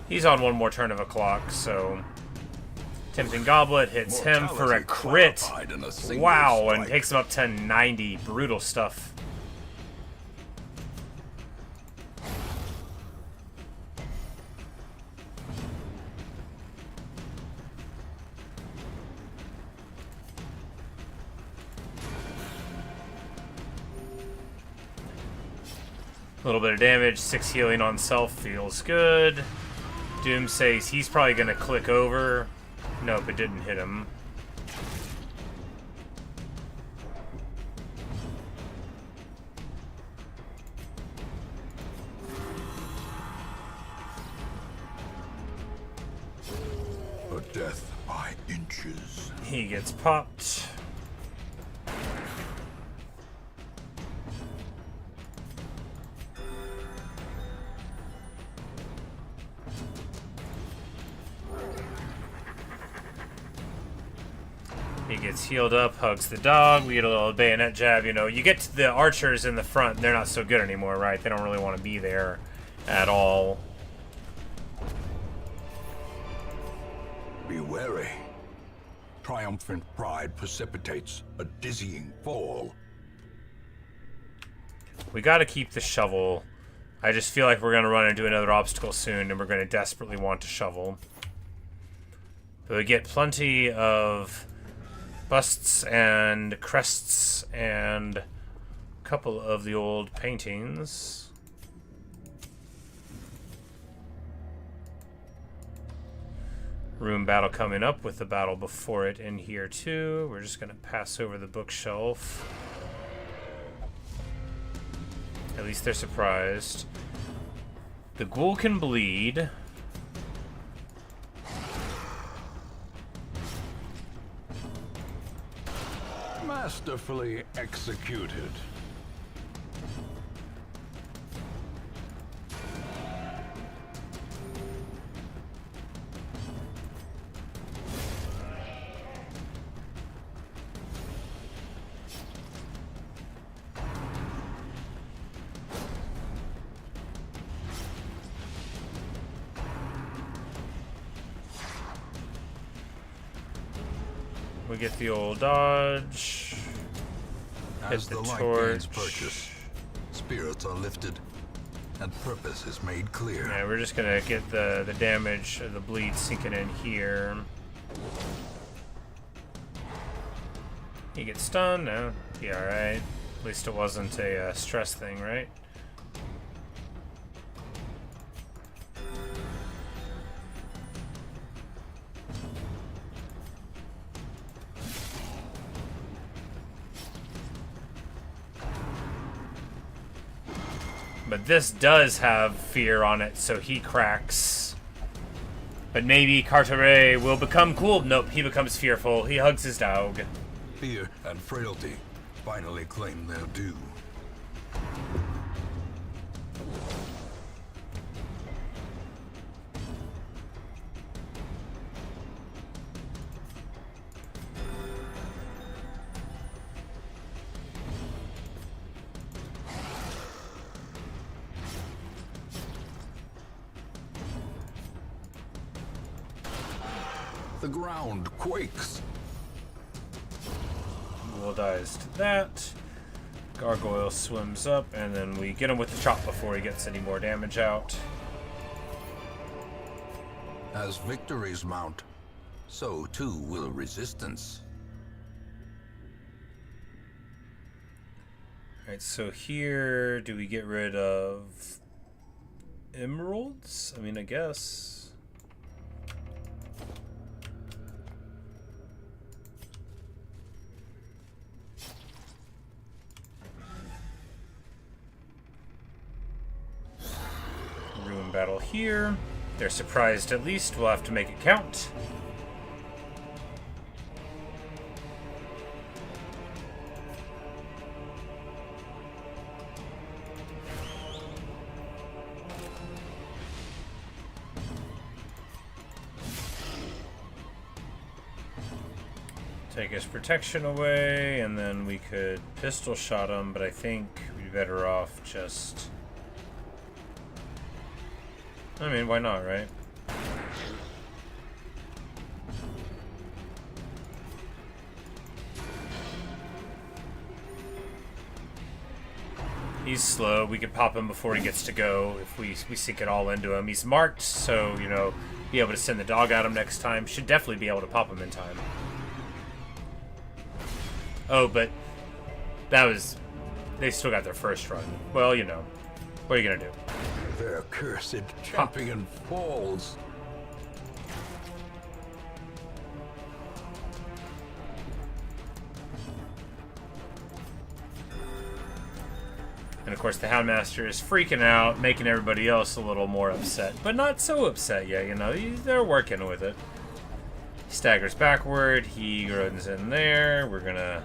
[SPEAKER 1] He's on one more turn of a clock, so... Tempting Goblet hits him for a crit. Wow, and takes him up to 90. Brutal stuff. A little bit of damage, 6 healing on self feels good. Doom says he's probably going to click over. Nope, it didn't hit him.
[SPEAKER 2] A death by inches.
[SPEAKER 1] He gets popped. He He gets healed up, hugs the dog. We get a little bayonet jab. You know, you get to the archers in the front, they're not so good anymore, right? They don't really want to be there at all.
[SPEAKER 3] Be wary. Triumphant pride precipitates a dizzying fall.
[SPEAKER 1] We got to keep the shovel. I just feel like we're going to run into another obstacle soon, and we're going to desperately want to shovel. But we get plenty of busts and crests and a couple of the old paintings. Room battle coming up with the battle before it in here too. We're just going to pass over the bookshelf. At least they're surprised. The ghoul can bleed.
[SPEAKER 3] Masterfully executed.
[SPEAKER 1] We get the old dodge.
[SPEAKER 2] As
[SPEAKER 1] Hit
[SPEAKER 2] the
[SPEAKER 1] the
[SPEAKER 2] light
[SPEAKER 1] torch.
[SPEAKER 2] gains purchase, spirits are lifted, and purpose is made clear.
[SPEAKER 1] Yeah, we're just gonna get the damage, the bleed sinking in here. He gets stunned. No, be all right. At least it wasn't a stress thing, right? But this does have fear on it, so he cracks. But maybe Carteret will become cool. Nope, he becomes fearful. He hugs his dog.
[SPEAKER 2] Fear and frailty finally claim their due. The ground quakes.
[SPEAKER 1] Ghoul dies to that. Gargoyle swims up, and then we get him with the chop before he gets any more damage out.
[SPEAKER 2] As victories mount, so too will resistance.
[SPEAKER 1] Alright, so here, do we get rid of emeralds? I mean, I guess. Ruin battle here. They're surprised at least. We'll have to make it count. Take his protection away, and then we could pistol shot him, but I think we'd be better off just... I mean, why not, right? He's slow. We could pop him before he gets to go if we sink it all into him. He's marked, so, you know, be able to send the dog at him next time. Should definitely be able to pop him in time. Oh, but that was... They still got their first run. Well, you know. What are you gonna do?
[SPEAKER 3] Their cursed champion falls.
[SPEAKER 1] And of course the Houndmaster is freaking out, making everybody else a little more upset. But not so upset yet, you know. They're working with it. He staggers backward. He runs in there. We're gonna...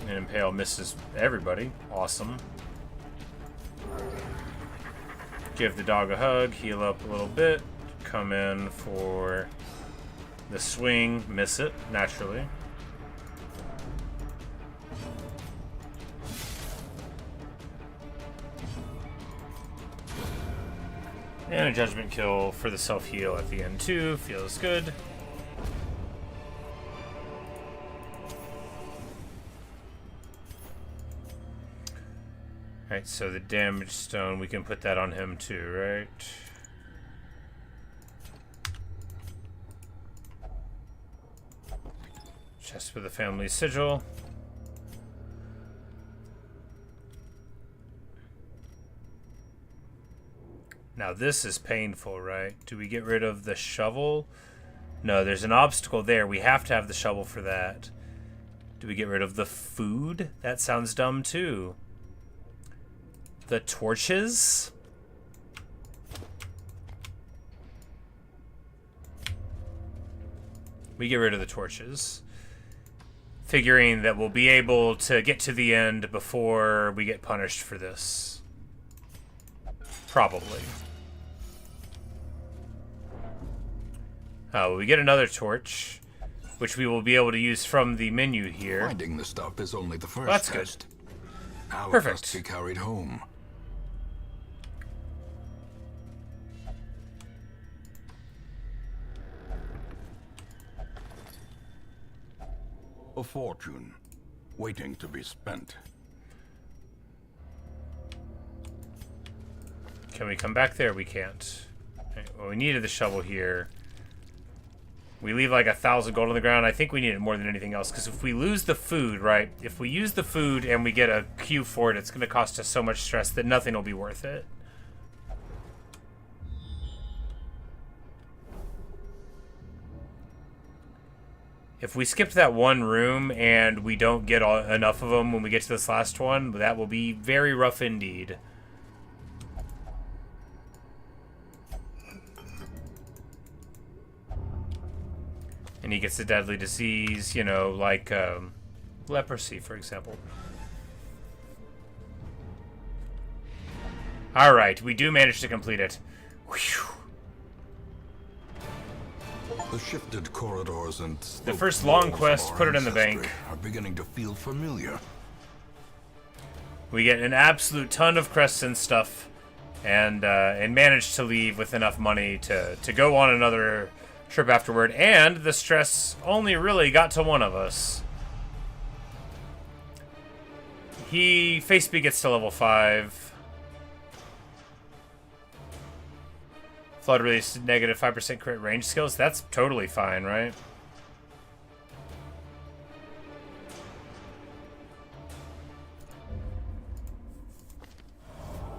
[SPEAKER 1] And Impale misses everybody. Awesome. Give the dog a hug, heal up a little bit, come in for the swing, miss it, naturally. And a judgment kill for the self-heal at the end too, feels good. Alright, so the damage stone, we can put that on him too, right? Chest for the family sigil. Now this is painful, right? Do we get rid of the shovel? No, there's an obstacle there. We have to have the shovel for that. Do we get rid of the food? That sounds dumb too. The torches? We get rid of the torches. Figuring that we'll be able to get to the end before we get punished for this. Probably. Oh, we get another torch, which we will be able to use from the menu here.
[SPEAKER 2] Finding the stuff is only the first
[SPEAKER 1] That's
[SPEAKER 2] test.
[SPEAKER 1] good.
[SPEAKER 2] Now
[SPEAKER 1] Perfect.
[SPEAKER 2] it must be carried home. A fortune, waiting to be spent.
[SPEAKER 1] Can we come back there? We can't. Okay, well, we needed the shovel here. We leave like 1,000 gold on the ground. I think we need it more than anything else, because if we lose the food, right? If we use the food and we get a queue for it, it's going to cost us so much stress that nothing will be worth it. If we skipped that one room and we don't get enough of them when we get to this last one, that will be very rough indeed. And he gets a deadly disease, you know, like leprosy, for example. Alright, we do manage to complete it. Whew.
[SPEAKER 2] The shifted corridors and
[SPEAKER 1] The first long quest, put it in the bank.
[SPEAKER 2] Are beginning to feel familiar.
[SPEAKER 1] We get an absolute ton of crests and stuff, and manage to leave with enough money to go on another trip afterward. And the stress only really got to one of us. Face B gets to level 5. Flood release negative 5% crit range skills. That's totally fine, right?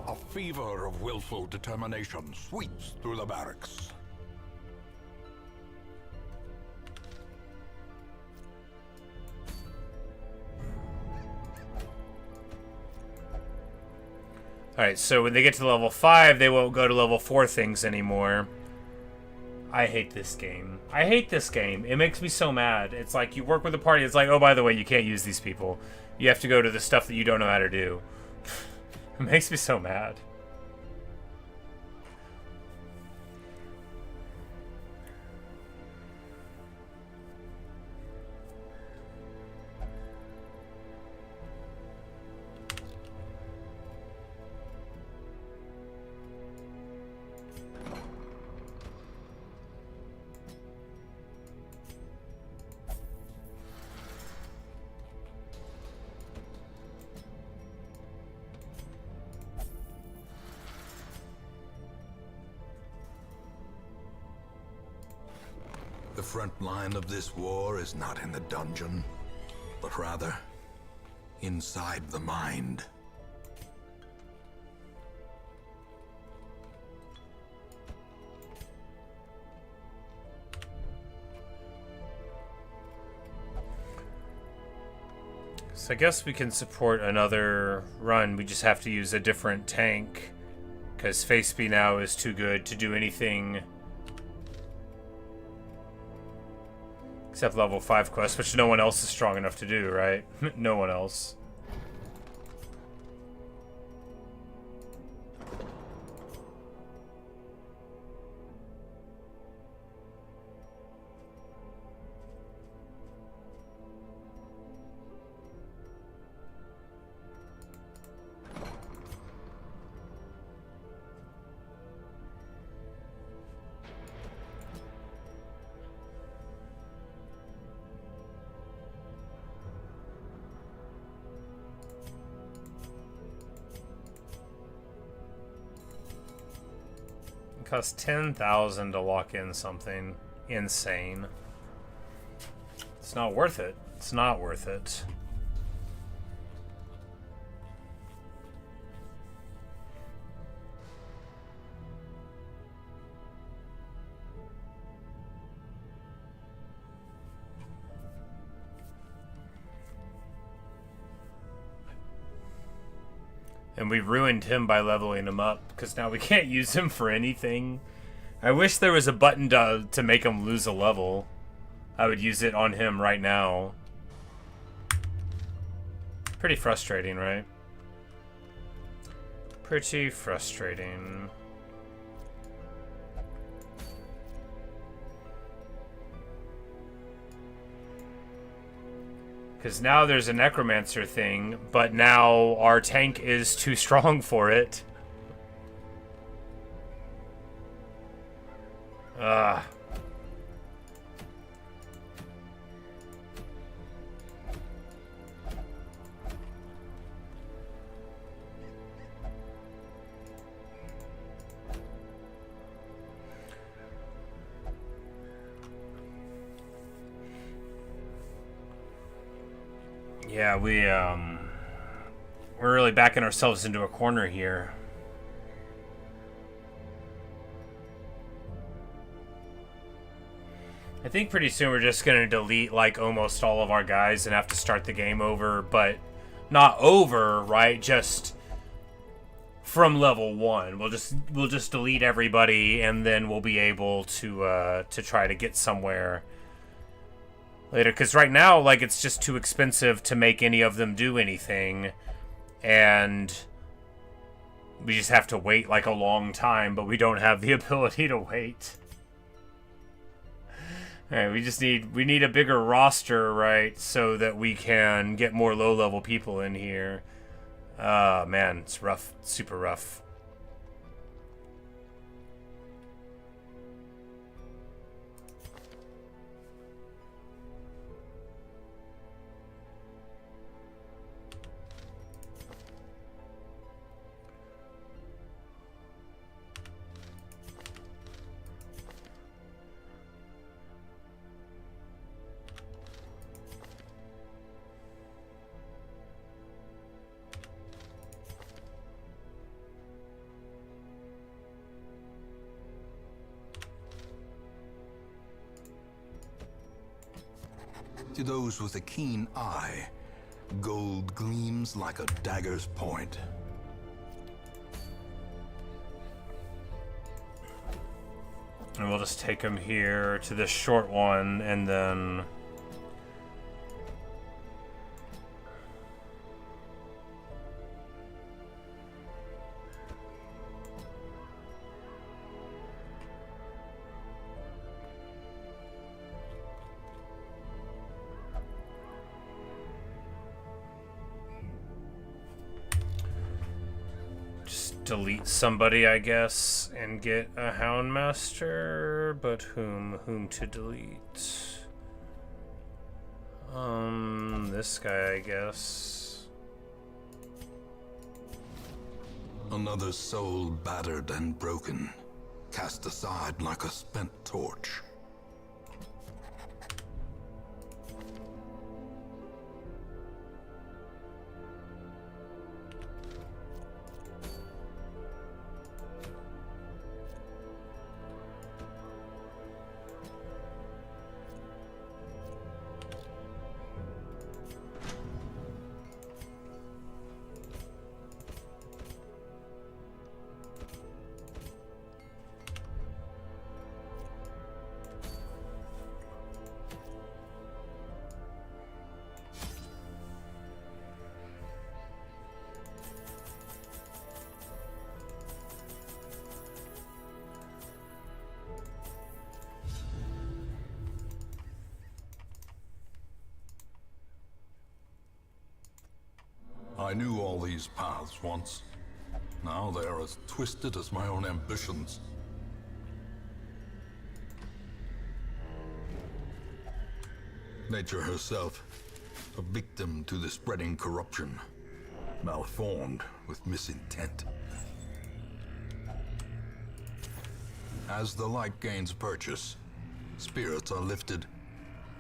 [SPEAKER 3] A fever of willful determination sweeps through the barracks.
[SPEAKER 1] Alright, so when they get to level 5, they won't go to level 4 things anymore. I hate this game. I hate this game. It makes me so mad. It's like you work with a party, it's like, oh, by the way, you can't use these people. You have to go to the stuff that you don't know how to do. It makes me so mad.
[SPEAKER 2] The front line of this war is not in the dungeon, but rather inside the mind.
[SPEAKER 1] So I guess we can support another run. We just have to use a different tank, because Face B now is too good to do anything Except level 5 quests, which no one else is strong enough to do, right? No one else. Costs 10,000 to lock in something insane. It's not worth it. It's not worth it. And we ruined him by leveling him up, because now we can't use him for anything. I wish there was a button to make him lose a level. I would use it on him right now. Pretty frustrating, right? Pretty frustrating. Because now there's a necromancer thing, but now our tank is too strong for it. Ugh. Yeah, we're really backing ourselves into a corner here. I think pretty soon we're just gonna delete like almost all of our guys and have to start the game over, but not over, right? Just from level 1. We'll just delete everybody, and then we'll be able to try to get somewhere later, because right now, like, it's just too expensive to make any of them do anything, and we just have to wait, like, a long time, but we don't have the ability to wait. Alright, we need a bigger roster, right, so that we can get more low-level people in here. Man, it's rough. Super rough.
[SPEAKER 2] To those with a keen eye, gold gleams like a dagger's point.
[SPEAKER 1] And we'll just take him here to this short one, and then... delete somebody, I guess, and get a Houndmaster, but whom to delete? This guy, I guess.
[SPEAKER 2] Another soul battered and broken, cast aside like a spent torch. I knew all these paths once. Now they are as twisted as my own ambitions. Nature herself, a victim to the spreading corruption, malformed with misintent. As the light gains purchase, spirits are lifted,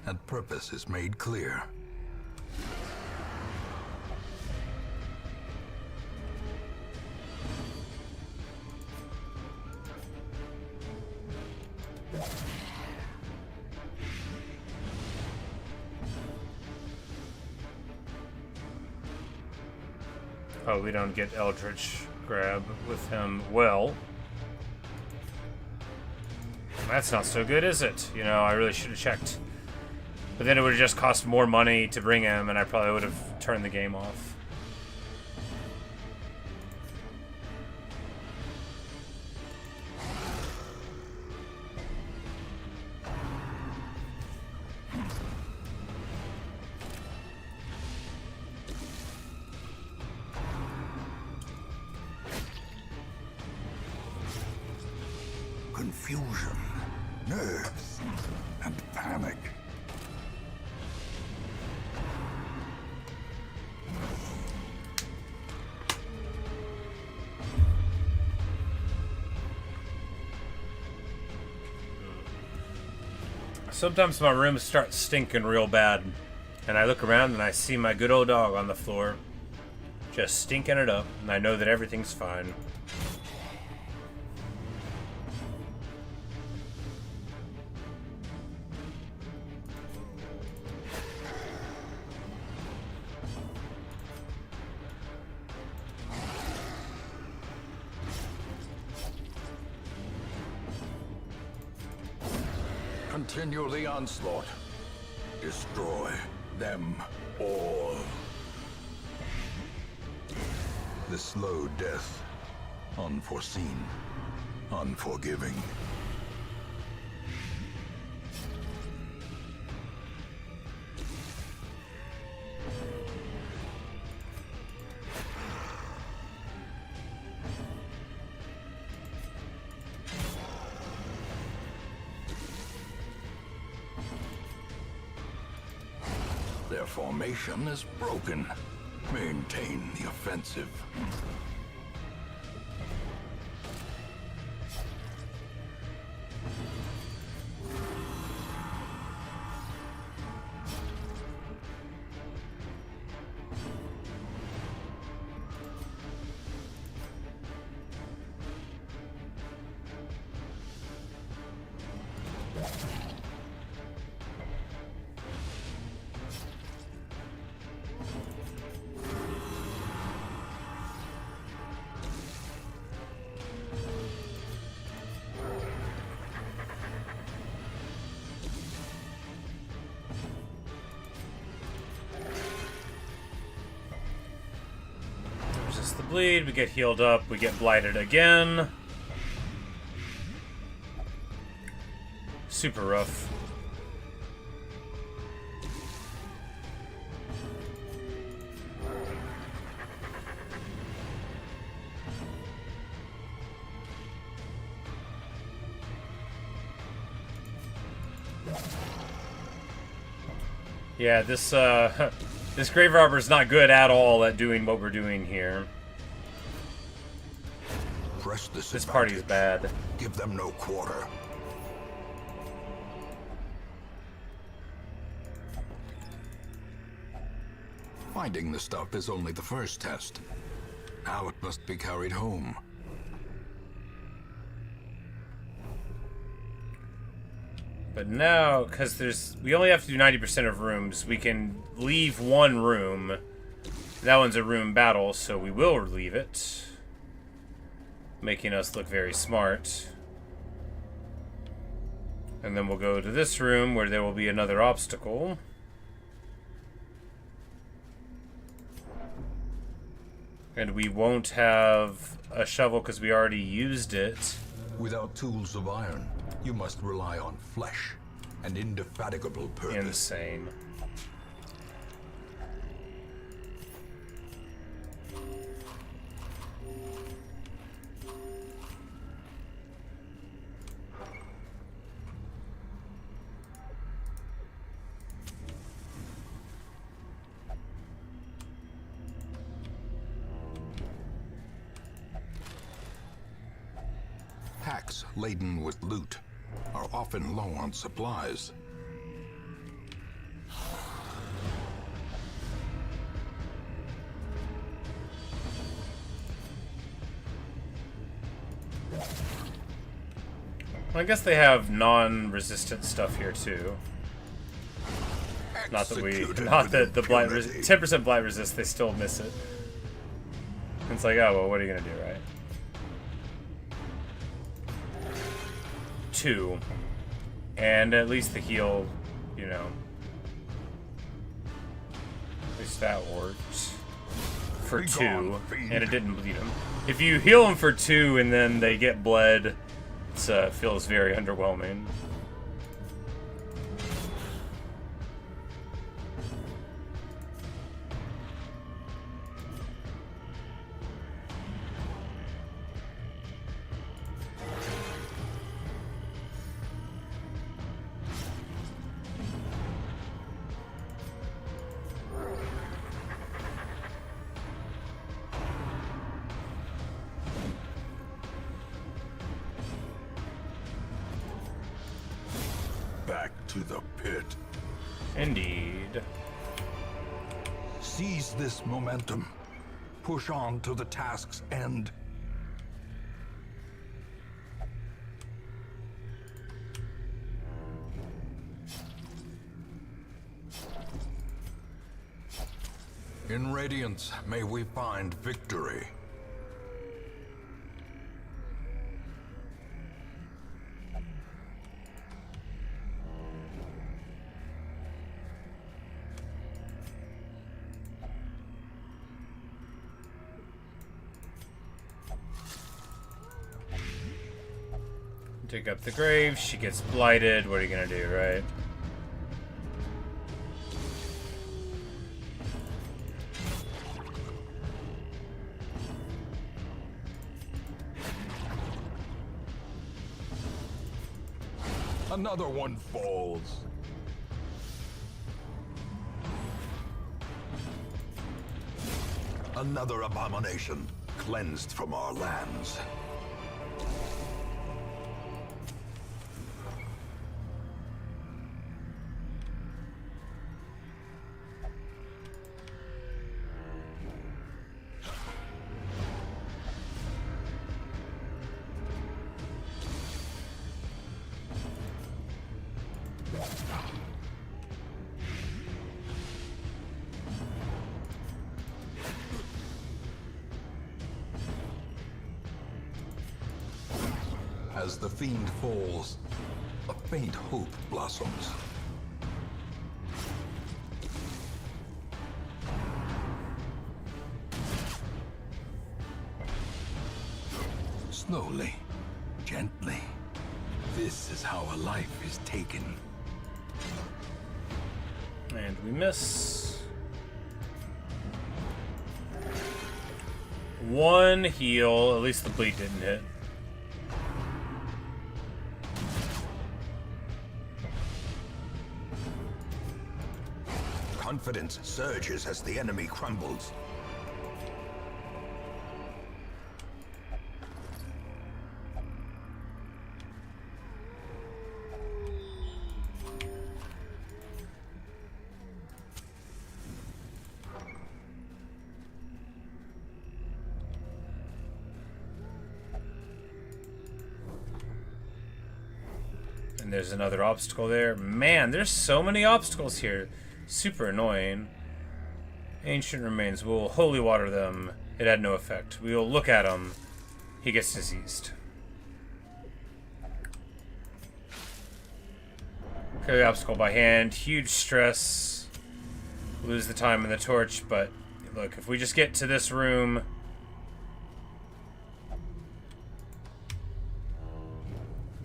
[SPEAKER 2] and purpose is made clear.
[SPEAKER 1] Oh, we don't get Eldritch Grab with him. Well, that's not so good, is it? You know, I really should have checked. But then it would have just cost more money to bring him, and I probably would have turned the game off.
[SPEAKER 3] Confusion, nerves, and panic.
[SPEAKER 1] Sometimes my room starts stinking real bad, and I look around and I see my good old dog on the floor, just stinking it up, and I know that everything's fine.
[SPEAKER 3] Continue the onslaught. Destroy them all.
[SPEAKER 2] The slow death, unforeseen, unforgiving.
[SPEAKER 3] Their formation is broken. Maintain the offensive.
[SPEAKER 1] Resist the bleed, we get healed up, we get blighted again. Super rough. Yeah, this this grave robber is not good at all at doing what we're doing here.
[SPEAKER 2] Press
[SPEAKER 1] This party is bad.
[SPEAKER 2] Give them no quarter. Finding the stuff is only the first test. Now it must be carried home.
[SPEAKER 1] But now, because we only have to do 90% of rooms, we can leave one room. That one's a room battle, so we will leave it, making us look very smart. And then we'll go to this room where there will be another obstacle. And we won't have a shovel because we already used it.
[SPEAKER 2] Without tools of iron, you must rely on flesh and indefatigable purpose.
[SPEAKER 1] Insane.
[SPEAKER 2] packs laden with loot are often low on supplies.
[SPEAKER 1] I guess they have non-resistant stuff here too. Not that the blight 10% blight resist, they still miss it. It's like, oh well, what are you gonna do, right? 2, and at least the heal, you know. At least that worked for 2, and it didn't bleed them. If you heal them for 2 and then they get bled, it feels very underwhelming.
[SPEAKER 3] Back to the pit.
[SPEAKER 1] Indeed.
[SPEAKER 3] Seize this momentum. Push on to the task's end.
[SPEAKER 2] In Radiance, may we find victory.
[SPEAKER 1] Dig up the grave, she gets blighted, what are you gonna do, right?
[SPEAKER 3] Another one falls.
[SPEAKER 2] Another abomination cleansed from our lands. As the fiend falls, a faint hope blossoms.
[SPEAKER 3] Slowly, gently. This is how a life is taken.
[SPEAKER 1] And we miss. 1 heal, at least the bleed didn't hit.
[SPEAKER 2] Confidence surges as the enemy crumbles.
[SPEAKER 1] And there's another obstacle there. Man, there's so many obstacles here. Super annoying. Ancient remains. We'll holy water them. It had no effect. We will look at him. He gets diseased. Clear the obstacle by hand. Huge stress. Lose the time in the torch, but look, if we just get to this room,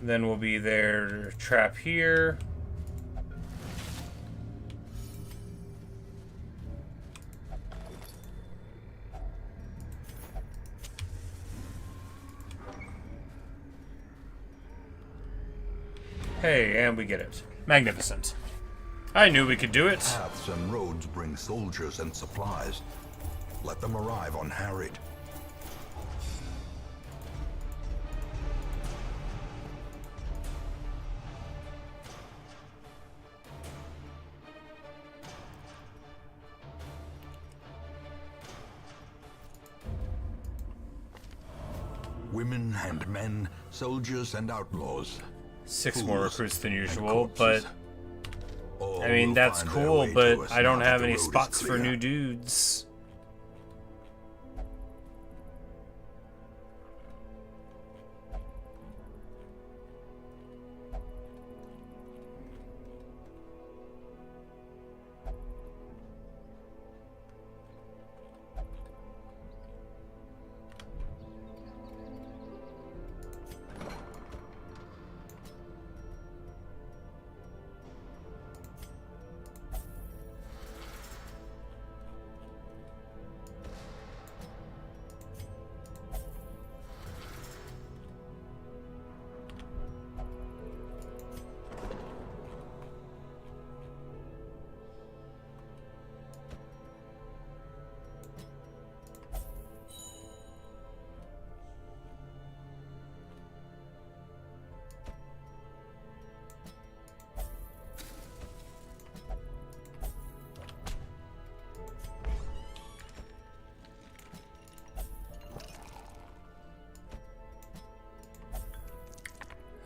[SPEAKER 1] then we'll be there. Trap here. Hey, and we get it. Magnificent. I knew we could do it.
[SPEAKER 2] Paths and roads bring soldiers and supplies. Let them arrive unharried. women and men, soldiers and outlaws.
[SPEAKER 1] 6 more
[SPEAKER 2] Fools
[SPEAKER 1] recruits than
[SPEAKER 2] and
[SPEAKER 1] usual,
[SPEAKER 2] corpses.
[SPEAKER 1] but
[SPEAKER 2] All
[SPEAKER 1] I mean
[SPEAKER 2] will
[SPEAKER 1] that's
[SPEAKER 2] find their
[SPEAKER 1] cool,
[SPEAKER 2] way to
[SPEAKER 1] but
[SPEAKER 2] us
[SPEAKER 1] I don't
[SPEAKER 2] now that
[SPEAKER 1] have
[SPEAKER 2] the
[SPEAKER 1] any
[SPEAKER 2] road is
[SPEAKER 1] spots for
[SPEAKER 2] clear.
[SPEAKER 1] new dudes.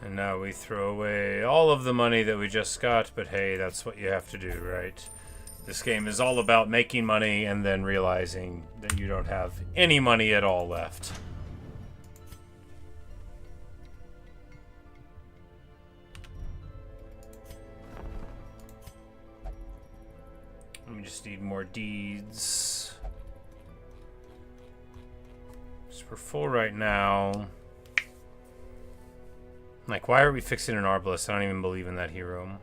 [SPEAKER 1] And now we throw away all of the money that we just got, but hey, that's what you have to do, right? This game is all about making money and then realizing that you don't have any money at all left. We just need more deeds. So we're full right now. Like, why are we fixing an Arbalest? I don't even believe in that hero.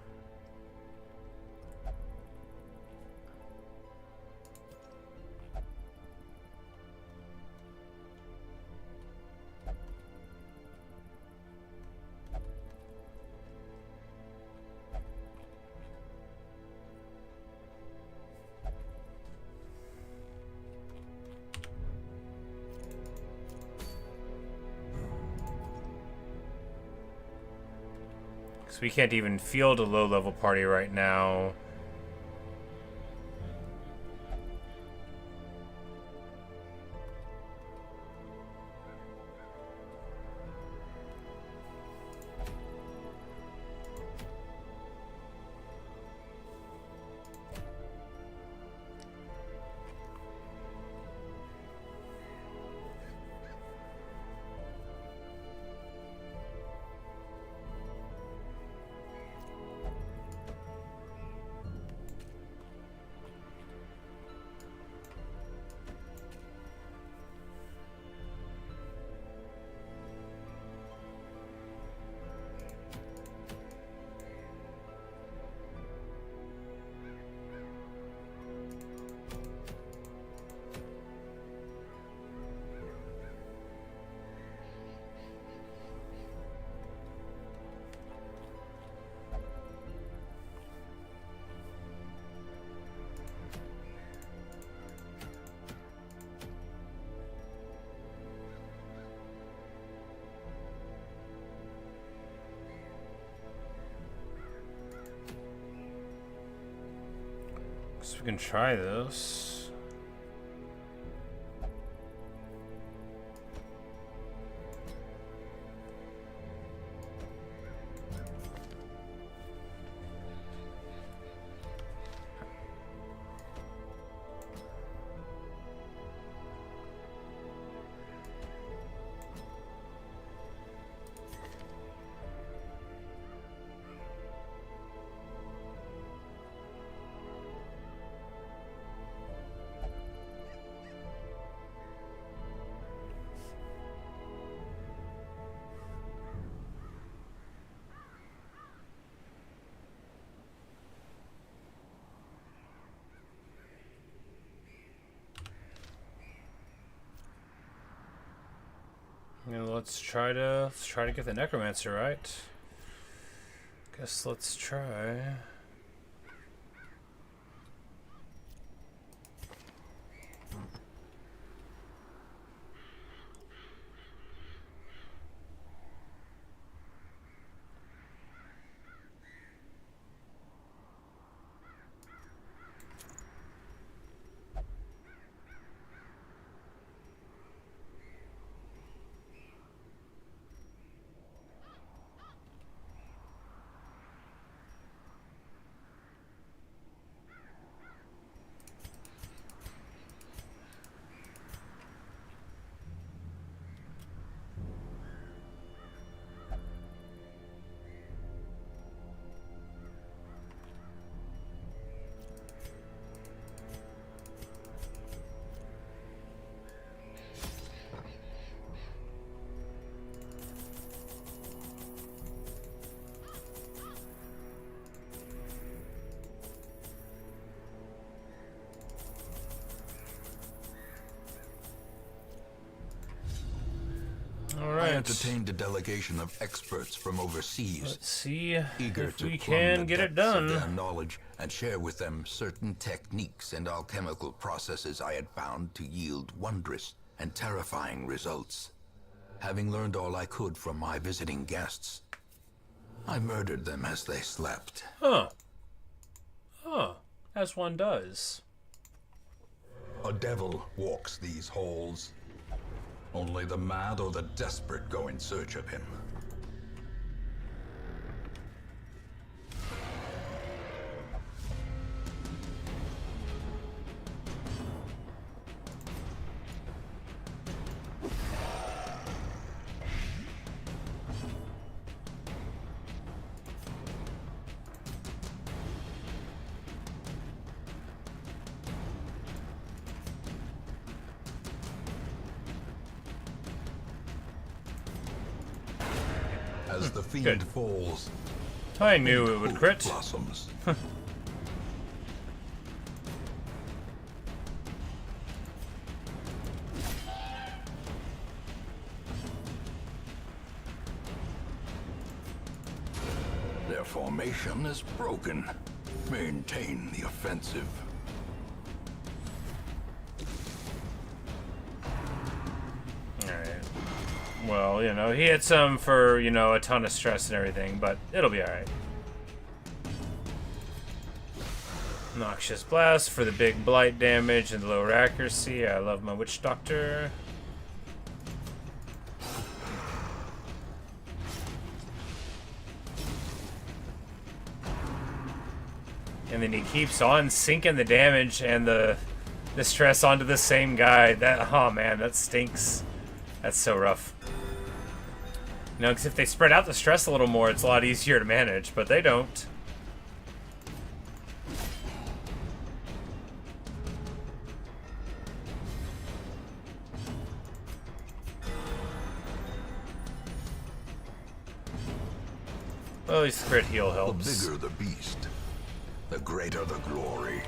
[SPEAKER 1] So we can't even field a low-level party right now. So we can try this. You know, let's try to get the Necromancer, right? Guess let's try. All
[SPEAKER 2] I
[SPEAKER 1] right.
[SPEAKER 2] entertained a delegation of experts from overseas,
[SPEAKER 1] Let's see
[SPEAKER 2] eager
[SPEAKER 1] if
[SPEAKER 2] to
[SPEAKER 1] we
[SPEAKER 2] plumb
[SPEAKER 1] can
[SPEAKER 2] the
[SPEAKER 1] get it
[SPEAKER 2] depths of
[SPEAKER 1] done.
[SPEAKER 2] their knowledge and share with them certain techniques and alchemical processes I had found to yield wondrous and terrifying results. Having learned all I could from my visiting guests, I murdered them as they slept.
[SPEAKER 1] Huh. Huh. As one does.
[SPEAKER 3] A devil walks these halls. Only the mad or the desperate go in search of him. As the fiend
[SPEAKER 1] Good.
[SPEAKER 3] falls,
[SPEAKER 1] I knew it would
[SPEAKER 3] hope
[SPEAKER 1] crit.
[SPEAKER 3] blossoms. Their formation is broken. Maintain the offensive.
[SPEAKER 1] Alright. Well, you know, he hit some for, you know, a ton of stress and everything, but it'll be alright. Noxious Blast for the big blight damage and the lower accuracy. I love my Witch Doctor. And then he keeps on sinking the damage and the stress onto the same guy. That, oh man, that stinks. That's so rough. You know, because if they spread out the stress a little more, it's a lot easier to manage, but they don't. Well, at least the crit heal
[SPEAKER 3] The
[SPEAKER 1] helps.
[SPEAKER 3] bigger the beast, the greater the glory.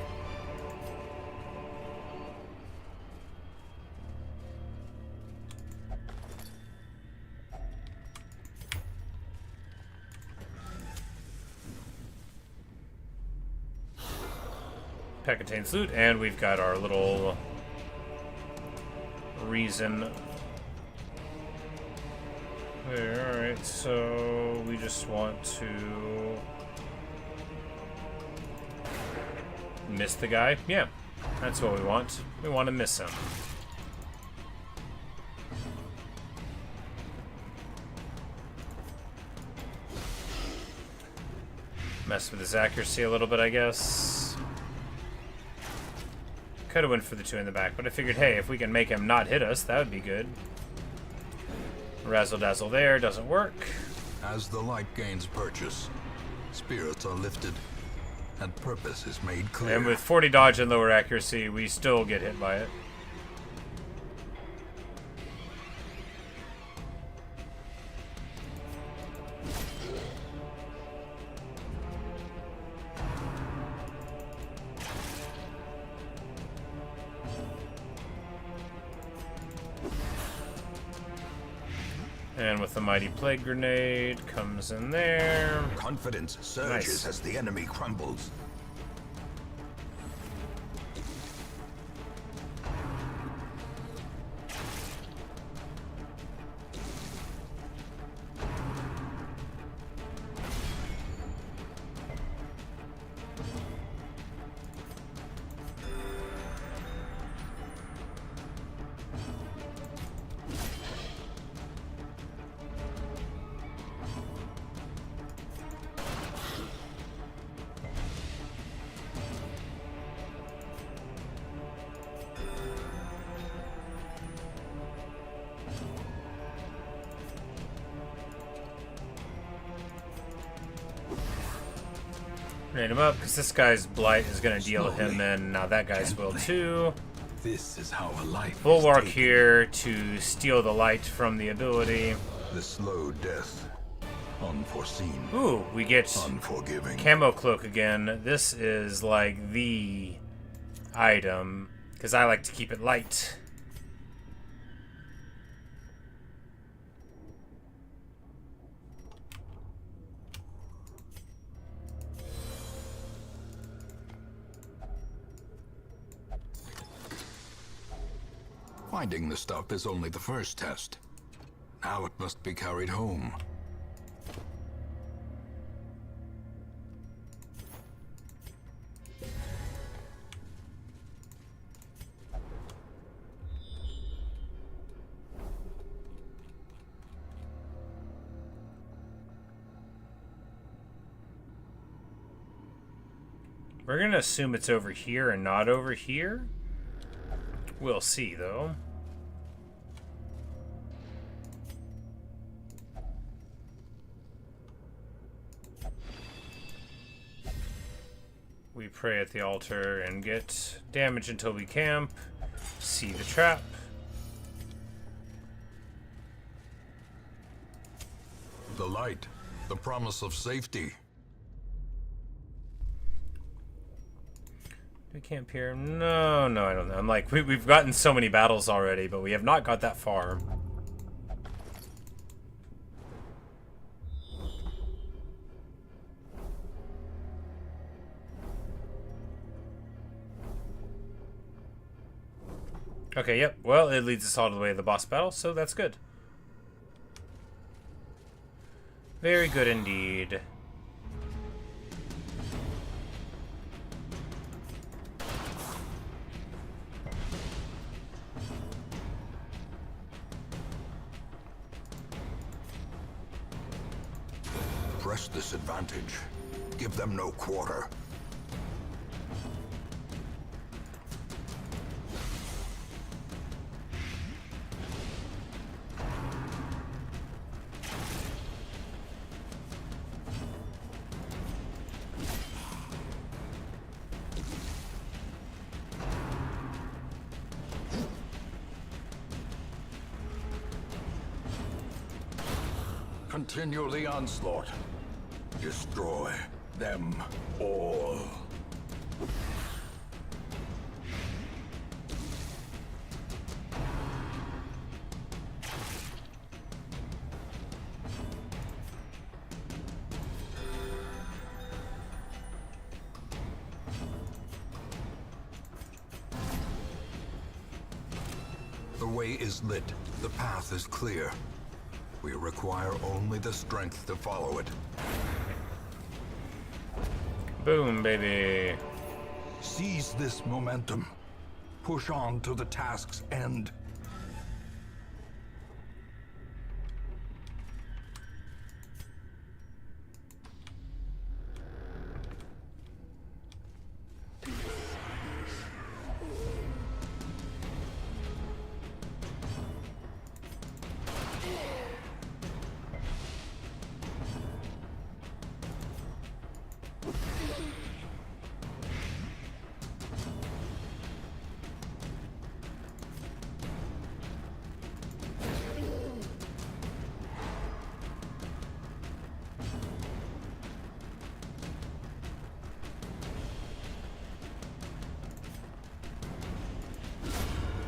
[SPEAKER 1] Pack contains loot, and we've got our little reason. There, alright, so we just want to miss the guy. Yeah, that's what we want. We want to miss him. Mess with his accuracy a little bit, I guess. Could have went for the two in the back, but I figured, hey, if we can make him not hit us, that would be good. Razzle dazzle there, doesn't work.
[SPEAKER 2] As the light gains purchase, spirits are lifted, and purpose is made clear.
[SPEAKER 1] And with 40 dodge and lower accuracy, we still get hit by it. And with the mighty plague grenade, comes in there.
[SPEAKER 2] Confidence surges
[SPEAKER 1] Nice.
[SPEAKER 2] as the enemy crumbles.
[SPEAKER 1] Grenade him up, because this guy's blight is going to deal him
[SPEAKER 3] Slowly,
[SPEAKER 1] in. Now that guy's will
[SPEAKER 3] gently.
[SPEAKER 1] too.
[SPEAKER 3] This is how a life
[SPEAKER 1] Bulwark
[SPEAKER 3] is taken.
[SPEAKER 1] here to steal the light from the ability.
[SPEAKER 3] The slow death. Unforeseen.
[SPEAKER 1] Ooh, we get
[SPEAKER 3] Unforgiving.
[SPEAKER 1] Camo Cloak again. This is like the item, because I like to keep it light.
[SPEAKER 2] Finding the stuff is only the first test. Now it must be carried home.
[SPEAKER 1] We're gonna assume it's over here and not over here. We'll see, though. We pray at the altar and get damage until we camp. See the trap.
[SPEAKER 2] The light, the promise of safety.
[SPEAKER 1] Do we camp here? No, I don't know. I'm like, we've gotten so many battles already, but we have not got that far. Okay, yep. Well, it leads us all the way to the boss battle, so that's good. Very good indeed.
[SPEAKER 2] Press this advantage. Give them no quarter. Continue the onslaught. Destroy them all. The way is lit. The path is clear. We require only the strength to follow it.
[SPEAKER 1] Boom, baby.
[SPEAKER 3] Seize this momentum. Push on to the task's end.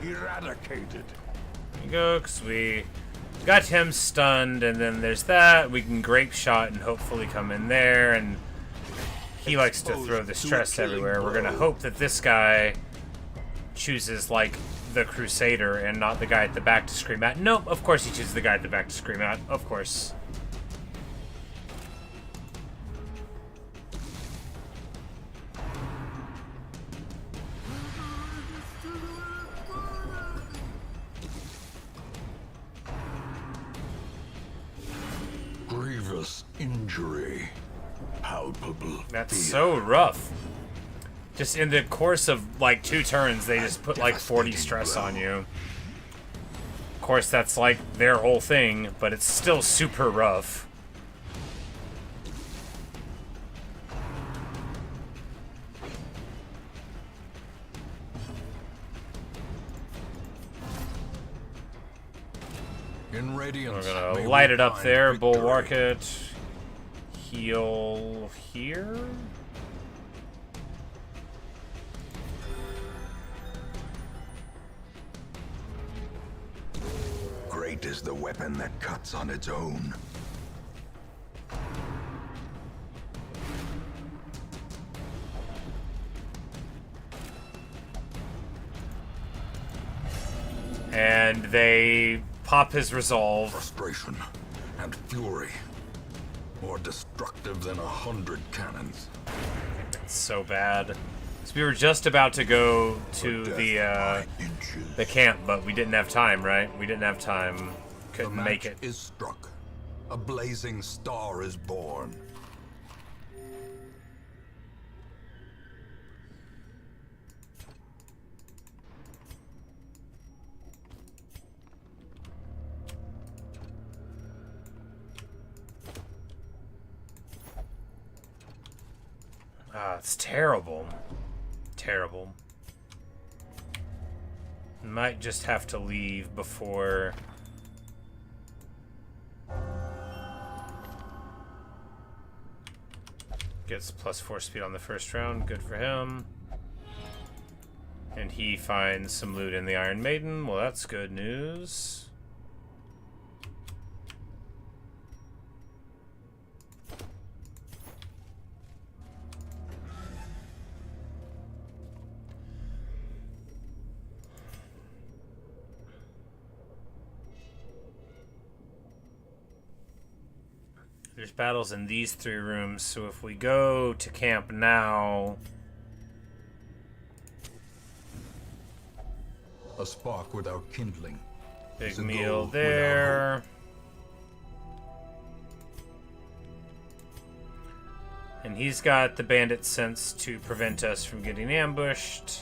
[SPEAKER 3] Eradicated.
[SPEAKER 1] There you go, because we got him stunned, and then there's that. We can grape shot and hopefully come in there, and he likes to throw the stress everywhere. We're gonna hope that this guy chooses, like, the Crusader and not the guy at the back to scream at. Nope, of course he chooses the guy at the back to scream at. Of course.
[SPEAKER 3] Grievous injury. Palpable.
[SPEAKER 1] That's
[SPEAKER 3] fear.
[SPEAKER 1] so rough. Just in the course of, like, 2 turns, they just put, like, 40 stress on you. Of course, that's, like, their whole thing, but it's still super rough.
[SPEAKER 2] In radiance,
[SPEAKER 1] We're
[SPEAKER 2] may
[SPEAKER 1] gonna
[SPEAKER 2] we
[SPEAKER 1] light it up
[SPEAKER 2] find
[SPEAKER 1] there,
[SPEAKER 2] victory.
[SPEAKER 1] bulwark it, heal here.
[SPEAKER 2] Great is the weapon that cuts on its own.
[SPEAKER 1] and they pop his resolve.
[SPEAKER 2] Frustration and fury, more destructive than 100 cannons.
[SPEAKER 1] It's so bad. So we were just about to go to the camp, but we didn't have time, right? We didn't have time. Couldn't make it.
[SPEAKER 2] The match is struck. A blazing star is born.
[SPEAKER 1] It's terrible. Terrible. Might just have to leave before... Gets +4 speed on the first round. Good for him. And he finds some loot in the Iron Maiden. Well, that's good news. There's battles in these 3 rooms, so if we go to camp now...
[SPEAKER 2] A spark without kindling.
[SPEAKER 1] Big meal there. And he's got the bandit sense to prevent us from getting ambushed.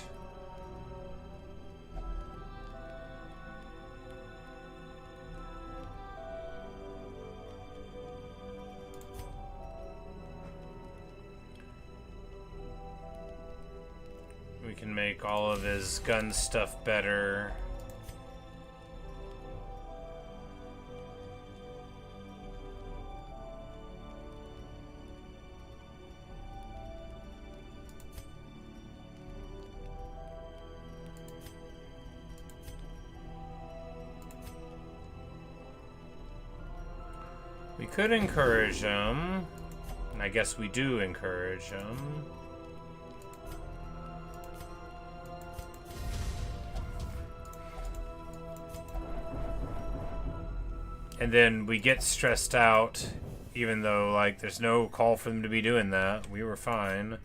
[SPEAKER 1] We can make all of his gun stuff better. We could encourage him, and I guess we do encourage him. And then we get stressed out, even though, like, there's no call for them to be doing that. We were fine.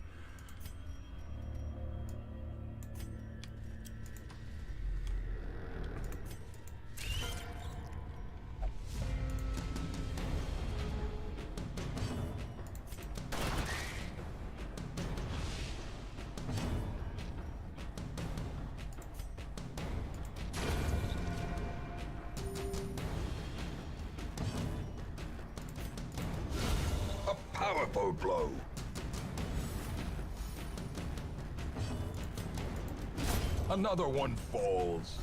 [SPEAKER 2] Powerful blow. Another one falls.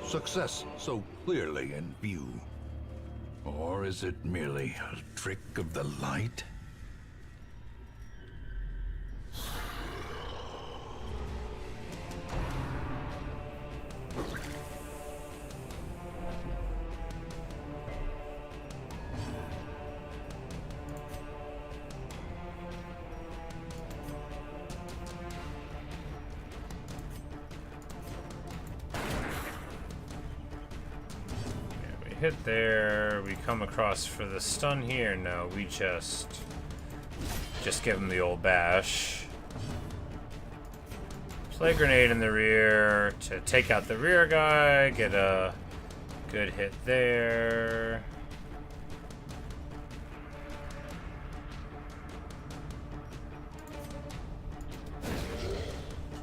[SPEAKER 2] Success so clearly in view. Or is it merely a trick of the light?
[SPEAKER 1] Hit there, we come across for the stun here. No, we just give him the old bash. Play grenade in the rear to take out the rear guy, get a good hit there.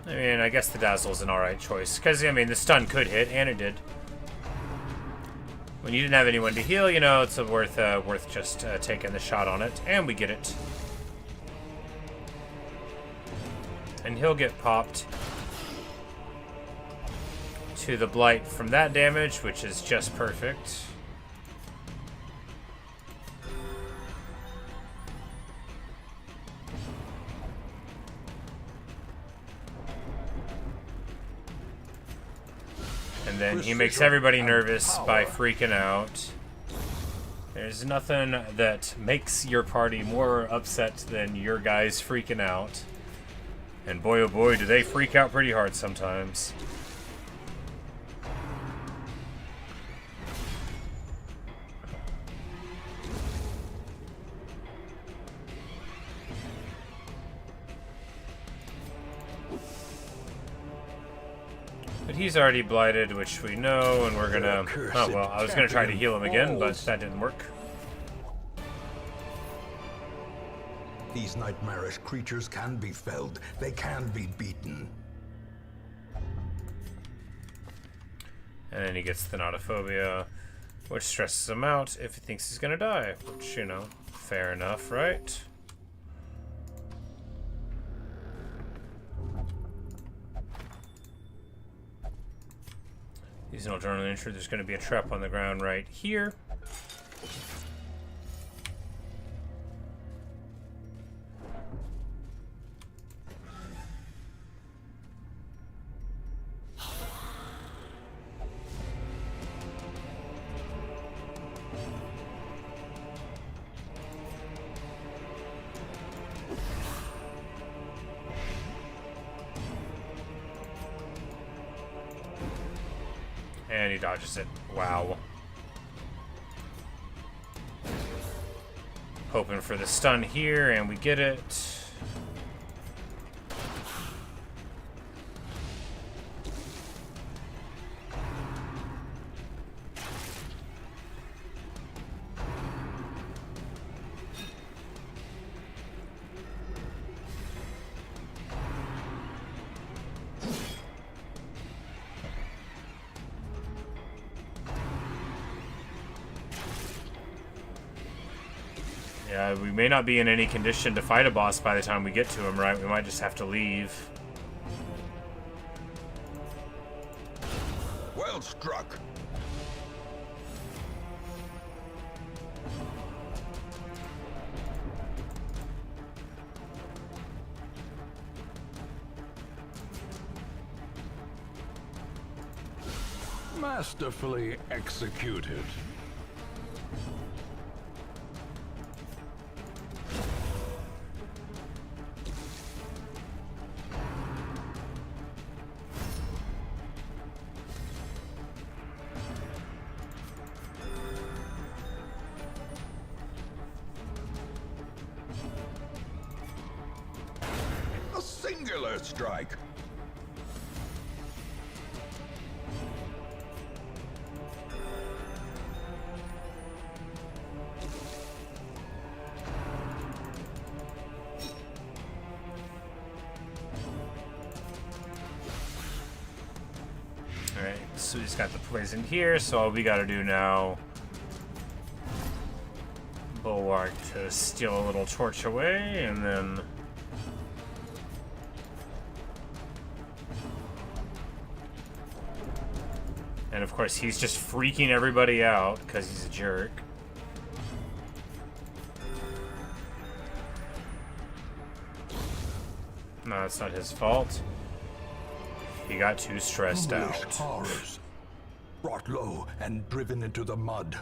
[SPEAKER 1] I mean, I guess the dazzle's an alright choice, because, I mean, the stun could hit, and it did. When you didn't have anyone to heal, you know, it's worth just taking the shot on it, and we get it. And he'll get popped to the blight from that damage, which is just perfect. And then he makes everybody nervous by freaking out. There's nothing that makes your party more upset than your guys freaking out. And boy oh boy, do they freak out pretty hard sometimes. But he's already blighted, which we know, and we're gonna... Oh, well, I was gonna try to heal him again, but that didn't work.
[SPEAKER 2] These nightmarish creatures can be felled. They can be beaten.
[SPEAKER 1] And then he gets Thanatophobia, which stresses him out if he thinks he's gonna die. Which, you know, fair enough, right? He's an adrenaline intruder. There's going to be a trap on the ground right here. And he dodges it. Wow. Hoping for the stun here, and we get it. Yeah, we may not be in any condition to fight a boss by the time we get to him, right? We might just have to leave.
[SPEAKER 2] Well struck.
[SPEAKER 3] Masterfully executed.
[SPEAKER 2] A singular strike.
[SPEAKER 1] Alright, so he's got the poison here, so all we gotta do now... Bulwark to steal a little torch away, and then... And of course, he's just freaking everybody out, because he's a jerk. No, it's not his fault. He got too stressed
[SPEAKER 2] Foolish
[SPEAKER 1] out.
[SPEAKER 2] horrors. Brought low and driven into the mud.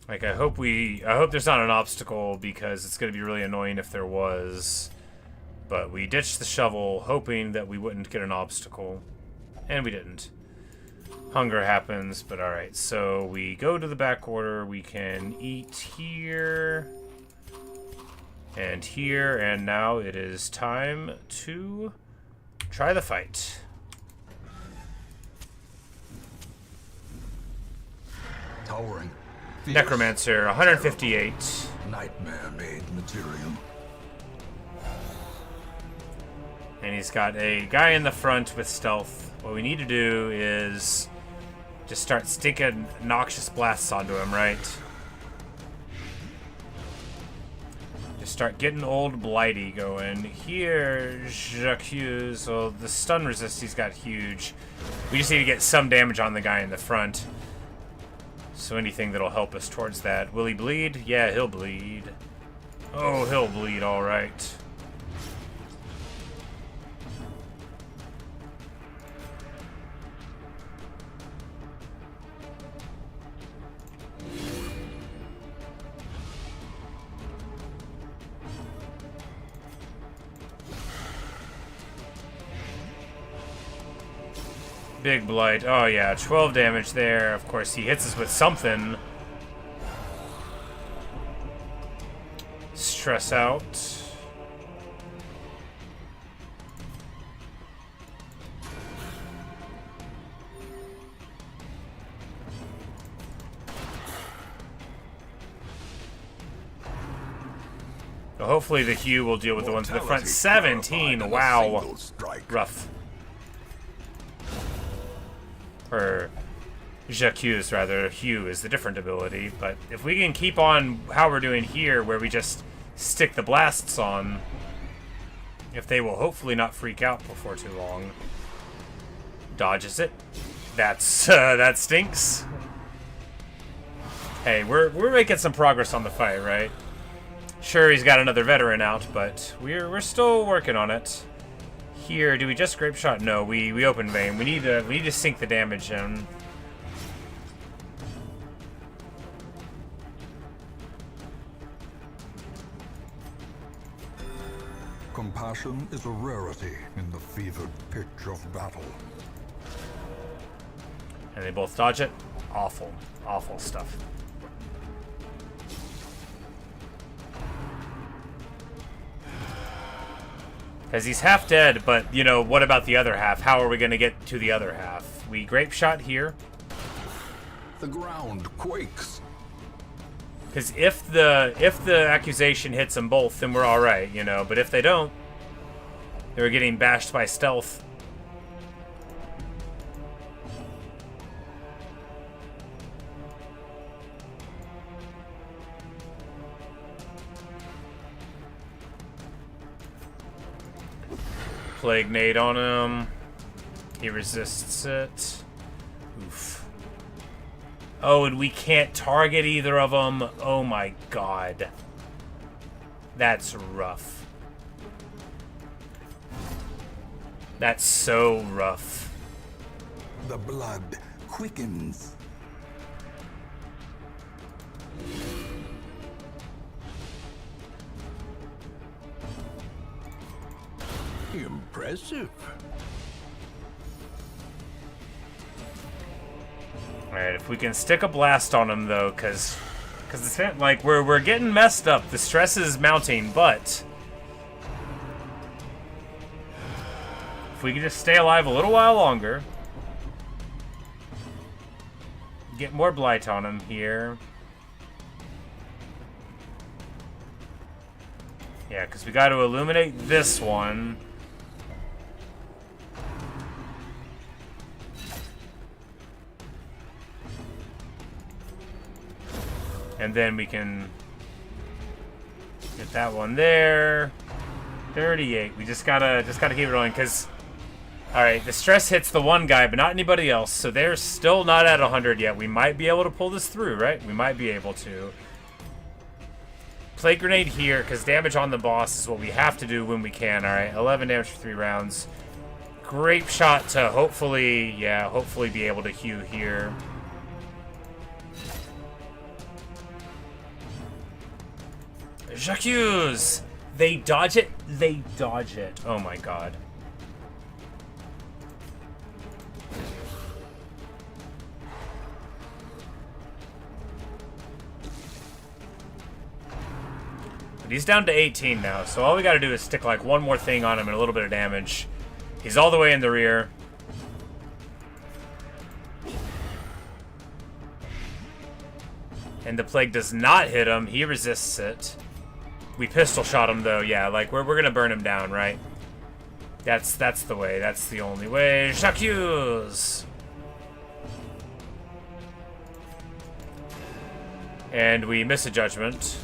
[SPEAKER 1] Like, I hope there's not an obstacle, because it's going to be really annoying if there was. But we ditched the shovel, hoping that we wouldn't get an obstacle. And we didn't. Hunger happens, but alright. So we go to the back order. We can eat here. And here. And now it is time to try the fight.
[SPEAKER 2] Towering.
[SPEAKER 1] Necromancer, 158.
[SPEAKER 2] Nightmare-made material.
[SPEAKER 1] And he's got a guy in the front with stealth. What we need to do is just start sticking noxious blasts onto him, right? Just start getting old Blighty going. Here, Jacques. So the stun resist he's got huge. We just need to get some damage on the guy in the front. So anything that'll help us towards that. Will he bleed? Yeah, he'll bleed. Oh, he'll bleed, alright. Big blight. Oh yeah, 12 damage there. Of course, he hits us with something. Stress out. So hopefully the Hue will deal with the ones in the front. 17, wow. Rough. Or J'accuse, rather. Hue is the different ability. But if we can keep on how we're doing here, where we just stick the blasts on, if they will hopefully not freak out before too long. Dodges it. That's that stinks. Hey, we're making some progress on the fight, right? Sure, he's got another veteran out, but we're still working on it. Here, do we just grape shot? No, we open vein. We need to sink the damage in.
[SPEAKER 3] Compassion is a rarity in the fevered pitch of battle.
[SPEAKER 1] And they both dodge it. Awful, awful stuff. Because he's half dead, but, you know, what about the other half? How are we going to get to the other half? We grape shot here.
[SPEAKER 3] The ground quakes.
[SPEAKER 1] Because if the accusation hits them both, then we're alright, you know. But if they don't, they're getting bashed by stealth. Plague nade on him. He resists it. Oof. Oh, and we can't target either of them. Oh my god. That's rough. That's so rough.
[SPEAKER 3] The blood quickens. Impressive.
[SPEAKER 1] Alright, if we can stick a blast on him though, because it's like we're getting messed up. The stress is mounting, but if we can just stay alive a little while longer, get more blight on him here. Yeah, because we got to illuminate this one. And then we can get that one there. 38. We just gotta keep it rolling, because alright, the stress hits the one guy, but not anybody else. So they're still not at 100 yet. We might be able to pull this through, right? We might be able to. Plague grenade here, because damage on the boss is what we have to do when we can. Alright, 11 damage for 3 rounds. Grape shot to hopefully, yeah, hopefully be able to hew here. J'accuse! They dodge it. They dodge it. Oh my god. But he's down to 18 now, so all we gotta do is stick like one more thing on him and a little bit of damage. He's all the way in the rear. And the plague does not hit him. He resists it. We pistol shot him though, yeah, like we're gonna burn him down, right? That's the way, that's the only way. J'accuse! And we miss a judgment.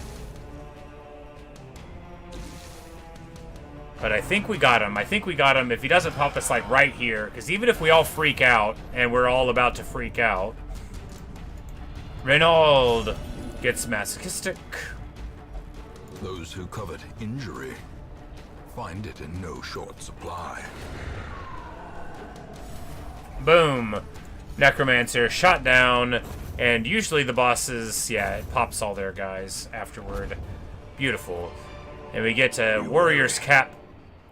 [SPEAKER 1] But I think we got him. I think we got him if he doesn't pop us like right here. Because even if we all freak out, and we're all about to freak out, Renaud gets masochistic.
[SPEAKER 2] Those who covet injury find it in no short supply.
[SPEAKER 1] Boom. Necromancer shot down, and usually the bosses, yeah, it pops all their guys afterward. Beautiful. And we get to Warrior's Cap.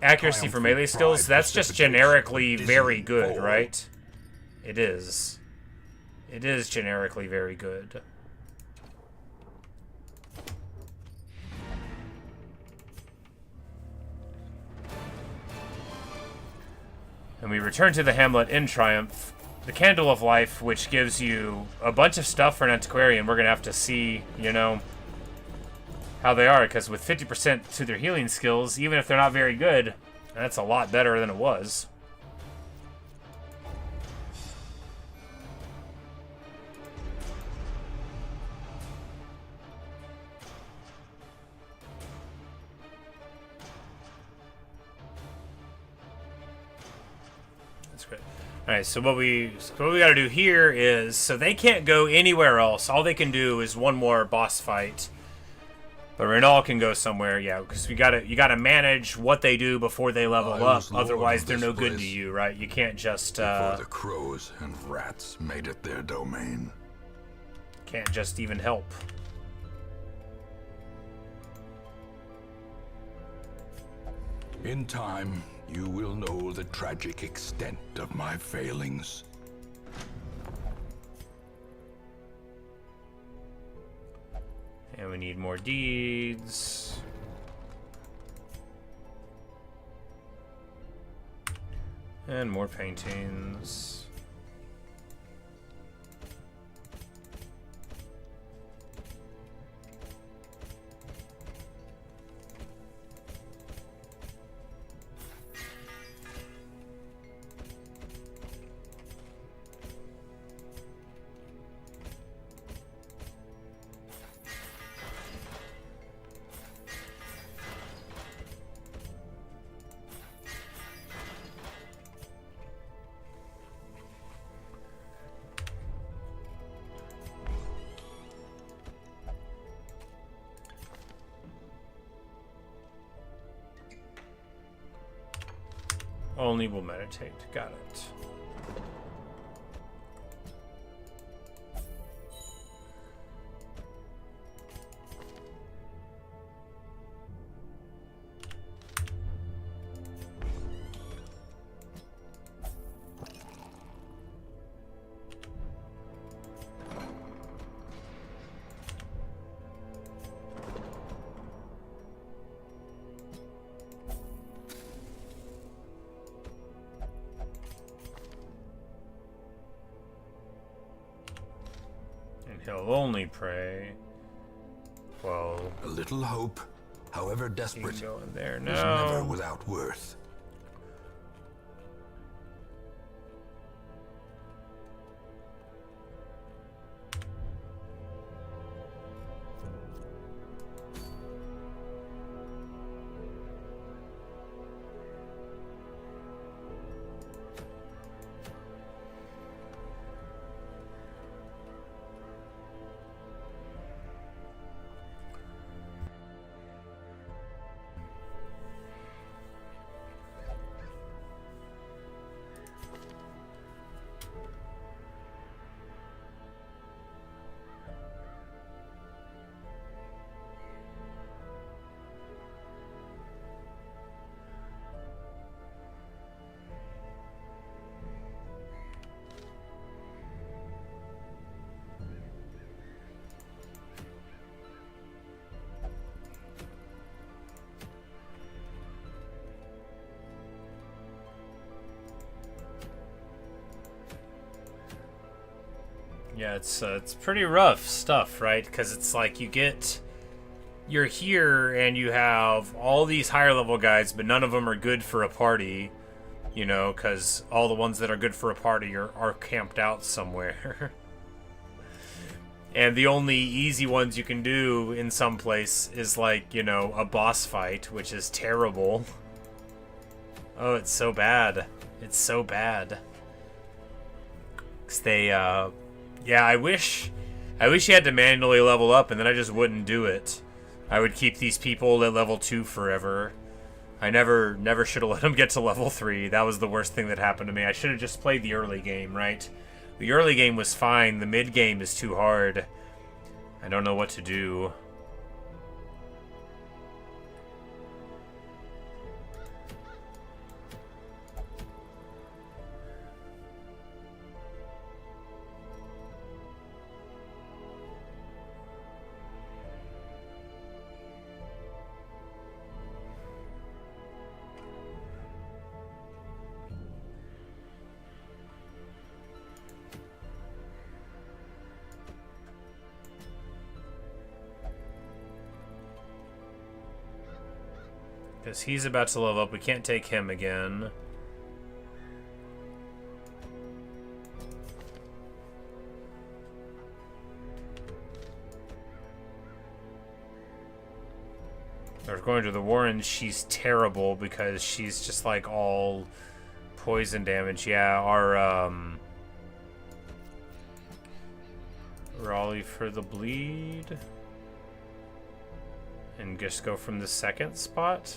[SPEAKER 1] Accuracy for melee skills, that's just generically very good, right? It is. It is generically very good. And we return to the hamlet in triumph. The Candle of Life, which gives you a bunch of stuff for an antiquarian. We're going to have to see, you know, how they are, because with 50% to their healing skills, even if they're not very good, that's a lot better than it was. That's great. Alright, so what we got to do here is, so they can't go anywhere else. All they can do is one more boss fight. But Renal can go somewhere, yeah, because you gotta manage what they do before they level up. Otherwise, they're no good to you, right? You can't just
[SPEAKER 2] before the crows and rats made it their domain.
[SPEAKER 1] Can't just even help.
[SPEAKER 3] In time, you will know the tragic extent of my failings.
[SPEAKER 1] And we need more deeds. And more paintings. Only will meditate. Got it. He'll only pray. Well,
[SPEAKER 2] a little hope, however desperate,
[SPEAKER 1] go in there.
[SPEAKER 2] is
[SPEAKER 1] No.
[SPEAKER 2] never without worth. Yeah, it's pretty rough stuff, right? Because it's like you're here and you have all these higher level guys, but none of them are good for a party, you know, because all the ones that are good for a party are camped out somewhere. And the only easy ones you can do in some place is like, you know, a boss fight, which is terrible. Oh, it's so bad. It's so bad. 'Cause they, yeah, I wish you had to manually level up, and then I just wouldn't do it.
[SPEAKER 1] I would keep these people at level 2 forever. I never should have let them get to level 3. That was the worst thing that happened to me. I should have just played the early game, right? The early game was fine. The mid game is too hard. I don't know what to do. Because he's about to level up. We can't take him again. We're going to the Warren. She's terrible because she's just like all poison damage. Yeah, our Raleigh for the bleed. And just go from the second spot.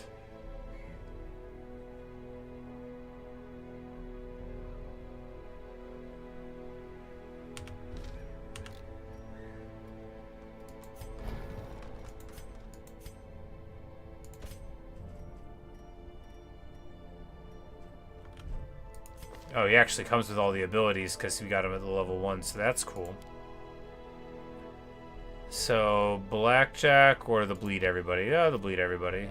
[SPEAKER 1] Oh, he actually comes with all the abilities because we got him at the level 1, so that's cool. So, Blackjack or the bleed everybody? Oh, the bleed everybody.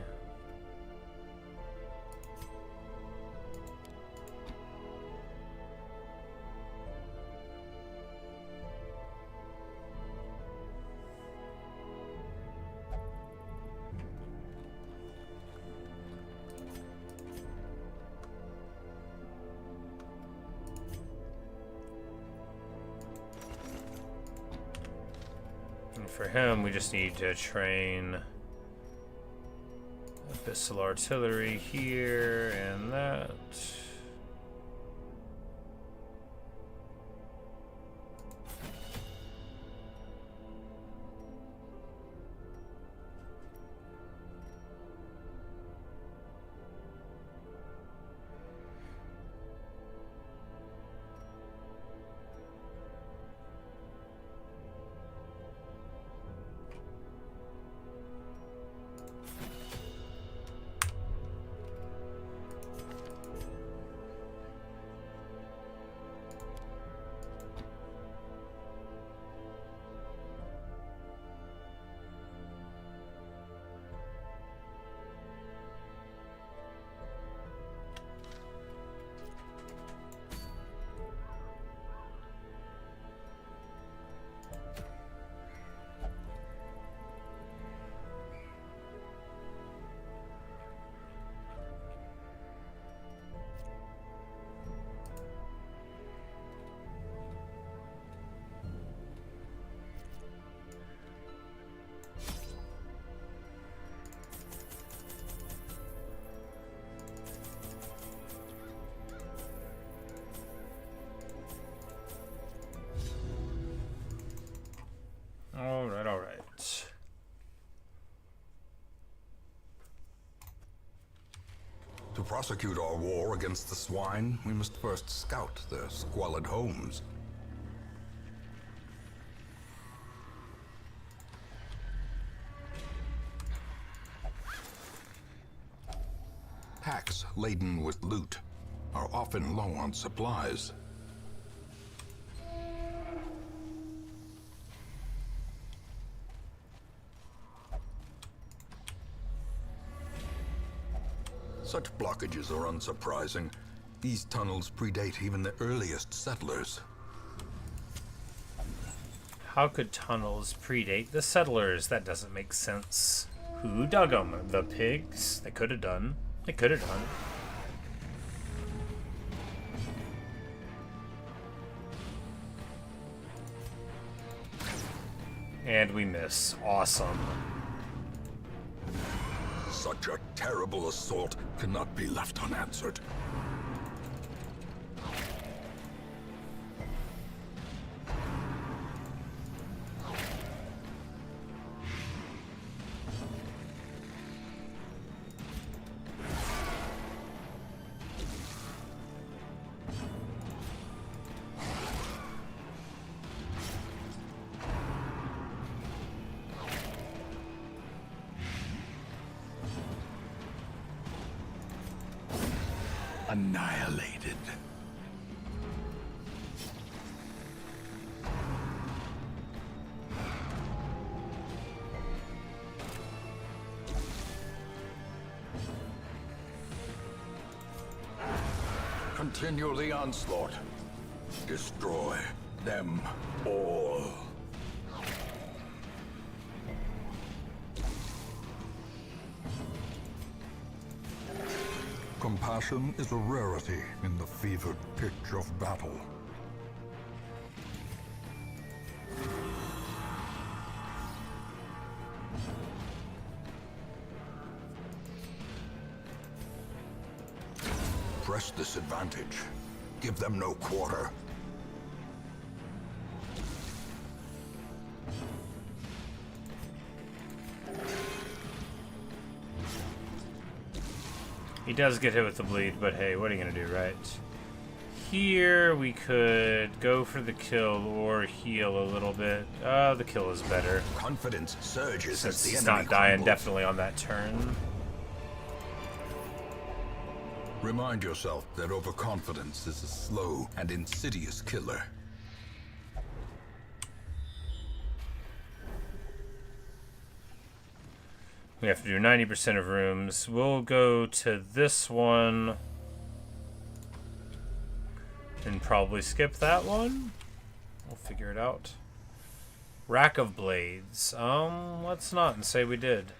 [SPEAKER 1] For him, we just need to train Abyssal Artillery here and that. All right.
[SPEAKER 2] To prosecute our war against the swine, we must first scout their squalid homes. Packs laden with loot are often low on supplies. Such blockages are unsurprising. These tunnels predate even the earliest settlers.
[SPEAKER 1] How could tunnels predate the settlers? That doesn't make sense. Who dug them? The pigs? They could have done. They could have done. And we miss. Awesome.
[SPEAKER 2] Such a terrible assault cannot be left unanswered.
[SPEAKER 3] annihilated. Continue the onslaught. Destroy them all.
[SPEAKER 4] Compassion is a rarity in the fevered pitch of battle.
[SPEAKER 2] Press this advantage. Give them no quarter.
[SPEAKER 1] He does get hit with the bleed, but hey, what are you gonna do, right? Here we could go for the kill or heal a little bit. The kill is better.
[SPEAKER 2] Confidence surges
[SPEAKER 1] Since
[SPEAKER 2] as the
[SPEAKER 1] he's
[SPEAKER 2] enemy
[SPEAKER 1] not dying
[SPEAKER 2] crumbles.
[SPEAKER 1] definitely on that turn.
[SPEAKER 2] Remind yourself that overconfidence is a slow and insidious killer.
[SPEAKER 1] We have to do 90% of rooms. We'll go to this one and probably skip that one. We'll figure it out. Rack of Blades. Let's not and say we did.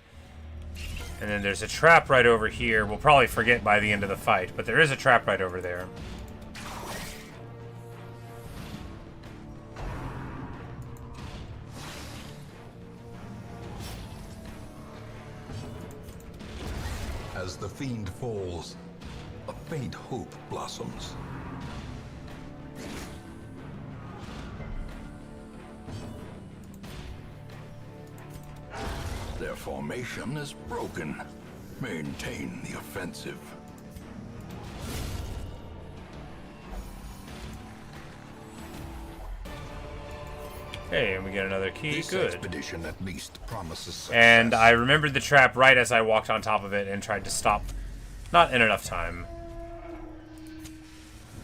[SPEAKER 1] And then there's a trap right over here. We'll probably forget by the end of the fight, but there is a trap right over there.
[SPEAKER 2] As the fiend falls, a faint hope blossoms.
[SPEAKER 3] Their formation is broken. Maintain the offensive.
[SPEAKER 1] Hey, and we get another key.
[SPEAKER 2] This
[SPEAKER 1] Good.
[SPEAKER 2] expedition at least promises success.
[SPEAKER 1] And I remembered the trap right as I walked on top of it and tried to stop. Not in enough time.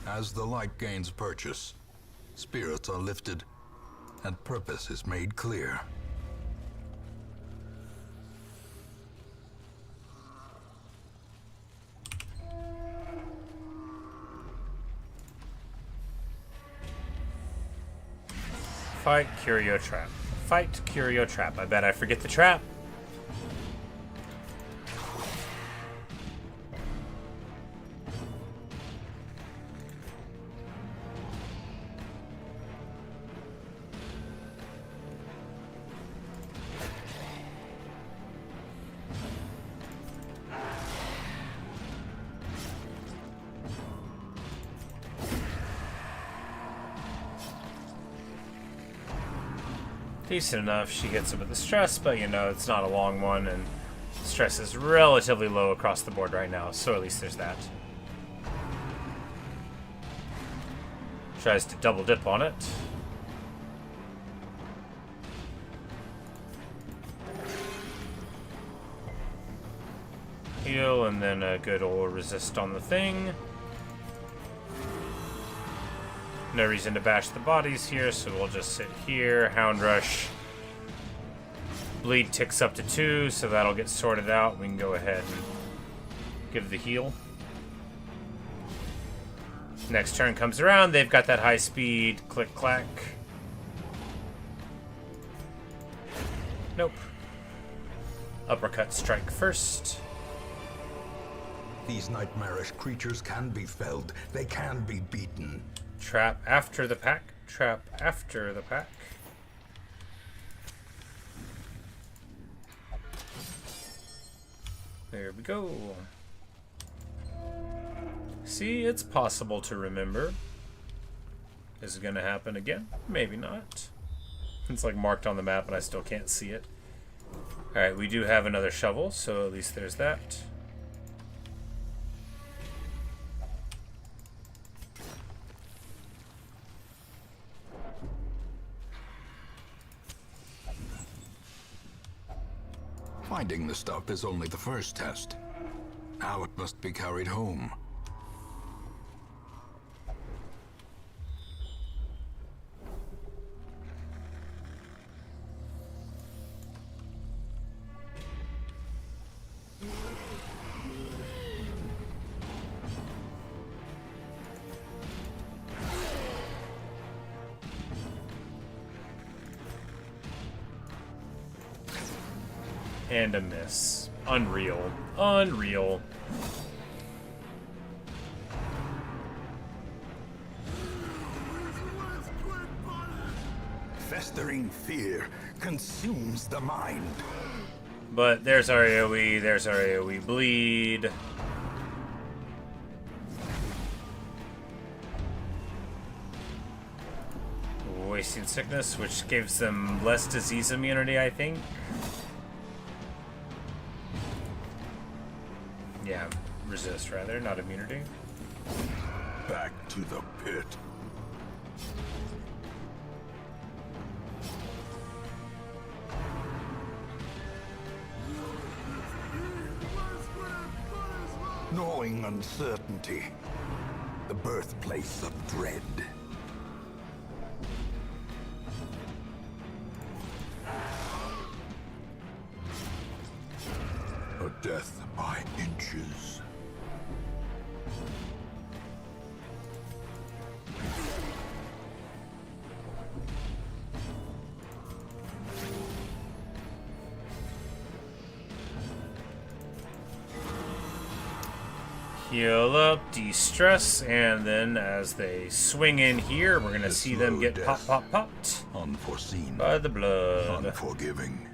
[SPEAKER 2] As the light gains purchase, spirits are lifted, and purpose is made clear.
[SPEAKER 1] Fight Curio Trap. Fight Curio Trap. I bet I forget the trap. Decent enough. She hits him with the stress, but you know, it's not a long one, and stress is relatively low across the board right now, so at least there's that. Tries to double dip on it. Heal, and then a good old resist on the thing. No reason to bash the bodies here, so we'll just sit here. Hound Rush. Bleed ticks up to 2, so that'll get sorted out. We can go ahead and give the heal. Next turn comes around. They've got that high speed. Click, clack. Nope. Uppercut strike first.
[SPEAKER 2] These nightmarish creatures can be felled. They can be beaten.
[SPEAKER 1] Trap after the pack. Trap after the pack. There we go. See, it's possible to remember. Is it going to happen again? Maybe not. It's like marked on the map and I still can't see it. Alright, we do have another shovel, so at least there's that.
[SPEAKER 2] Finding the stuff is only the first test. Now it must be carried home.
[SPEAKER 1] And a miss. Unreal. Unreal.
[SPEAKER 3] Festering fear consumes the mind.
[SPEAKER 1] But there's our AoE, there's our AoE bleed. Wasting sickness, which gives them less disease immunity, I think. Yeah, resist rather, not immunity.
[SPEAKER 3] Back to the pit. Gnawing uncertainty, the birthplace of dread. A death by inches.
[SPEAKER 1] Heal up, de-stress, and then as they swing in here, we're gonna see them get popped
[SPEAKER 3] Unforeseen.
[SPEAKER 1] by the blood.
[SPEAKER 3] Unforgiving.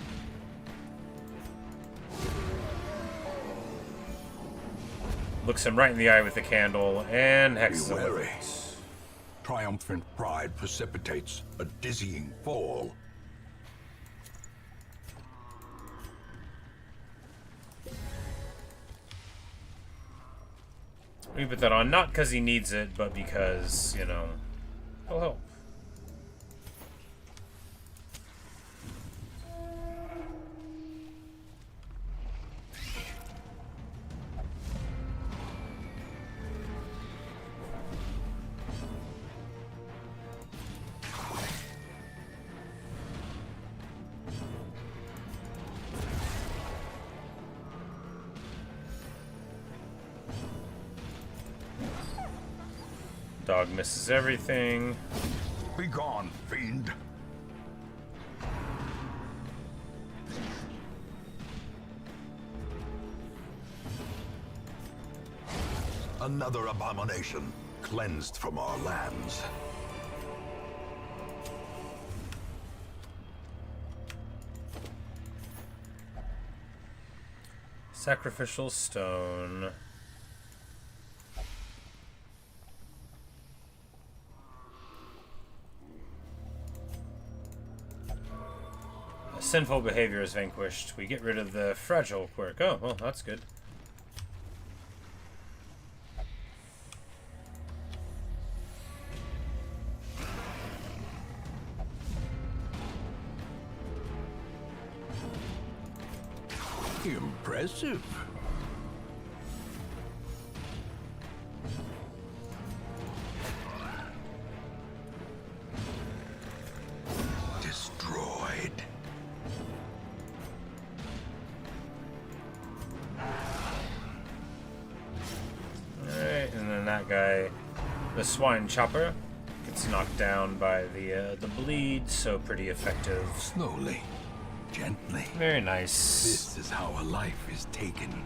[SPEAKER 1] Looks him right in the eye with the candle, and
[SPEAKER 3] Be
[SPEAKER 1] hexes him with
[SPEAKER 3] wary.
[SPEAKER 1] it.
[SPEAKER 3] Triumphant pride precipitates a dizzying fall.
[SPEAKER 1] We put that on not because he needs it, but because, you know, it'll help. Dog misses everything.
[SPEAKER 3] Be gone, fiend.
[SPEAKER 2] Another abomination cleansed from our lands.
[SPEAKER 1] Sacrificial stone. Sinful behavior is vanquished. We get rid of the fragile quirk. Oh, well, that's good.
[SPEAKER 3] Impressive. Destroyed.
[SPEAKER 1] Alright, and then that guy, the swine chopper, gets knocked down by the bleed, so pretty effective.
[SPEAKER 3] Slowly. Gently.
[SPEAKER 1] Very nice.
[SPEAKER 3] This is how a life is taken.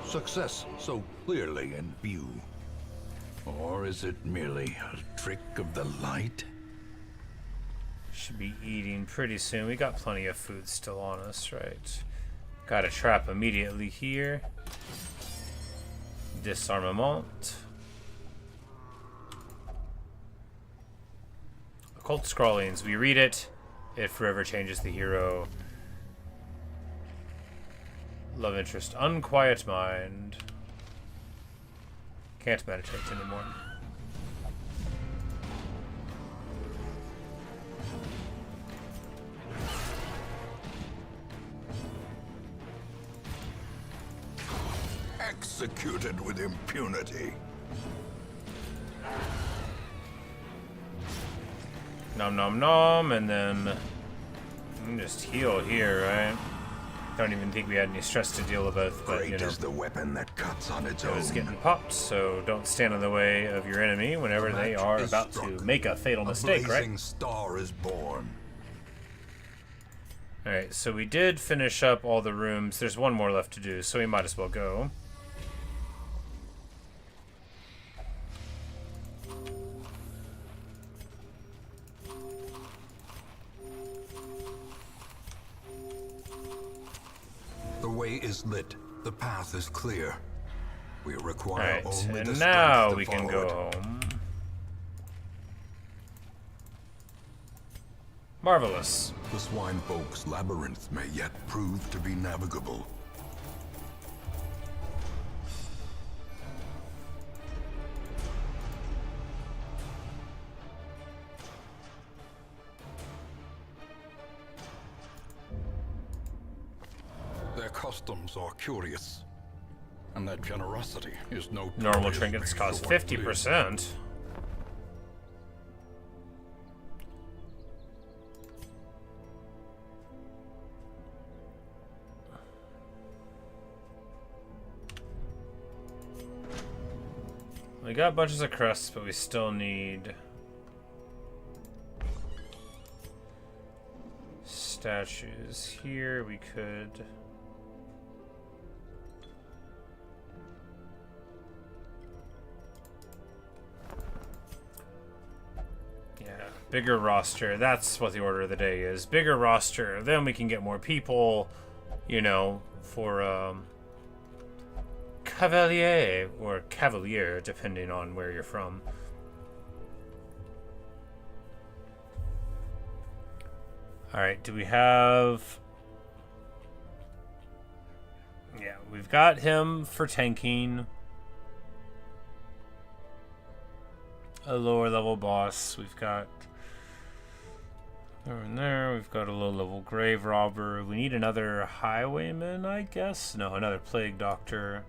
[SPEAKER 3] Success so clearly in view. Or is it merely a trick of the light?
[SPEAKER 1] Should be eating pretty soon. We got plenty of food still on us, right? Got a trap immediately here. Disarmament. Occult Scrawlings. We read it. It forever changes the hero. Love interest. Unquiet mind. Can't meditate anymore.
[SPEAKER 3] Executed with impunity.
[SPEAKER 1] Nom nom nom, and then we can just heal here, right? Don't even think we had any stress to deal with, but
[SPEAKER 2] Great
[SPEAKER 1] you know,
[SPEAKER 2] is the weapon that cuts on its
[SPEAKER 1] it was
[SPEAKER 2] own.
[SPEAKER 1] getting popped. So don't stand in the way of your enemy whenever they
[SPEAKER 2] Match
[SPEAKER 1] are
[SPEAKER 2] is
[SPEAKER 1] about
[SPEAKER 2] struck.
[SPEAKER 1] to make a fatal
[SPEAKER 2] A
[SPEAKER 1] mistake,
[SPEAKER 2] blazing
[SPEAKER 1] right?
[SPEAKER 2] star is born.
[SPEAKER 1] All right, so we did finish up all the rooms. There's one more left to do, so we might as well go.
[SPEAKER 2] The way is lit. The path is clear. We require
[SPEAKER 1] Alright,
[SPEAKER 2] only the
[SPEAKER 1] and
[SPEAKER 2] strength
[SPEAKER 1] now
[SPEAKER 2] to
[SPEAKER 1] we can
[SPEAKER 2] follow
[SPEAKER 1] go
[SPEAKER 2] it.
[SPEAKER 1] home. Marvelous.
[SPEAKER 2] The swine folk's labyrinth may yet prove to be navigable.
[SPEAKER 3] Their customs are curious, and their generosity is no
[SPEAKER 1] Normal trinkets cost 50%. We got bunches of crusts, but we still need statues. Here we could... Yeah, bigger roster. That's what the order of the day is. Bigger roster. Then we can get more people, you know, for Cavalier or Cavalier, depending on where you're from. Alright, do we have... Yeah, we've got him for tanking. A lower level boss. We've got... Over there, we've got a low level grave robber. We need another highwayman, I guess? No, another plague doctor.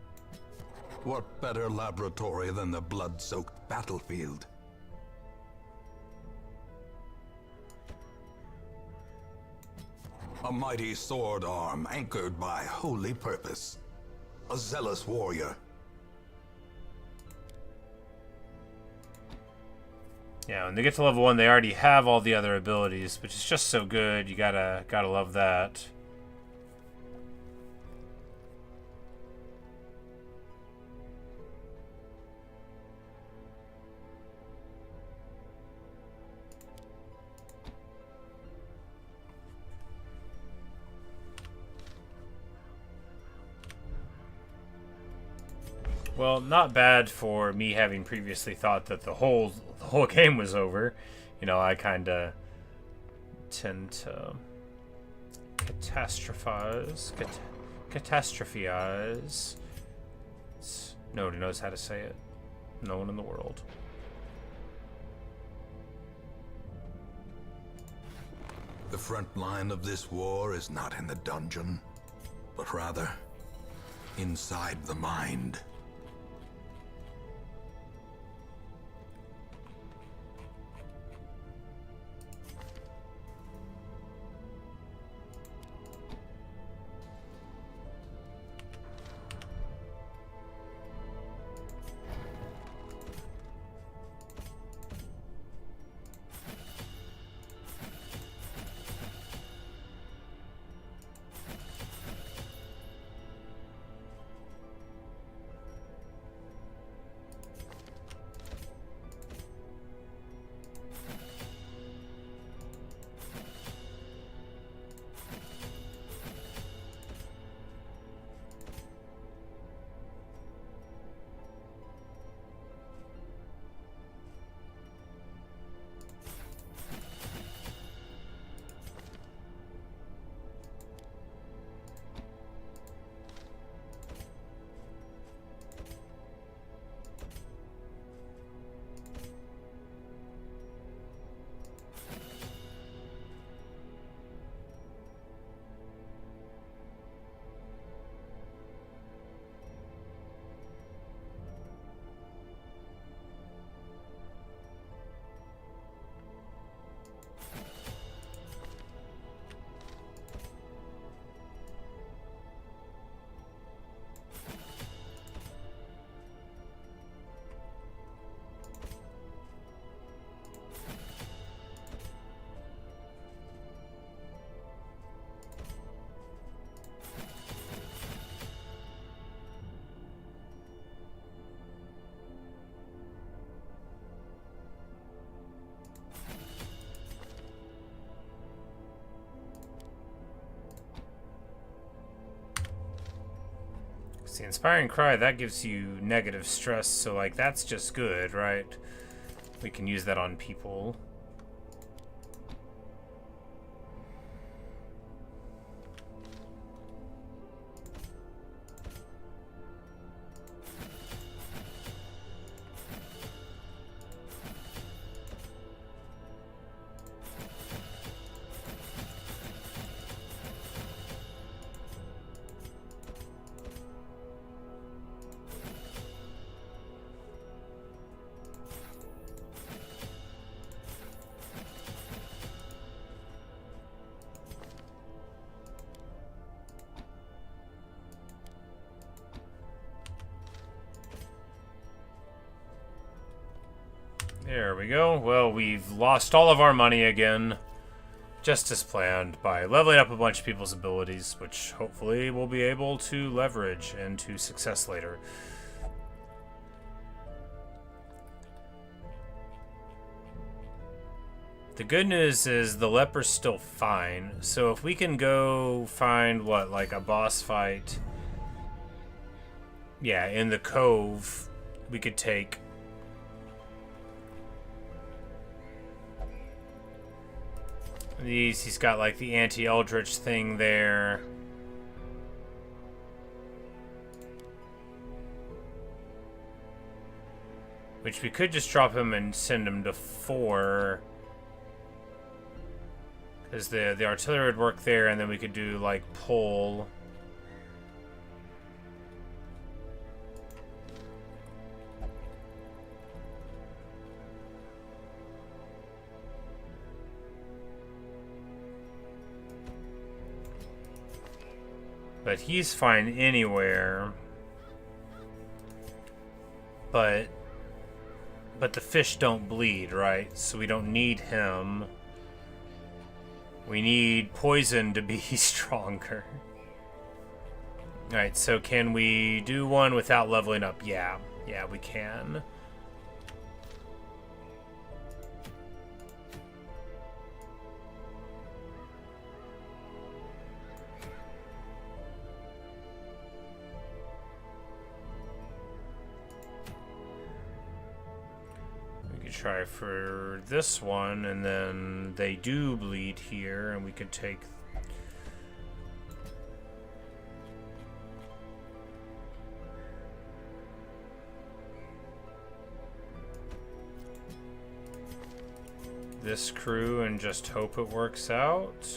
[SPEAKER 2] What better laboratory than the blood-soaked battlefield? A mighty sword arm anchored by holy purpose. A zealous warrior.
[SPEAKER 1] Yeah, when they get to level 1, they already have all the other abilities, which is just so good. You gotta love that. Well, not bad for me having previously thought that the whole game was over. You know, I kind of tend to catastrophize. Nobody knows how to say it. No one in the world.
[SPEAKER 2] The front line of this war is not in the dungeon, but rather inside the mind.
[SPEAKER 1] See, Inspiring Cry, that gives you negative stress, so like that's just good, right? We can use that on people. There we go. Well, we've lost all of our money again, just as planned, by leveling up a bunch of people's abilities, which hopefully we'll be able to leverage into success later. The good news is the leper's still fine, so if we can go find, what, like a boss fight, yeah, in the cove, we could take these. He's got like the anti-eldritch thing there. Which we could just drop him and send him to 4. Because the artillery would work there, and then we could do like pull. But he's fine anywhere. But the fish don't bleed, right? So we don't need him. We need poison to be stronger. Alright, so can we do one without leveling up? Yeah, we can. Try for this one, and then they do bleed here, and we could take this crew and just hope it works out.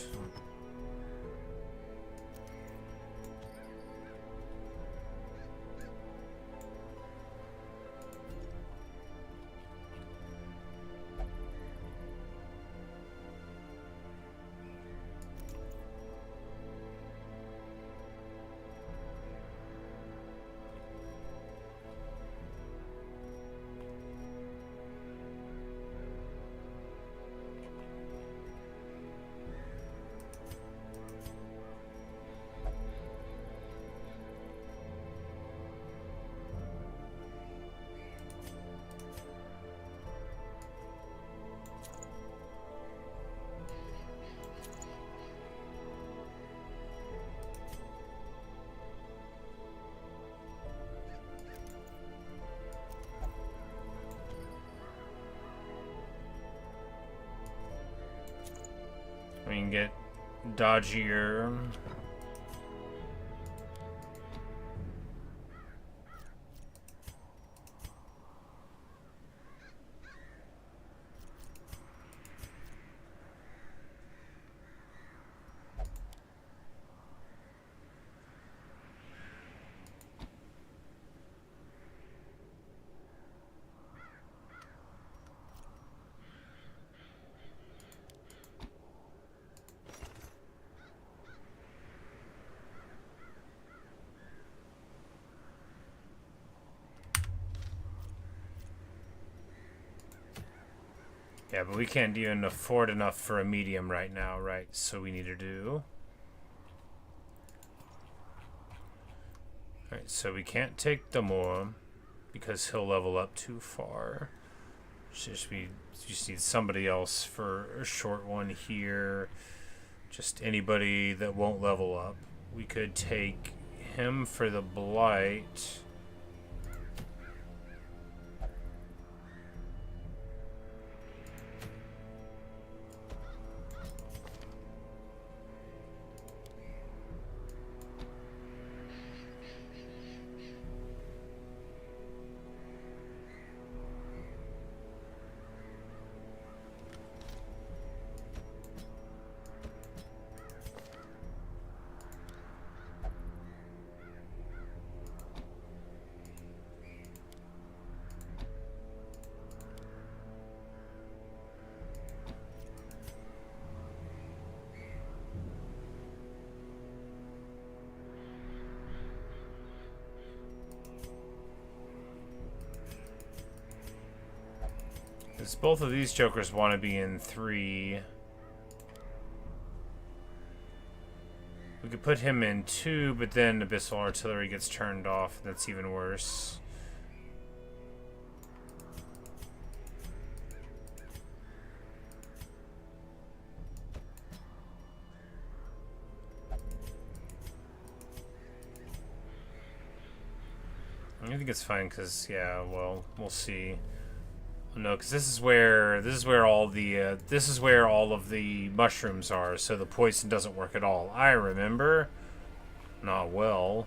[SPEAKER 1] We can get dodgier. Yeah, but we can't even afford enough for a medium right now, right? So we need to do... Alright, so we can't take Damor because he'll level up too far. Just need somebody else for a short one here. Just anybody that won't level up. We could take him for the blight. Because both of these jokers want to be in 3. We could put him in 2, but then Abyssal Artillery gets turned off. That's even worse. I think it's fine because, yeah, well, we'll see. No, because this is where all of the mushrooms are, so the poison doesn't work at all. I remember. Not well.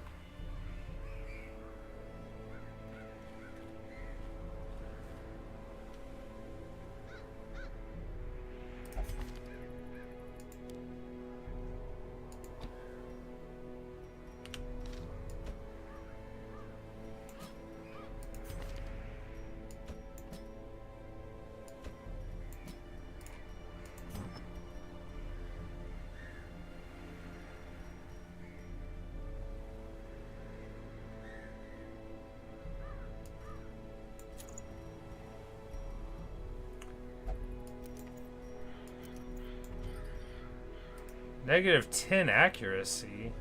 [SPEAKER 1] -10 accuracy?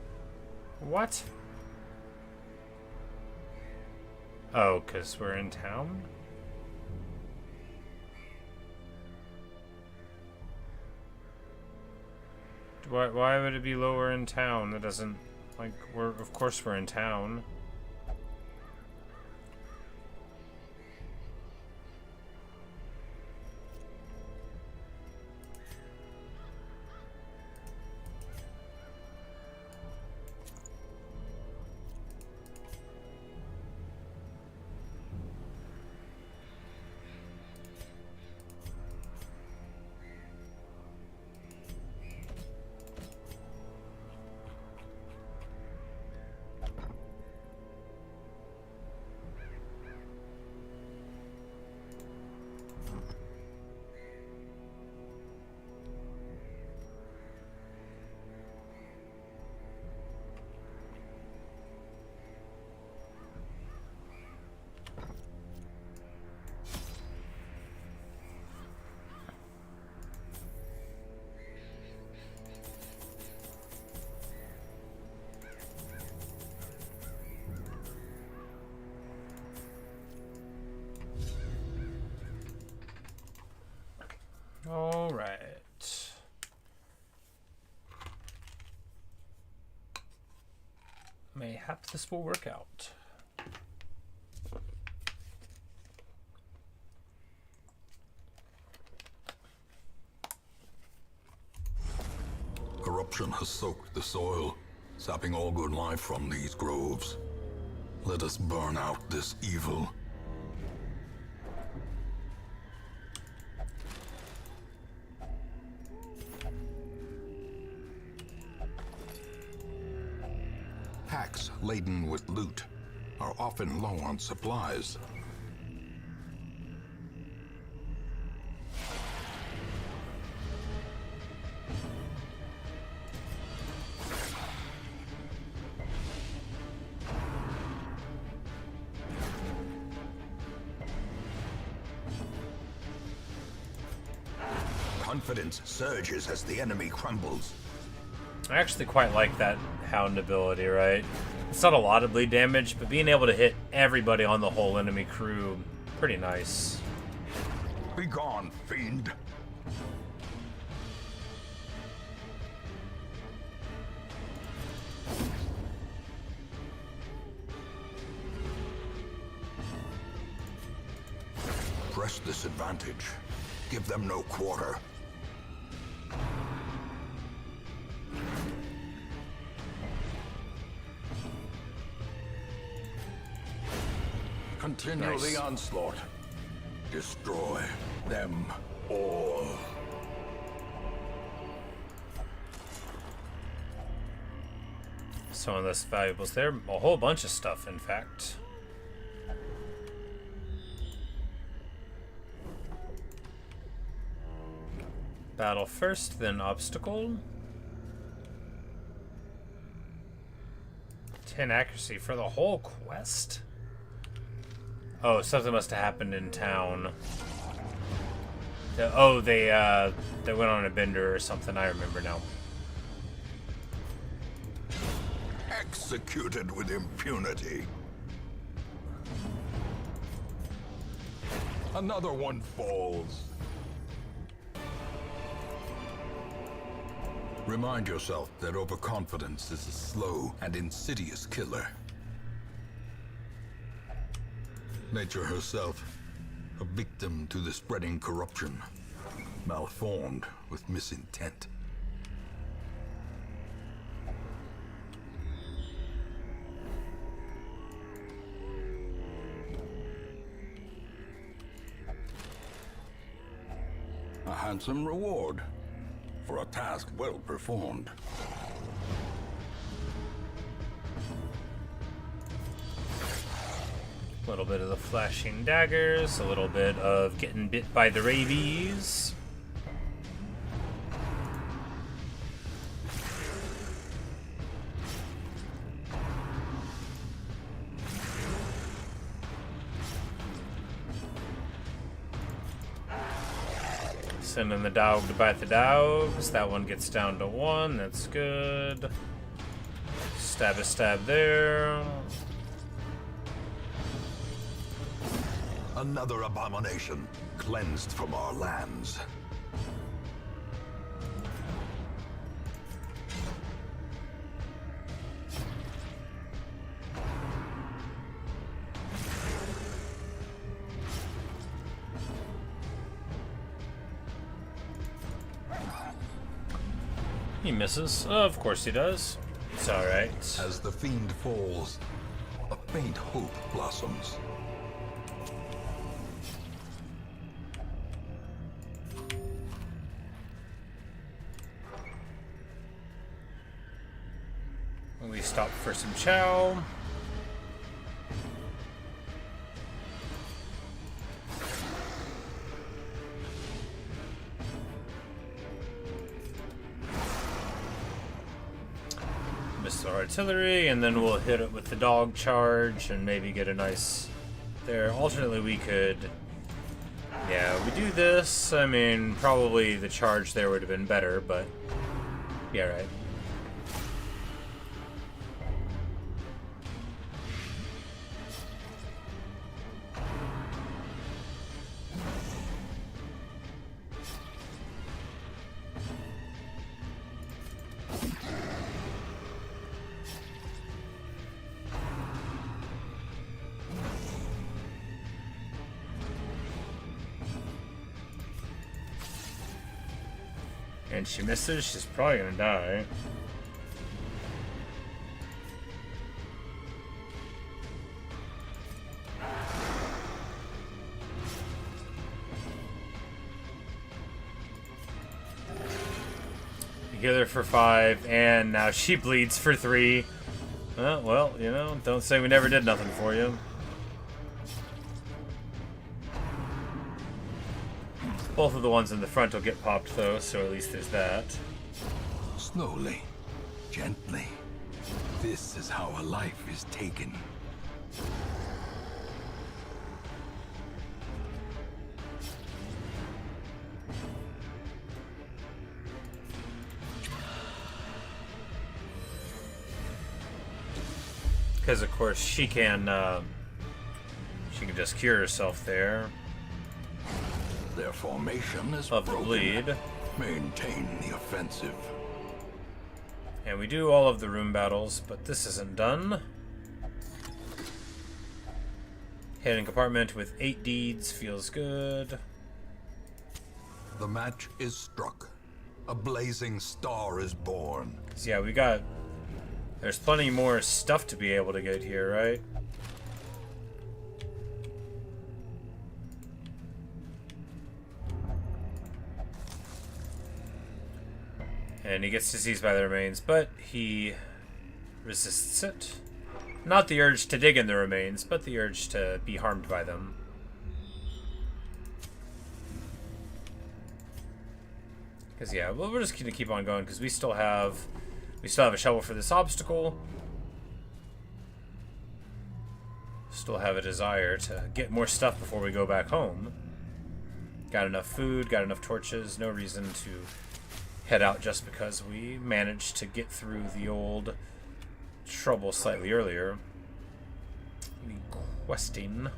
[SPEAKER 1] What? Oh, because we're in town? Why would it be lower in town? That doesn't... Like, of course we're in town. All right. Mayhap this will work out.
[SPEAKER 2] Corruption has soaked the soil, sapping all good life from these groves. Let us burn out this evil. Packs laden with loot are often low on supplies. Confidence surges as the enemy crumbles.
[SPEAKER 1] I actually quite like that Hound ability, right? It's not a lot of bleed damage, but being able to hit everybody on the whole enemy crew, pretty nice.
[SPEAKER 2] Be gone, fiend. press this advantage. Give them no quarter. Continue
[SPEAKER 1] Nice.
[SPEAKER 2] the onslaught. Destroy them all.
[SPEAKER 1] Some of this valuables there. A whole bunch of stuff, in fact. Battle first, then obstacle. 10 accuracy for the whole quest? Oh, something must have happened in town. Oh, they went on a bender or something. I remember now.
[SPEAKER 2] Executed with impunity. Another one falls. Remind yourself that overconfidence is a slow and insidious killer. Nature herself, a victim to the spreading corruption, malformed with misintent. A handsome reward for a task well performed.
[SPEAKER 1] A little bit of the flashing daggers, a little bit of getting bit by the rabies. Sending the dog to bite the dogs. That one gets down to 1. That's good. Stab a stab there.
[SPEAKER 2] Another abomination cleansed from our lands.
[SPEAKER 1] He misses. Of course he does. It's alright.
[SPEAKER 2] As the fiend falls, a faint hope blossoms.
[SPEAKER 1] We stop for some chow. Missile artillery, and then we'll hit it with the dog charge and maybe get a nice there. Alternately, we could, yeah, we do this. I mean, probably the charge there would have been better, but yeah, right. And she misses, she's probably gonna die. You heal her for 5, and now she bleeds for 3. Well, you know, don't say we never did nothing for you. Both of the ones in the front will get popped, though, so at least there's that.
[SPEAKER 2] Slowly, gently. This is how a life is taken.
[SPEAKER 1] Because, of course, she can just cure herself there.
[SPEAKER 2] Their formation is
[SPEAKER 1] Of the
[SPEAKER 2] broken.
[SPEAKER 1] bleed.
[SPEAKER 2] Maintain the offensive.
[SPEAKER 1] And we do all of the room battles, but this isn't done. Hidden compartment with 8 deeds feels good.
[SPEAKER 2] The match is struck. A blazing star is born.
[SPEAKER 1] So yeah, there's plenty more stuff to be able to get here, right? And he gets diseased by the remains, but he resists it. Not the urge to dig in the remains, but the urge to be harmed by them. Because yeah, well, we're just gonna keep on going because we still have a shovel for this obstacle. Still have a desire to get more stuff before we go back home. Got enough food, got enough torches, no reason to head out just because we managed to get through the old trouble slightly earlier. Questing.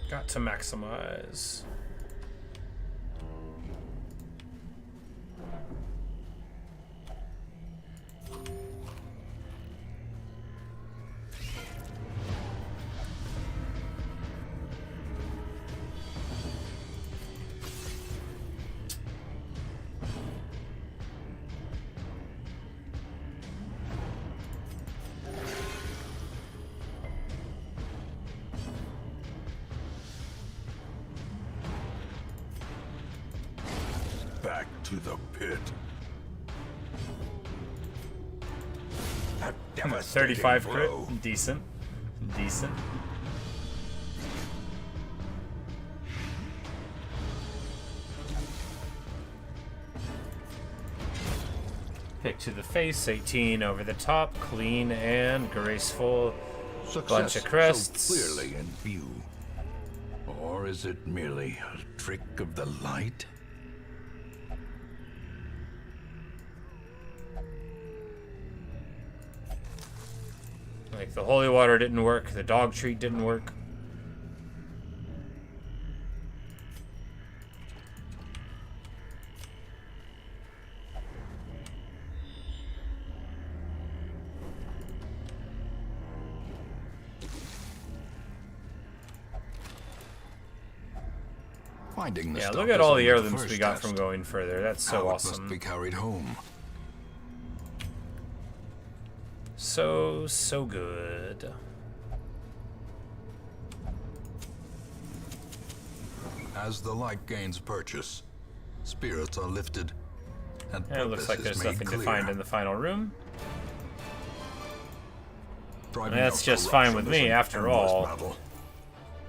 [SPEAKER 1] Got to maximize.
[SPEAKER 3] Back to the pit. That devastating
[SPEAKER 1] 35
[SPEAKER 3] blow.
[SPEAKER 1] crit. Decent. Decent. Pick to the face, 18 over the top, clean and graceful.
[SPEAKER 3] Success
[SPEAKER 1] Bunch of crests.
[SPEAKER 3] so clearly in view. Or is it merely a trick of the light?
[SPEAKER 1] Like, the holy water didn't work, the dog treat didn't work.
[SPEAKER 2] Finding the
[SPEAKER 1] Yeah,
[SPEAKER 2] stuff
[SPEAKER 1] look at
[SPEAKER 2] is
[SPEAKER 1] all
[SPEAKER 2] only
[SPEAKER 1] the heirlooms
[SPEAKER 2] first
[SPEAKER 1] we got
[SPEAKER 2] test.
[SPEAKER 1] from going further. That's so
[SPEAKER 2] How it
[SPEAKER 1] awesome.
[SPEAKER 2] must be carried home.
[SPEAKER 1] So good.
[SPEAKER 2] As the light gains purchase, spirits are lifted, and
[SPEAKER 1] And it looks like
[SPEAKER 2] purpose is
[SPEAKER 1] there's
[SPEAKER 2] made
[SPEAKER 1] nothing to
[SPEAKER 2] clear.
[SPEAKER 1] find in the final room.
[SPEAKER 2] Driving
[SPEAKER 1] That's
[SPEAKER 2] out
[SPEAKER 1] just fine with
[SPEAKER 2] corruption
[SPEAKER 1] me,
[SPEAKER 2] is an
[SPEAKER 1] after
[SPEAKER 2] endless
[SPEAKER 1] all.
[SPEAKER 2] battle,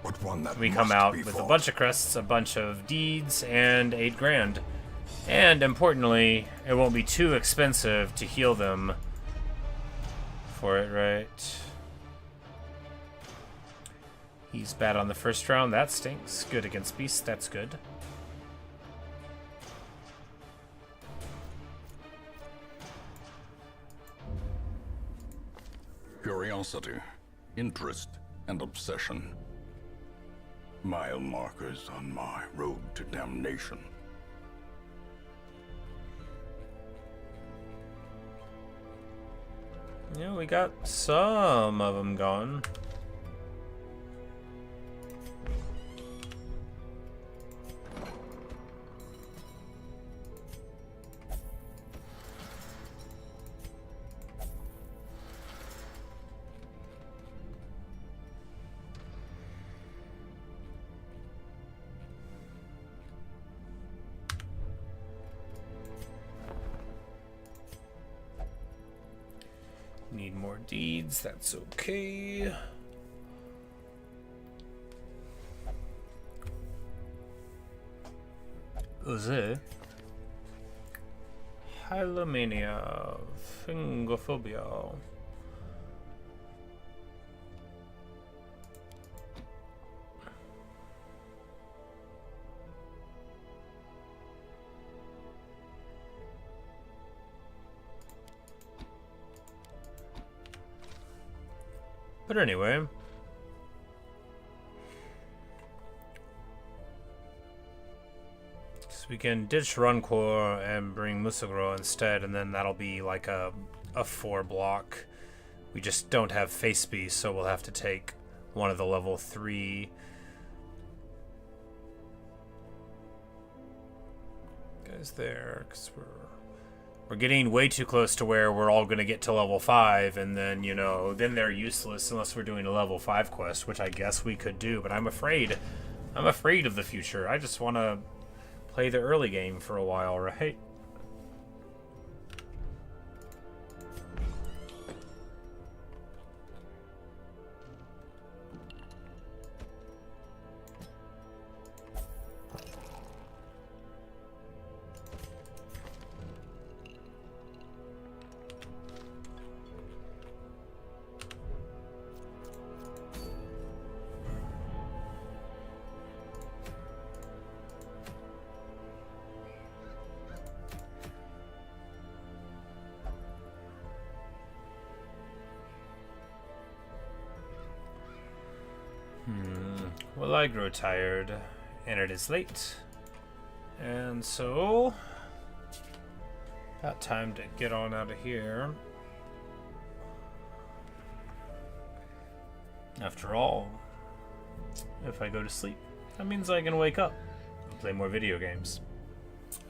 [SPEAKER 2] but one that
[SPEAKER 1] We come
[SPEAKER 2] must
[SPEAKER 1] out
[SPEAKER 2] be
[SPEAKER 1] with a
[SPEAKER 2] fought.
[SPEAKER 1] bunch of crests, a bunch of deeds, and 8 grand. And importantly, it won't be too expensive to heal them for it, right? He's bad on the first round, that stinks. Good against beasts, that's good.
[SPEAKER 3] Curiosity, interest, and obsession. Mile markers on my road to damnation.
[SPEAKER 1] Yeah, we got some of them gone. Need more deeds, that's okay. Uze. Hylomania. Fingophobia. But anyway, so we can ditch Runcor and bring Musagro instead, and then that'll be like a 4 block We just don't have face beast, so we'll have to take one of the level 3 guys there, because we're getting way too close to where we're all going to get to level 5, and then, you know, then they're useless unless we're doing a level 5 quest, which I guess we could do, but I'm afraid of the future. I just want to play the early game for a while, right? Well, I grow tired, and it is late, and so about time to get on out of here. After all, if I go to sleep, that means I can wake up and play more video games.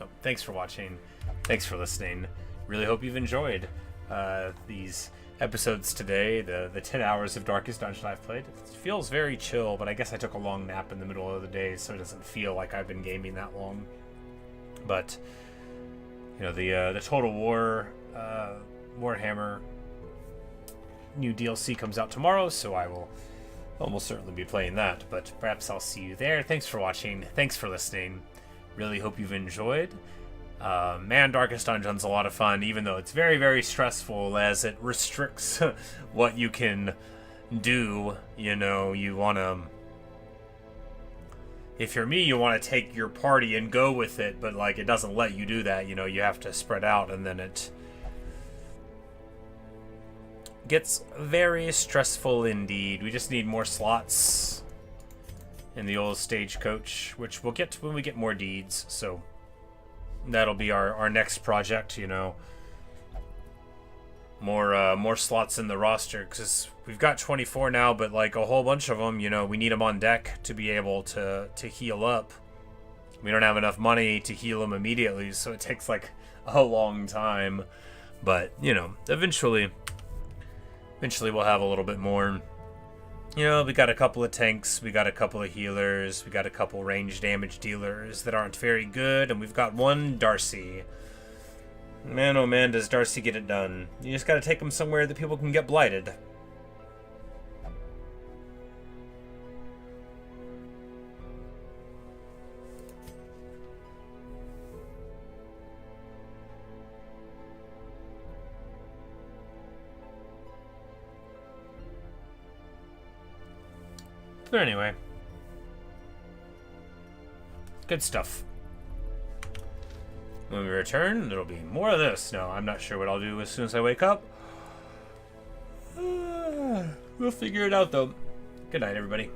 [SPEAKER 1] Oh, thanks for watching. Thanks for listening. Really hope you've enjoyed these episodes today, the 10 hours of Darkest Dungeon I've played. It feels very chill, but I guess I took a long nap in the middle of the day, so it doesn't feel like I've been gaming that long. But, you know, the Total War Warhammer new DLC comes out tomorrow, so I will almost certainly be playing that, but perhaps I'll see you there. Thanks for watching. Thanks for listening. Really hope you've enjoyed. Man, Darkest Dungeon's a lot of fun, even though it's very, very stressful as it restricts what you can do. You know, you want to... If you're me, you want to take your party and go with it, but, like, it doesn't let you do that. You know, you have to spread out, and then it gets very stressful indeed. We just need more slots in the old stagecoach, which we'll get to when we get more deeds, so... That'll be our next project, you know. More slots in the roster, because we've got 24 now, but like a whole bunch of them, you know, we need them on deck to be able to heal up. We don't have enough money to heal them immediately, so it takes like a long time. But, you know, eventually we'll have a little bit more. You know, we got a couple of tanks, we got a couple of healers, we got a couple range damage dealers that aren't very good, and we've got one Darcy. Man, oh man, does Darcy get it done. You just gotta take him somewhere that people can get blighted. But anyway, good stuff. When we return, there'll be more of this. No, I'm not sure what I'll do as soon as I wake up. We'll figure it out, though. Good night, everybody.